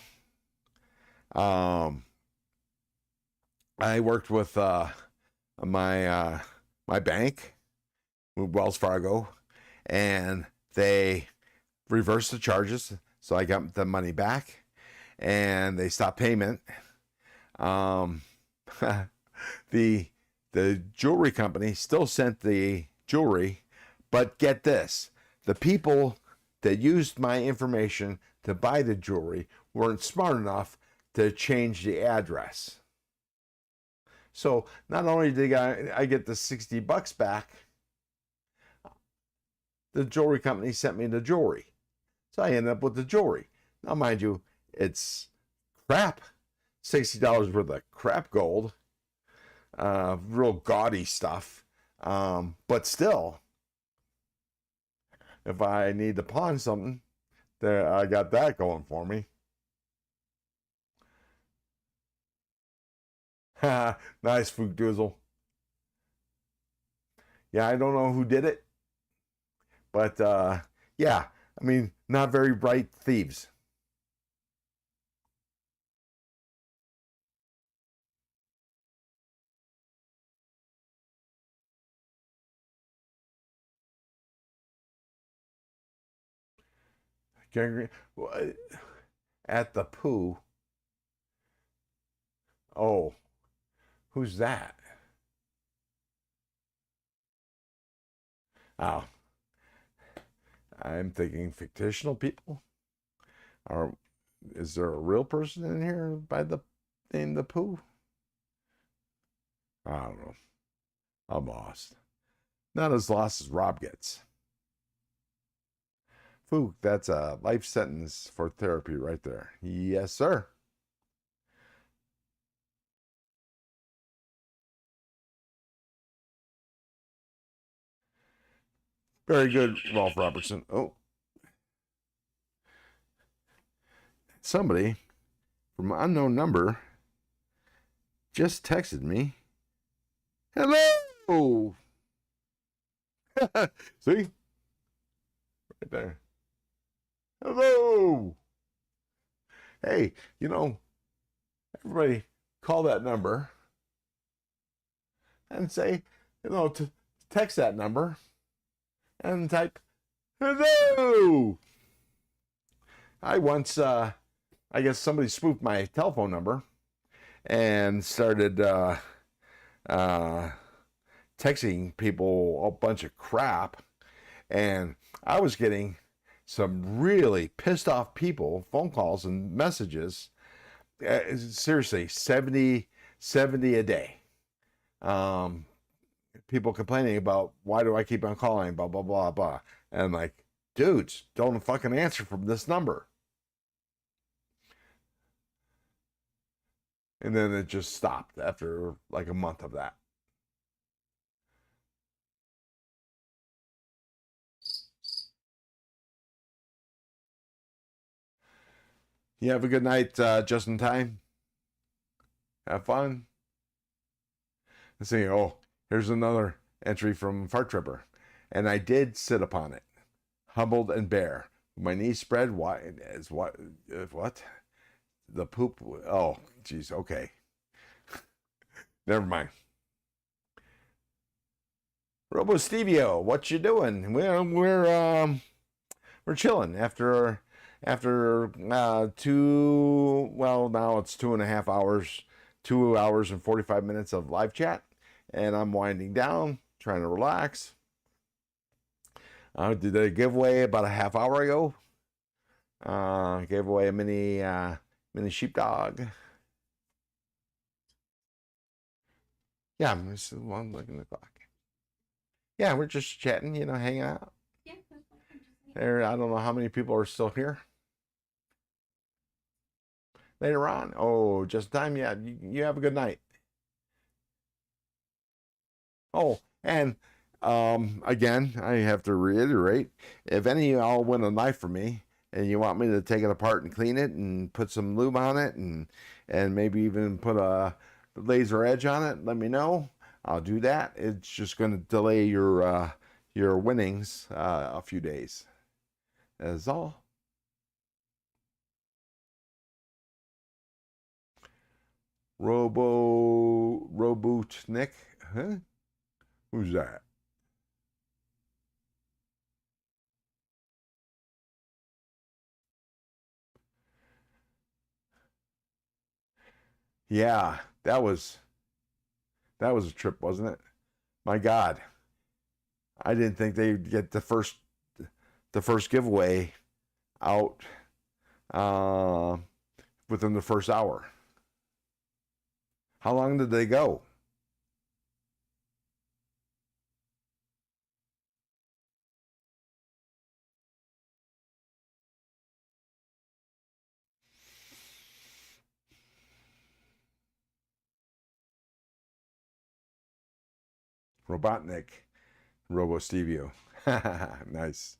I worked with my my bank, Wells Fargo, and they reversed the charges, so I got the money back, and they stopped payment. The jewelry company still sent the jewelry, but get this: the people that used my information to buy the jewelry weren't smart enough to change the address. So not only did I get the $60 back, the jewelry company sent me the jewelry. So I ended up with the jewelry. Now, mind you, it's crap. $60 worth of crap gold. Real gaudy stuff. But still, if I need to pawn something, there I got that going for me. Nice, Fook Doozle. Yeah, I don't know who did it, but yeah, I mean, not very bright thieves. At the poo. Oh, who's that? Oh, I'm thinking fictional people. Or is there a real person in here by the in the poo? I don't know. I'm lost. Not as lost as Rob gets. Fook, that's a life sentence for therapy right there. Yes, sir. Very good, Rolf Robertson. Oh, somebody from an unknown number just texted me. Hello. See? Right there. Hello. Hey, everybody call that number and say, to text that number and type, hello. I once, I guess somebody spoofed my telephone number and started texting people a bunch of crap. And I was getting some really pissed off people, phone calls and messages. Seriously, 70 a day. People complaining about, why do I keep on calling, blah, blah, blah, blah. And I'm like, dudes, don't fucking answer from this number. And then it just stopped after like a month of that. You have a good night, just in time. Have fun. Let's see. Oh, here's another entry from Fart Tripper. And I did sit upon it, humbled and bare. My knees spread wide as what? What? The poop. Oh, geez. Okay. Never mind. Robo Stevio, what you doing? We're chilling after now it's 2.5 hours, 2 hours and 45 minutes of live chat, and I'm winding down, trying to relax. Did a giveaway about a half hour ago. Gave away a mini sheepdog. Yeah, I'm just looking at the clock. Yeah, we're just chatting, you know, hanging out. Yeah, that's fine. I'm just like, There, I don't know how many people are still here. Later on. Oh, just in time. Yeah, you have a good night. Oh, and again, I have to reiterate, if any of y'all win a knife from me and you want me to take it apart and clean it and put some lube on it and maybe even put a laser edge on it, let me know. I'll do that. It's just going to delay your winnings a few days. That's all. Robotnik, huh? Who's that? Yeah, that was a trip, wasn't it? My God, I didn't think they'd get the first giveaway out uh, within the first hour. How long did they go? Robotnik, Robo Stevio. Nice.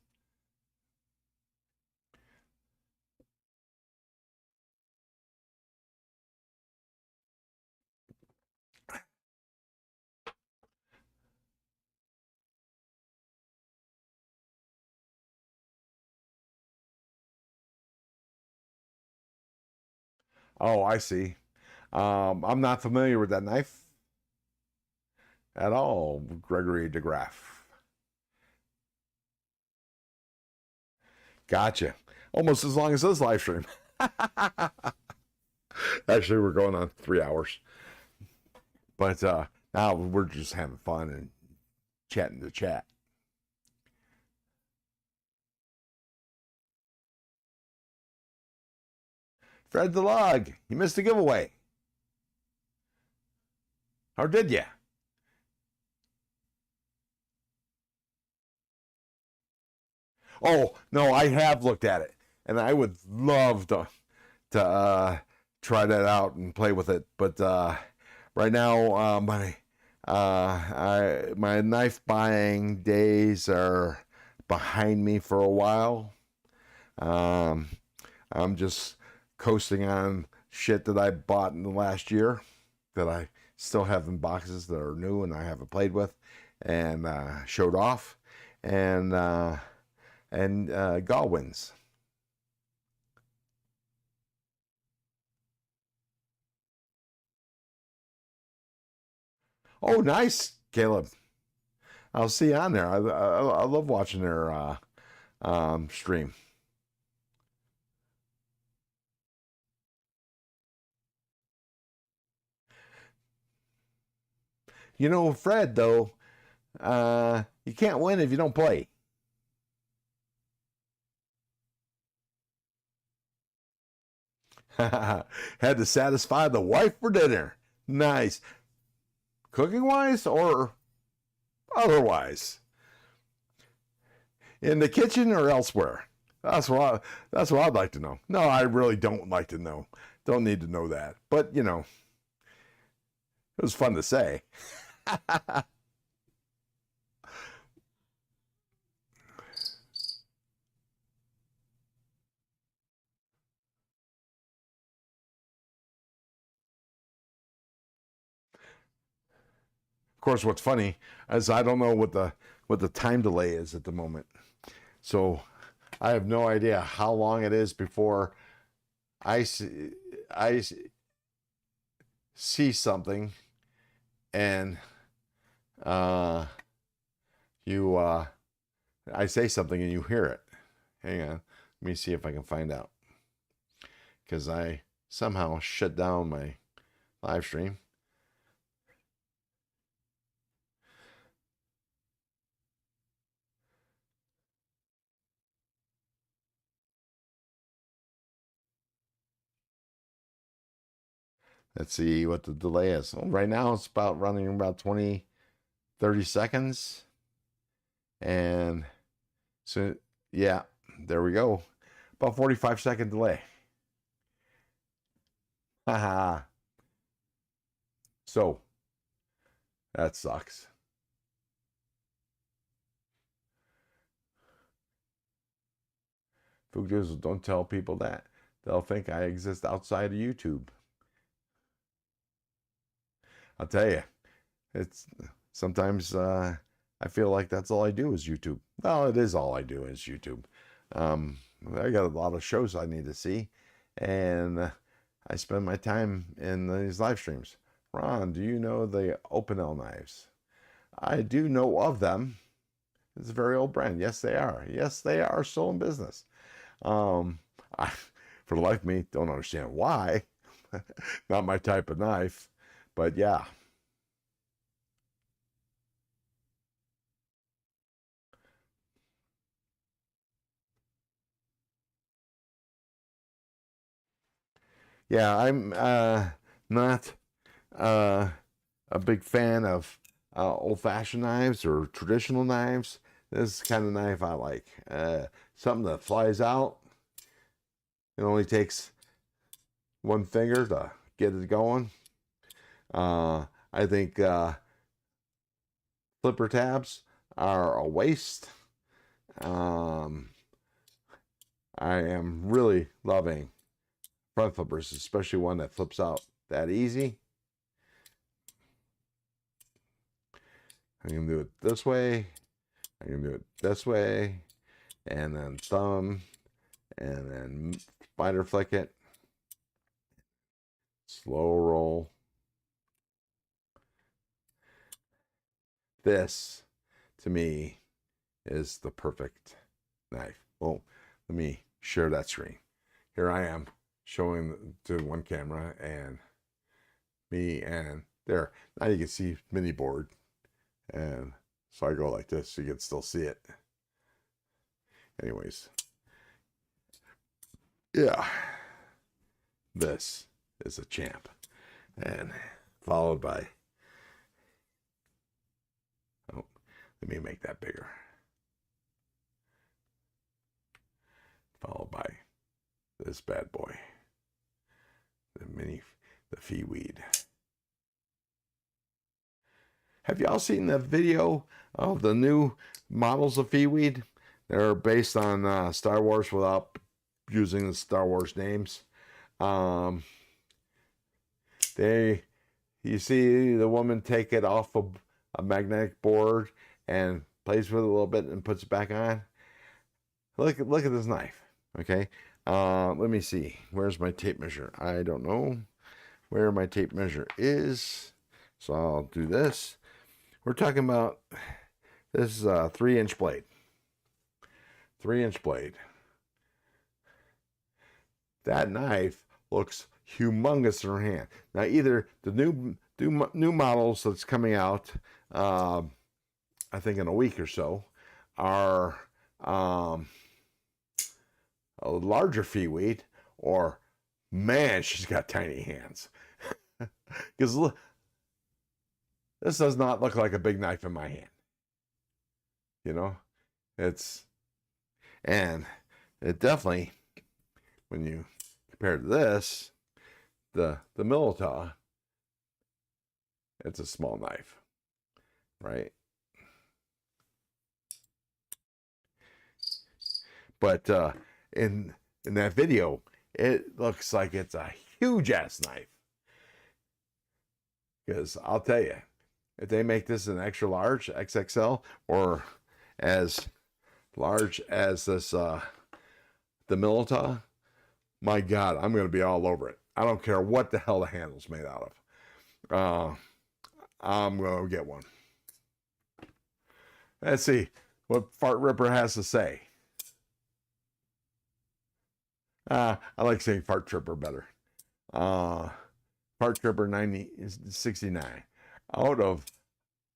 Oh, I see. I'm not familiar with that knife at all, Gregory DeGraff. Gotcha. Almost as long as this live stream. Actually, we're going on 3 hours. But now we're just having fun and chatting to chat. Fred the Log, you missed the giveaway. Or did you? Oh, no, I have looked at it. And I would love to try that out and play with it. But right now, my knife buying days are behind me for a while. Um, I'm just coasting on shit that I bought in the last year that I still have in boxes that are new and I haven't played with and showed off, and Galwins. Oh, nice, Caleb. I'll see you on there. I love watching their stream. You know, Fred, though, you can't win if you don't play. Had to satisfy the wife for dinner. Nice. Cooking wise or otherwise? In the kitchen or elsewhere? That's what I'd like to know. No, I really don't like to know. Don't need to know that. But you know, it was fun to say. Of course, what's funny is I don't know what the time delay is at the moment. So I have no idea how long it is before I see something and uh, you I say something and you hear it. Hang on, let me see if I can find out because I somehow shut down my live stream. Let's see what the delay is. Well, right now it's about running about 20, 30 seconds. And so, yeah, there we go. About 45-second delay. Haha. So, that sucks. Foogdoozle, don't tell people that. They'll think I exist outside of YouTube. I'll tell you, it's sometimes I feel like that's all I do is YouTube. Well, it is all I do is YouTube. I got a lot of shows I need to see, and I spend my time in these live streams. Ron, do you know the Opinel knives? I do know of them. It's a very old brand. Yes, they are. Yes, they are still in business. I, for the life of me, don't understand why. Not my type of knife, but yeah. Yeah, I'm not a big fan of old-fashioned knives or traditional knives. This is the kind of knife I like. Something that flies out. It only takes one finger to get it going. I think flipper tabs are a waste. I am really loving front flippers, especially one that flips out that easy. I'm going to do it this way. I'm going to do it this way. And then thumb. And then spider flick it. Slow roll. This, to me, is the perfect knife. Well, let me share that screen. Here I am showing to one camera and me, and there. Now you can see mini board. And so I go like this so you can still see it. Anyways. Yeah. This is a champ. And followed by, oh, let me make that bigger. Followed by this bad boy. The fee weed. Have y'all seen the video of the new models of fee weed? They're based on Star Wars without using the Star Wars names. You see the woman take it off of a magnetic board and plays with it a little bit and puts it back on. Look at this knife. Okay. Let me see. Where's my tape measure? I don't know where my tape measure is. So I'll do this. We're talking about, this is a 3-inch blade. 3-inch blade. That knife looks humongous in her hand. Now, either the new models that's coming out, I think in a week or so, are a larger fee weed, or man, she's got tiny hands. Because look, this does not look like a big knife in my hand. You know, and it definitely, when you compare to this, the Milita, it's a small knife, right? But in that video, it looks like it's a huge ass knife. Because I'll tell you, if they make this an extra large, XXL, or as large as this, the Milita, my God, I'm going to be all over it. I don't care what the hell the handle's made out of. I'm going to get one. Let's see what Fart Ripper has to say. I like saying Fart Tripper better. Fart Tripper 69. Out of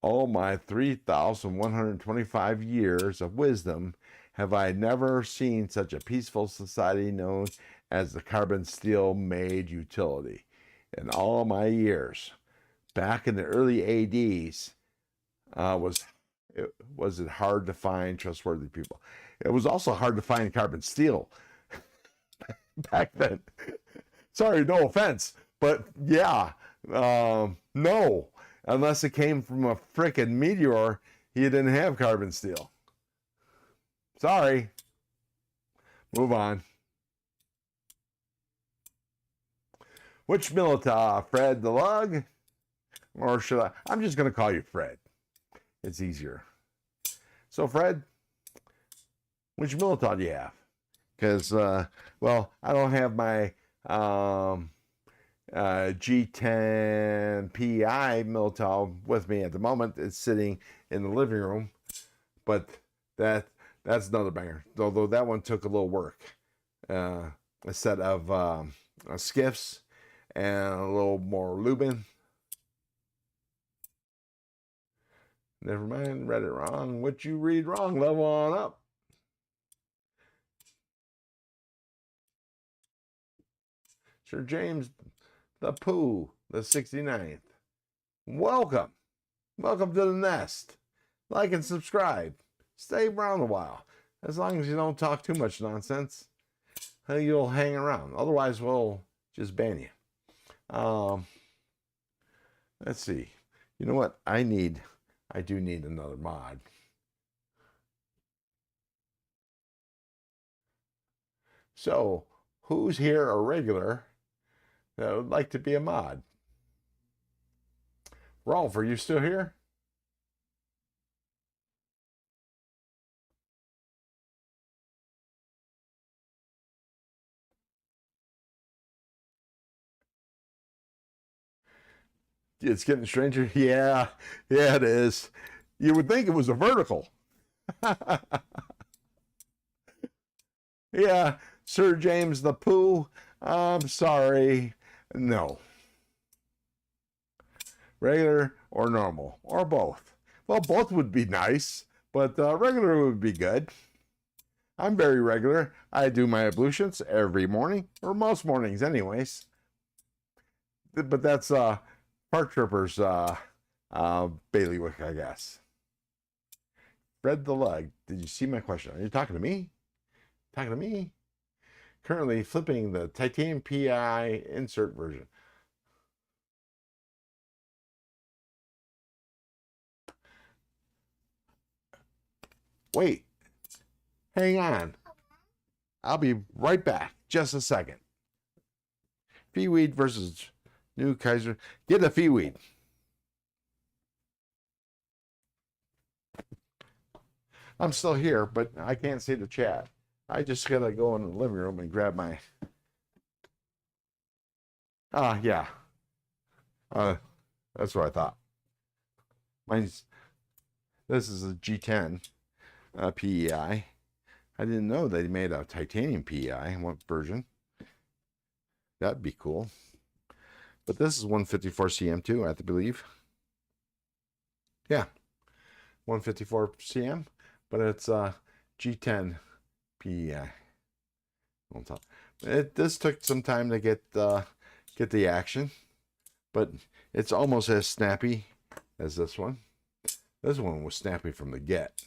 all my 3,125 years of wisdom, have I never seen such a peaceful society known as the carbon steel made utility. In all my years, back in the early ADs, was Was it hard to find trustworthy people? It was also hard to find carbon steel back then. Sorry, no offense, but yeah, no, unless it came from a frickin' meteor, you didn't have carbon steel. Sorry. Move on. Which Milita, Fred the Lug? Or should I? I'm just going to call you Fred. It's easier. So, Fred, which Milita do you have? Because, well, I don't have my G10 PI Milita with me at the moment. It's sitting in the living room. But that's another banger. Although that one took a little work. A set of skiffs and a little more lubing. Never mind, read it wrong. What you read wrong, level on up. Sir James the Pooh, the 69th. Welcome. Welcome to the nest. Like and subscribe. Stay around a while. As long as you don't talk too much nonsense, you'll hang around. Otherwise, we'll just ban you. Let's see. You know what? I do need another mod. So, who's here a regular that would like to be a mod? Rolf, are you still here? It's getting stranger. Yeah, it is. You would think it was a vertical. Yeah, Sir James the Pooh. I'm sorry. No. Regular or normal or both. Well, both would be nice, but regular would be good. I'm very regular. I do my ablutions every morning, or most mornings anyways. But that's Park Trippers bailiwick, I guess. Fred the Lug. Did you see my question? Are you talking to me? Talking to me? Currently flipping the titanium PI insert version. Wait. Hang on. I'll be right back. Just a second. Feeweed versus New Kaiser. Get a feeweed. I'm still here, but I can't see the chat. I just gotta go in the living room and grab my. Yeah. That's what I thought. This is a G10 PEI. I didn't know they made a titanium PEI. What version? That'd be cool. But this is 154 CM2, I have to believe. Yeah, 154 CM, but it's G10 PEI. This took some time to get the action, but it's almost as snappy as this one. This one was snappy from the get.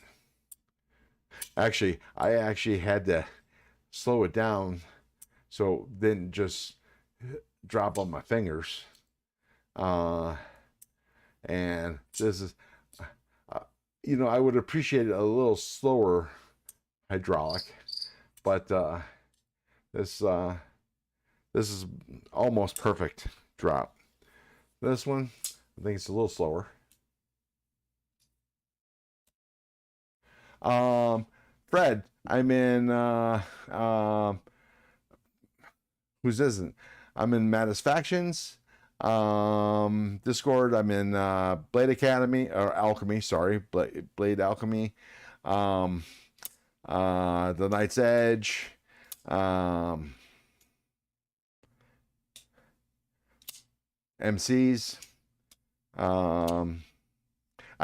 Actually, I had to slow it down so it didn't just drop on my fingers. And this is, I would appreciate a little slower hydraulic, but this is almost perfect drop. This one, I think it's a little slower. Fred, I'm in whose isn't? I'm in Matisfactions. Discord, I'm in Blade Academy or Alchemy, sorry, Blade Alchemy. The Night's Edge. MCs. I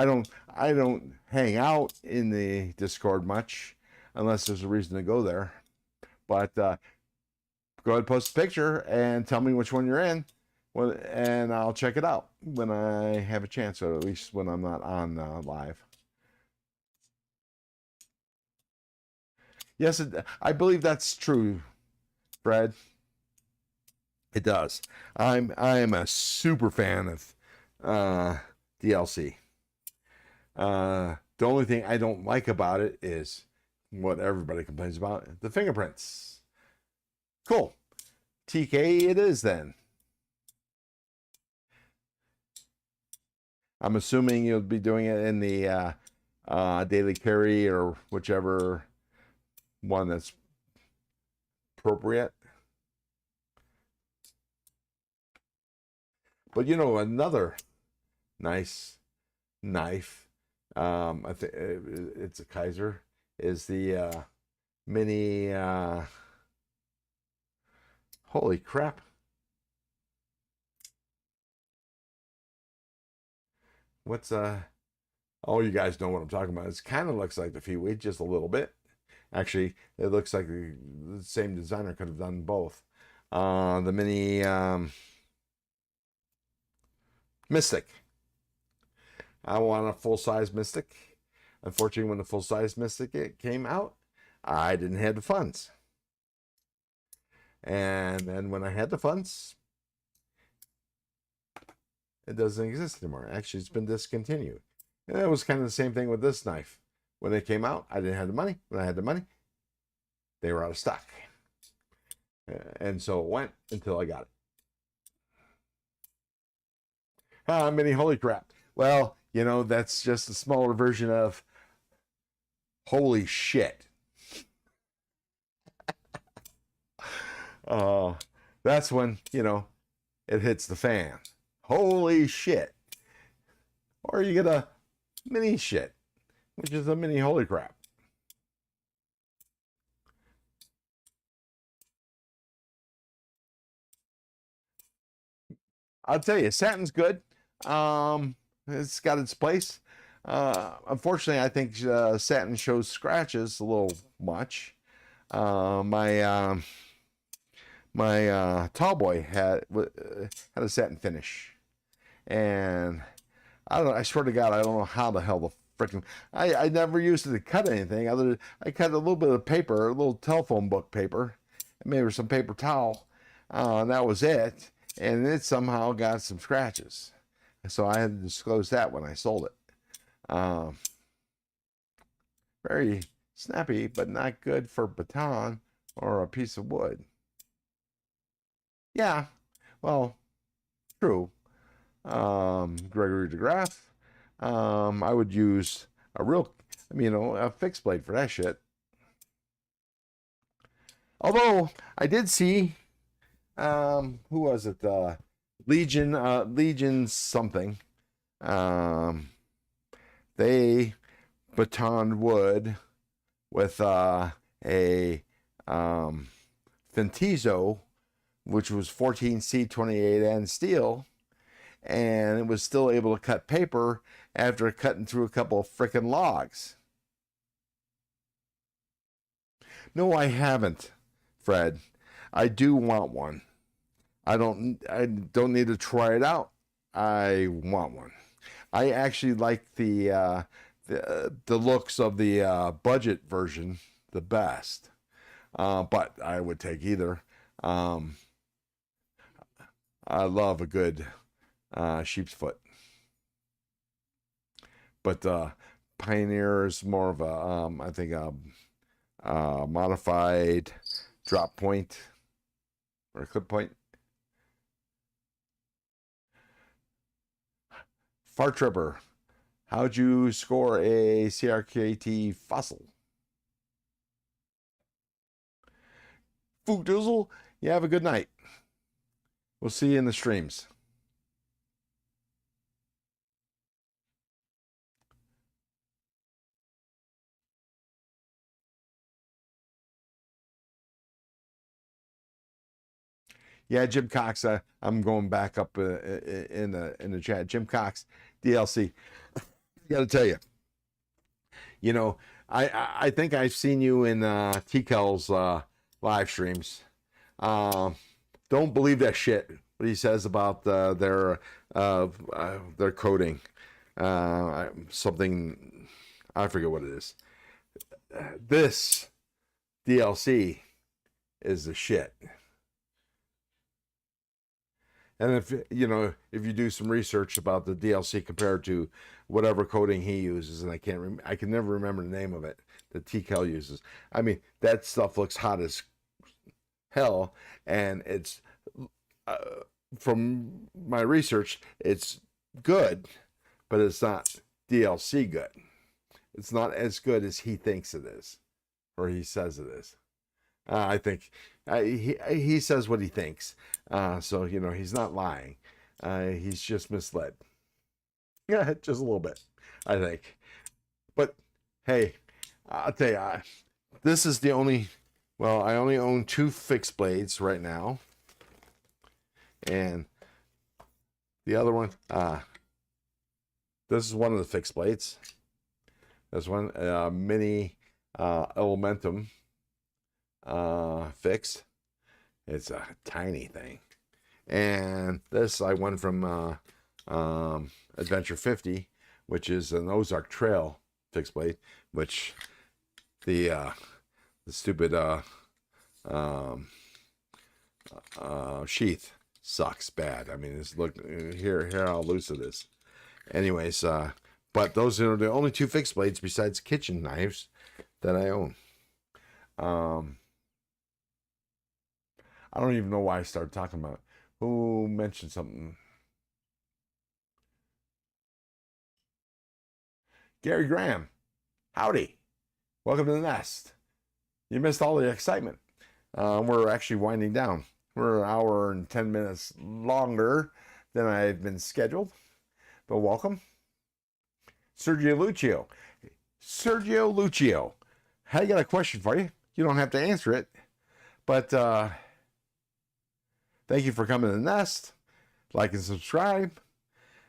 don't hang out in the Discord much unless there's a reason to go there. But go ahead and post a picture and tell me which one you're in, and I'll check it out when I have a chance, or at least when I'm not on live. Yes, I believe that's true, Fred. It does. I am a super fan of DLC. The only thing I don't like about it is what everybody complains about, the fingerprints. Cool. TK it is then. I'm assuming you'll be doing it in the daily carry or whichever one that's appropriate. But you know, another nice knife, I think it's a Kaiser, is the mini, holy crap. What's, oh, you guys know what I'm talking about. It kind of looks like the Feetweed, just a little bit. Actually, it looks like the same designer could have done both. The mini Mystic. I want a full-size Mystic. Unfortunately, when the full-size Mystic came out, I didn't have the funds. And then when I had the funds, it doesn't exist anymore. Actually, it's been discontinued. And it was kind of the same thing with this knife. When it came out, I didn't have the money. When I had the money, they were out of stock. And so it went until I got it. Mini holy crap. Well, you know, that's just a smaller version of holy shit. That's when, you know, it hits the fan. Holy shit. Or you get a mini shit, which is a mini holy crap. I'll tell you, satin's good. It's got its place. Unfortunately, I think satin shows scratches a little much. My Tallboy had a satin finish, and I don't know. I swear to God, I don't know how the hell the freaking I never used it to cut anything other than I cut a little bit of paper, a little telephone book paper, and maybe some paper towel, and that was it. And it somehow got some scratches, so I had to disclose that when I sold it. Very snappy, but not good for baton or a piece of wood. Yeah, well, true. Gregory DeGraff. I would use a real, you know, a fixed blade for that shit. Although I did see, who was it? Legion something. They batoned wood with a Fintizo, which was 14C28N steel, and it was still able to cut paper after cutting through a couple of frickin' logs. No, I haven't, Fred. I do want one. I don't need to try it out. I want one. I actually like the looks of the budget version the best, but I would take either. I love a good sheep's foot, but Pioneer is more of a I think a modified drop point or clip point. Fart Tripper, how'd you score a CRKT fossil? Fook Doozle, you have a good night. We'll see you in the streams. Yeah, Jim Cox. I'm going back up in the chat. Jim Cox, DLC. I got to tell you, you know, I think I've seen you in TKL's live streams. Don't believe that shit. What he says about their coding. Something I forget what it is. This DLC is the shit. And if if you do some research about the DLC compared to whatever coating he uses, and I can never remember the name of it that TCal uses. I mean, that stuff looks hot as hell, and it's from my research, it's good, but it's not DLC good. It's not as good as he thinks it is, or he says it is. I think he says what he thinks, so he's not lying. He's just misled. Yeah, just a little bit, I think. But hey, I'll tell you, this is the only. Well, I only own 2 fixed blades right now, and the other one, this is one of the fixed blades. This one, mini Elementum fixed. It's a tiny thing. And this I won from Adventure 50, which is an Ozark Trail fixed blade, which the stupid sheath sucks bad. I mean, look here how loose it is. Anyways, but those are the only 2 fixed blades besides kitchen knives that I own. I don't even know why I started talking about it. Who mentioned something? Gary Graham. Howdy. Welcome to the nest. You missed all the excitement. We're actually winding down. We're an hour and 10 minutes longer than I've been scheduled. But welcome. Sergio Lucio. Sergio Lucio. I got a question for you. You don't have to answer it. But thank you for coming to the nest. Like and subscribe.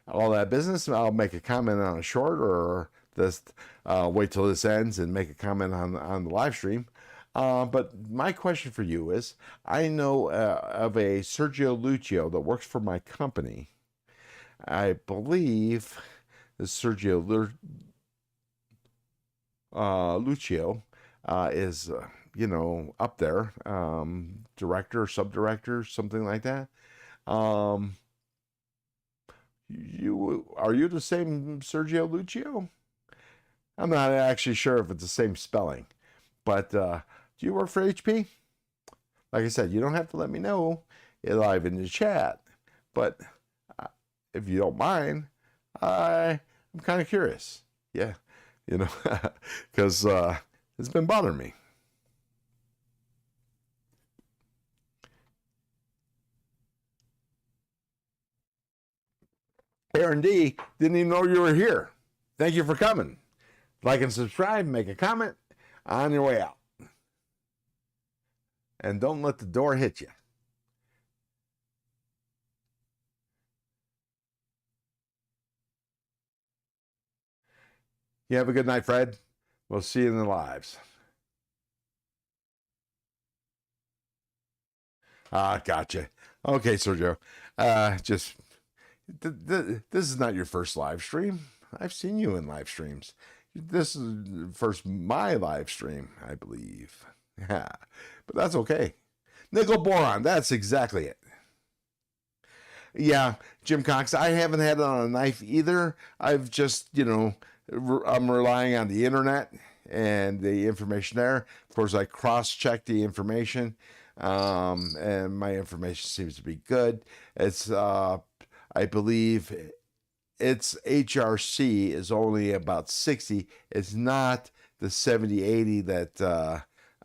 All that business. I'll make a comment on a short, or just wait till this ends and make a comment on the live stream. But my question for you is, I know of a Sergio Lucio that works for my company. I believe the Sergio Lucio is, up there, director, sub-director, something like that. Are you the same Sergio Lucio? I'm not actually sure if it's the same spelling, but do you work for HP? Like I said, you don't have to let me know live in the chat, but if you don't mind, I'm kind of curious. Yeah, because it's been bothering me. Aaron D, didn't even know you were here. Thank you for coming. Like and subscribe, make a comment on your way out. And don't let the door hit you. You have a good night, Fred. We'll see you in the lives. Gotcha. Okay, Sergio. This is not your first live stream. I've seen you in live streams. This is first my live stream, I believe. Yeah, but that's okay. Nickel boron, that's exactly it. Yeah, Jim Cox, I haven't had it on a knife either. I've just, I'm relying on the internet and the information there. Of course, I cross-check the information, and my information seems to be good. It's, I believe its HRC is only about 60. It's not the 70, 80 that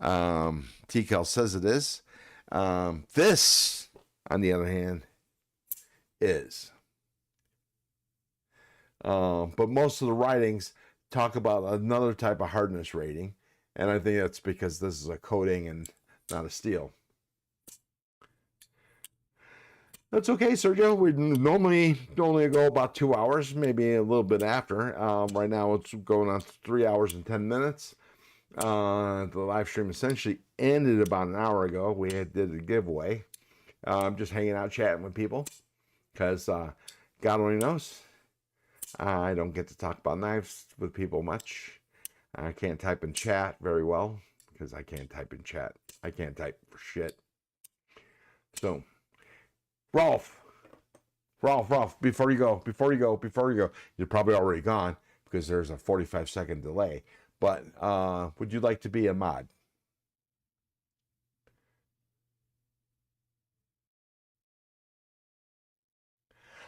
TCal says it is. This, on the other hand, is. But most of the writings talk about another type of hardness rating, and I think that's because this is a coating and not a steel. That's okay, Sergio. We normally only go about 2 hours, maybe a little bit after. Right now it's going on 3 hours and 10 minutes. The live stream essentially ended about an hour ago. We did a giveaway. I'm just hanging out chatting with people because God only knows. I don't get to talk about knives with people much. I can't type in chat very well because I can't type in chat. I can't type for shit. So, Rolf, before you go, you're probably already gone because there's a 45-second delay. But would you like to be a mod?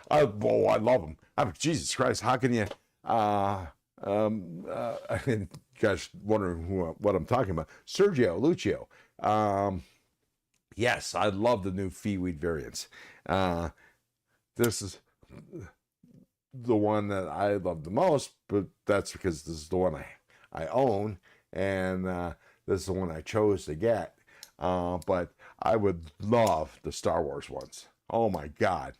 Well, I love them. Jesus Christ, how can you? Guys, wondering what I'm talking about. Sergio Lucio. Yes, I love the new Feeweed variants. This is the one that I love the most, but that's because this is the one I own, and this is the one I chose to get. But I would love the Star Wars ones. Oh my God.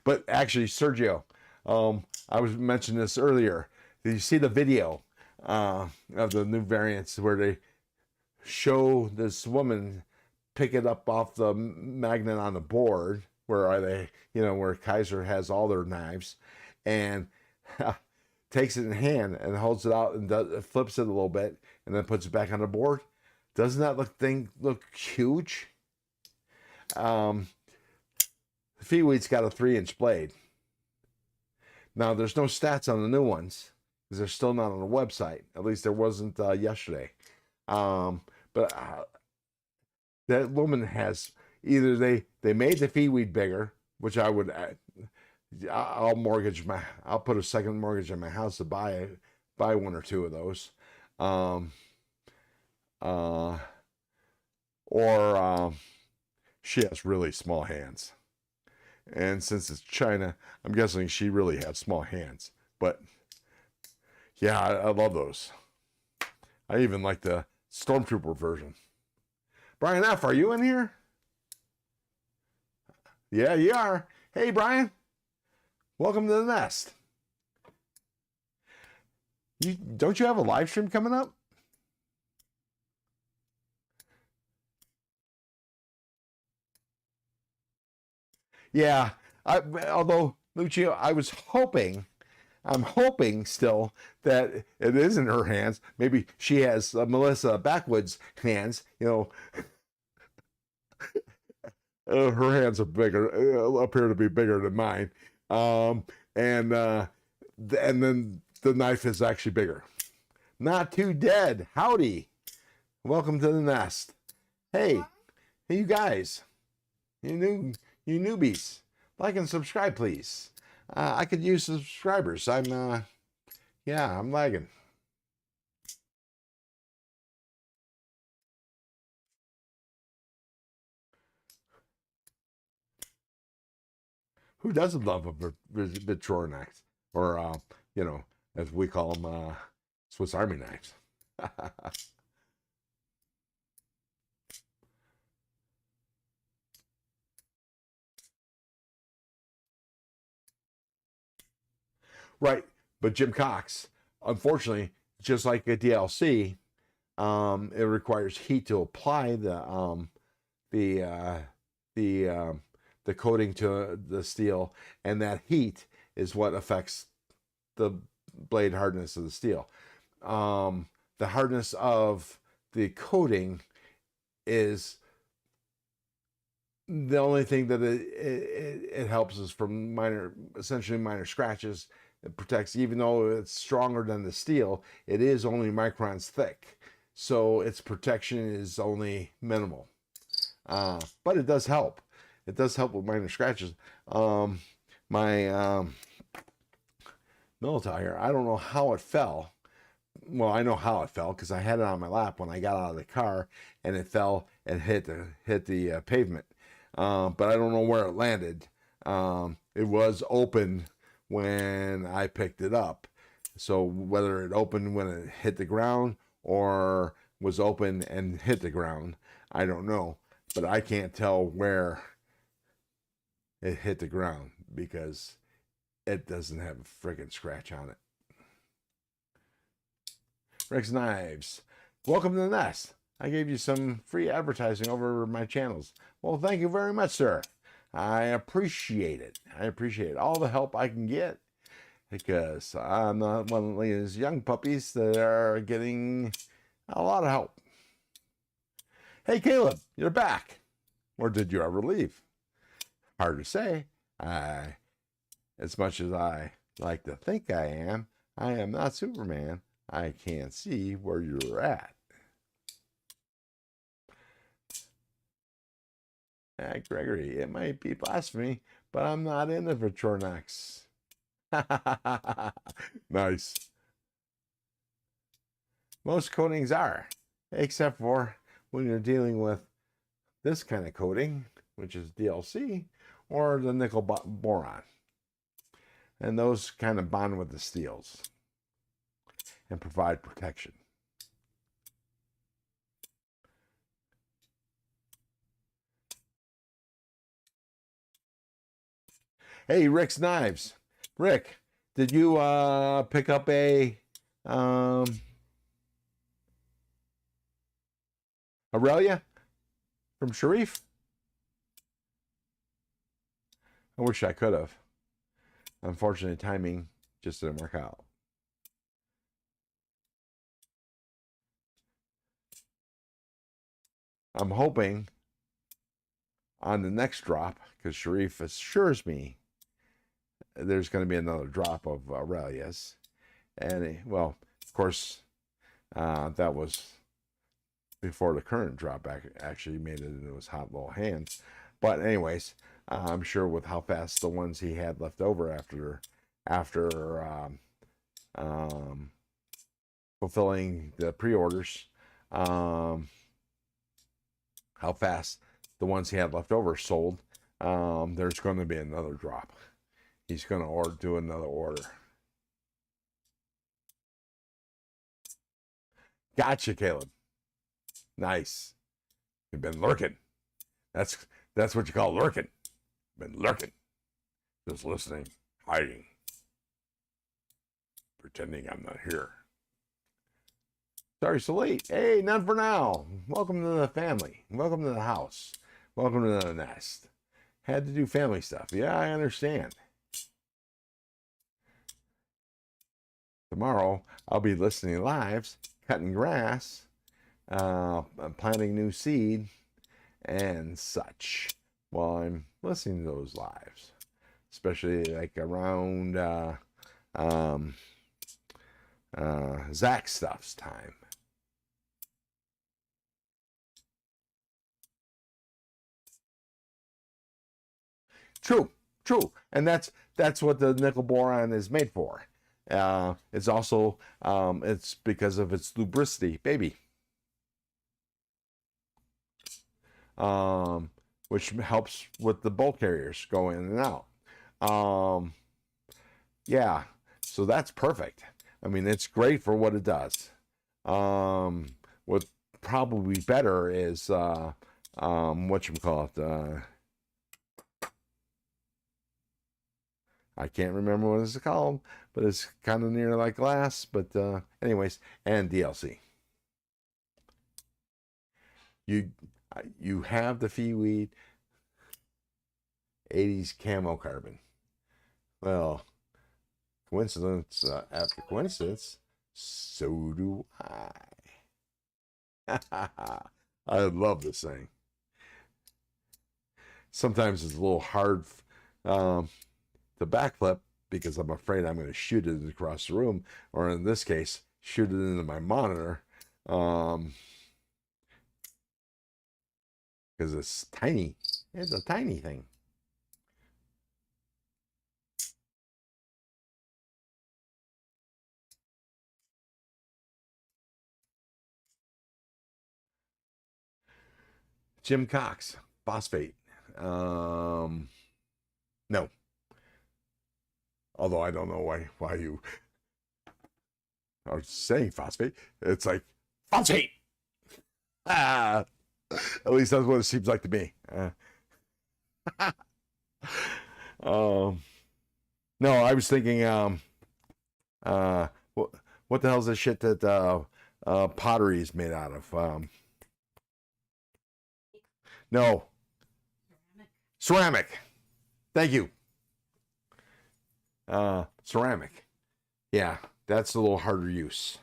But actually, Sergio, I was mentioning this earlier. Did you see the video of the new variants where they show this woman pick it up off the magnet on the board where Kaiser has all their knives, and takes it in hand and holds it out and flips it a little bit and then puts it back on the board? Doesn't that look huge? Feeweed's got a 3-inch blade. Now, there's no stats on the new ones because they're still not on the website. At least there wasn't yesterday. But that woman has either they made the Feeweed bigger, which I'll put a second mortgage on my house to buy one or two of those, or she has really small hands. And since it's China, I'm guessing she really has small hands. But yeah, I love those. I even like the Stormtrooper version. Brian F., are you in here? Yeah, you are. Hey, Brian. Welcome to the nest. Don't you have a live stream coming up? Yeah, although, Lucio, I'm hoping still that it is in her hands. Maybe she has Melissa Backwoods' hands, her hands are bigger, appear to be bigger than mine. And then the knife is actually bigger. Not Too Dead. Howdy. Welcome to the nest. Hey, you guys. You newbies, like and subscribe, please. I could use subscribers. I'm lagging. Who doesn't love a Victorinox, or as we call them, Swiss Army knives? Right, but Jim Cox, unfortunately, just like a DLC, it requires heat to apply the coating to the steel, and that heat is what affects the blade hardness of the steel. The hardness of the coating is the only thing that it helps is from essentially minor scratches. It protects, even though it's stronger than the steel, it is only microns thick, so its protection is only minimal. But it does help. It does help with minor scratches. My Military, I don't know how it fell. Well, I know how it fell because I had it on my lap when I got out of the car, and it fell and hit the pavement. But I don't know where it landed. It was open when I picked it up, so whether it opened when it hit the ground or was open and hit the ground, I don't know. But I can't tell where it hit the ground because it doesn't have a friggin' scratch on it. Rex Knives, welcome to the nest. I gave you some free advertising over my channels. Well, thank you very much, sir. I appreciate it. I appreciate all the help I can get, because I'm not one of these young puppies that are getting A lot of help. Hey, Caleb, you're back. Or did you ever leave? Hard to say. As much as I like to think I am not Superman. I can't see where you're at. Gregory, it might be blasphemy, but I'm not in the Vitronex. Nice. Most coatings are, except for when you're dealing with this kind of coating, which is DLC, or the nickel boron. And those kind of bond with the steels and provide protection. Hey, Rick's Knives. Rick, did you pick up a Aurelia from Sharif? I wish I could have. Unfortunately, timing just didn't work out. I'm hoping on the next drop, because Sharif assures me there's going to be another drop of Aurelias. And, well, of course, that was before the current drop actually made it into his hot little hands. But anyways, I'm sure with how fast the ones he had left over after fulfilling the pre-orders, how fast the ones he had left over sold, there's going to be another drop. He's going to do another order. Gotcha, Caleb. Nice. You've been lurking. That's what you call lurking. Been lurking. Just listening, hiding, pretending I'm not here. Sorry so late. Hey, none for now. Welcome to the family. Welcome to the house. Welcome to the nest. Had to do family stuff. Yeah, I understand. Tomorrow, I'll be listening lives, cutting grass, planting new seed, and such while I'm listening to those lives, especially like around Zach stuff's time. True, and that's what the nickel boron is made for. It's also it's because of its lubricity, baby. Which helps with the bulk carriers going in and out. Yeah, so that's perfect. I mean, it's great for what it does. What probably better is whatchamacallit, I can't remember what it's called, but it's kind of near like glass. But anyways, and DLC. You have the Feeweed 80s camo carbon. Well, coincidence after coincidence, so do I. I love this thing. Sometimes it's a little hard to backflip because I'm afraid I'm going to shoot it across the room, or in this case, shoot it into my monitor. Because it's tiny. It's a tiny thing. Jim Cox, phosphate. No. Although I don't know why you are saying phosphate. It's like phosphate. At least that's what it seems like to me. No, I was thinking, what the hell is this shit that pottery is made out of? No, ceramic. Thank you. Ceramic. Yeah, that's a little harder use.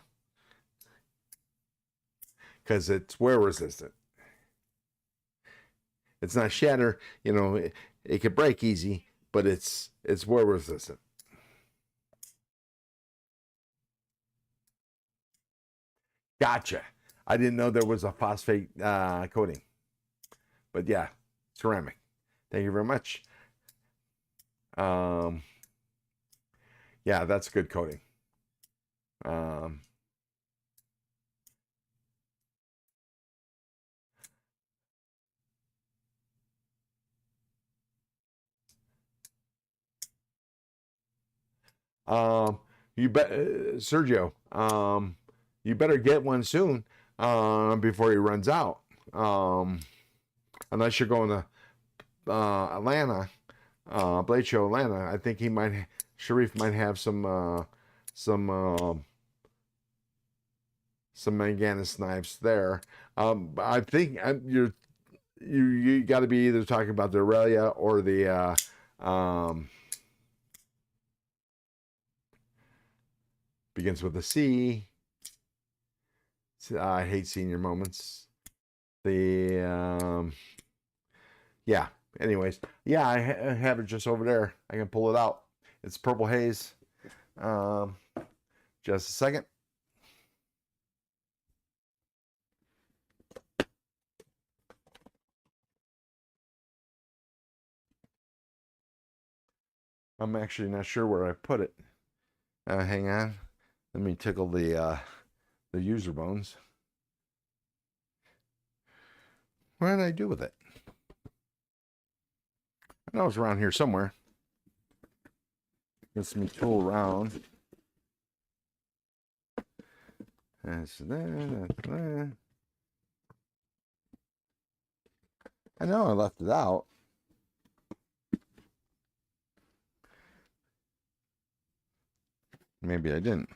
because it's wear resistant. It's not shatter, you know, it could break easy, but it's wear resistant. Gotcha. I didn't know there was a phosphate coating. But yeah, ceramic. Thank you very much. Yeah, that's a good coating. You bet, Sergio. You better get one soon, before he runs out. Unless you're going to Atlanta, Blade Show Atlanta. I think Sharif might have some manganese knives there. I think you got to be either talking about the Aurelia or the begins with a C. I hate senior moments. The yeah. Anyways, yeah, I have it just over there. I can pull it out. It's Purple Haze. Just a second. I'm actually not sure where I put it. Hang on. Let me tickle the user bones. What did I do with it? I know it's around here somewhere. Let me tool around. That's that. I know I left it out. Maybe I didn't.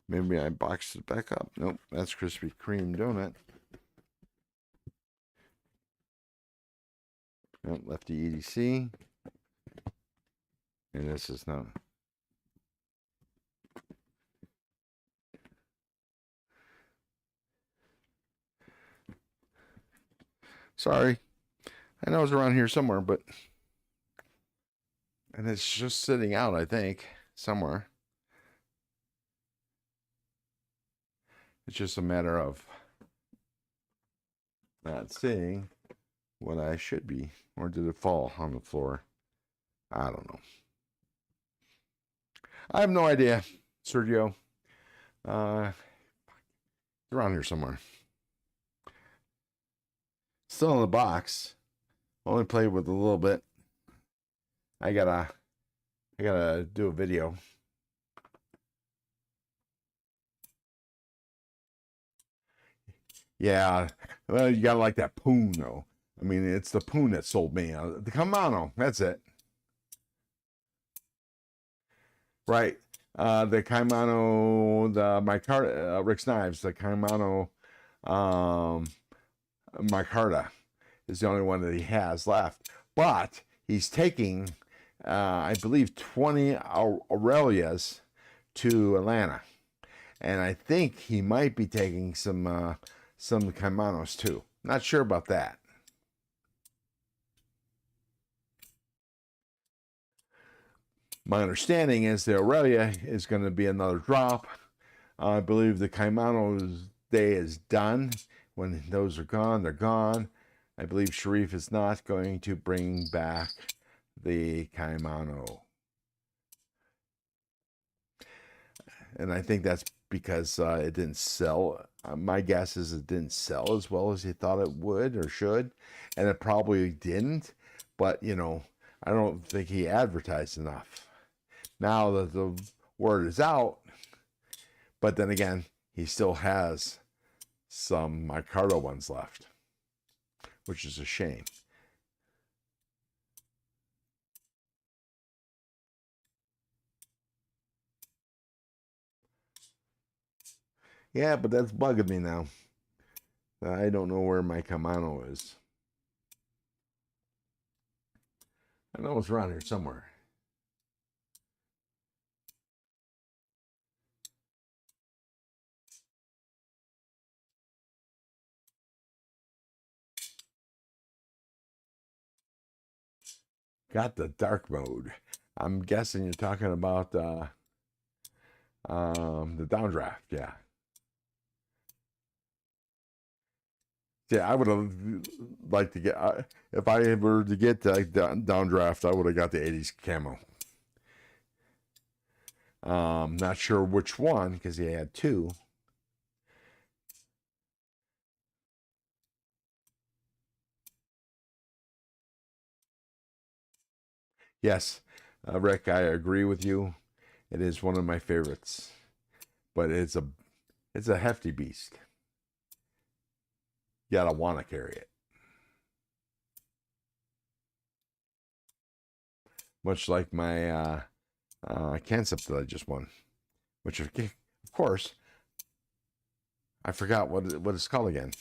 Maybe I boxed it back up. Nope, that's Krispy Kreme donut. Nope, left the EDC. And this is not. Sorry. I know it's around here somewhere, but. And it's just sitting out, I think, somewhere. It's just a matter of not seeing what I should be. Or did it fall on the floor? I don't know. I have no idea, Sergio. It's around here somewhere. Still in the box. Only played with a little bit. I gotta do a video. Yeah, well, you gotta like that poon though. I mean, it's the poon that sold me. The Kamano, that's it. Right. The Kaimano, the micarta, Rick's Knives, the Kaimano micarta is the only one that he has left. But he's taking, I believe, 20 Aurelias to Atlanta. And I think he might be taking some Kaimanos too. Not sure about that. My understanding is the Aurelia is going to be another drop. I believe the Kaimano's day is done. When those are gone, they're gone. I believe Sharif is not going to bring back the Kaimano. And I think that's because it didn't sell. My guess is it didn't sell as well as he thought it would or should. And it probably didn't. But, you know, I don't think he advertised enough. Now that the word is out, but then again, he still has some micarta ones left, which is a shame. Yeah, but that's bugging me now. I don't know where my Kamano is. I know it's around here somewhere. got the dark mode. I'm guessing you're talking about the downdraft. Yeah. Yeah, I would have liked to get, if I were to get the downdraft, I would have got the 80s camo. Not sure which one because he had two. Yes, Rick, I agree with you. It is one of my favorites, but it's a hefty beast. You gotta want to carry it. Much like my concept that I just won, which of course I forgot what it's called again.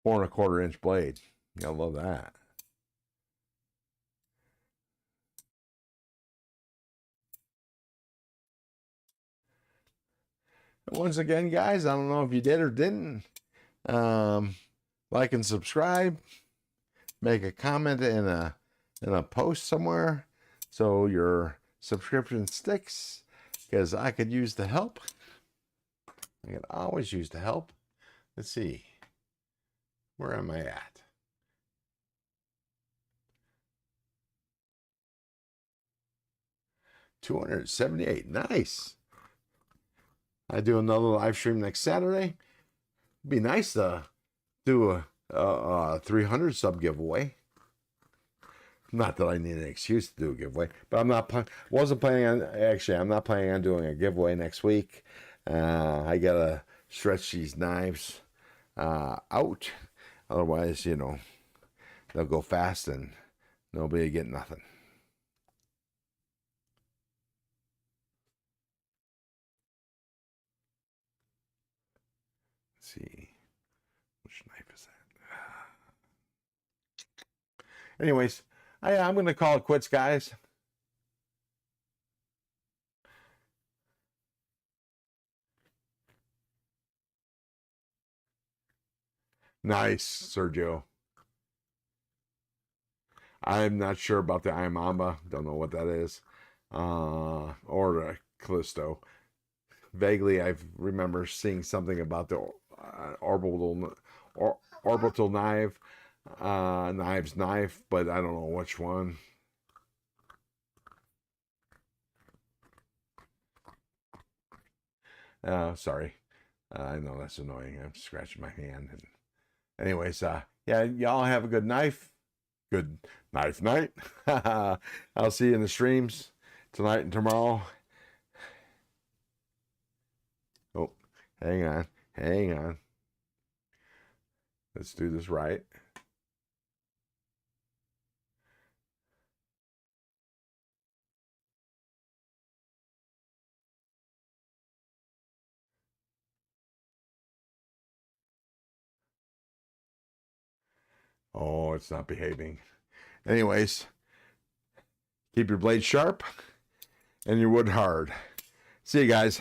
4 1/4 inch blade. I love that. Once again, guys, I don't know if you did or didn't. Like and subscribe. Make a comment in a post somewhere so your subscription sticks, because I could use the help. I could always use the help. Let's see. Where am I at? $278. Nice. I do another live stream next Saturday. It'd be nice to do a 300 sub giveaway. Not that I need an excuse to do a giveaway, but I'm not I'm not planning on doing a giveaway next week. I gotta stretch these knives out, otherwise, they'll go fast and nobody get nothing. Let's see, which knife is that? Anyways, I'm gonna call it quits, guys. Nice, Sergio. I'm not sure about the Imamba. Don't know what that is. Or the Callisto. Vaguely, I remember seeing something about the orbital knife, knife, but I don't know which one. Sorry. I know that's annoying. I'm scratching my hand. And anyways, yeah, y'all have a good knife. Good knife night. I'll see you in the streams tonight and tomorrow. Oh, hang on. Let's do this right. Oh, it's not behaving. Anyways, keep your blade sharp and your wood hard. See you guys.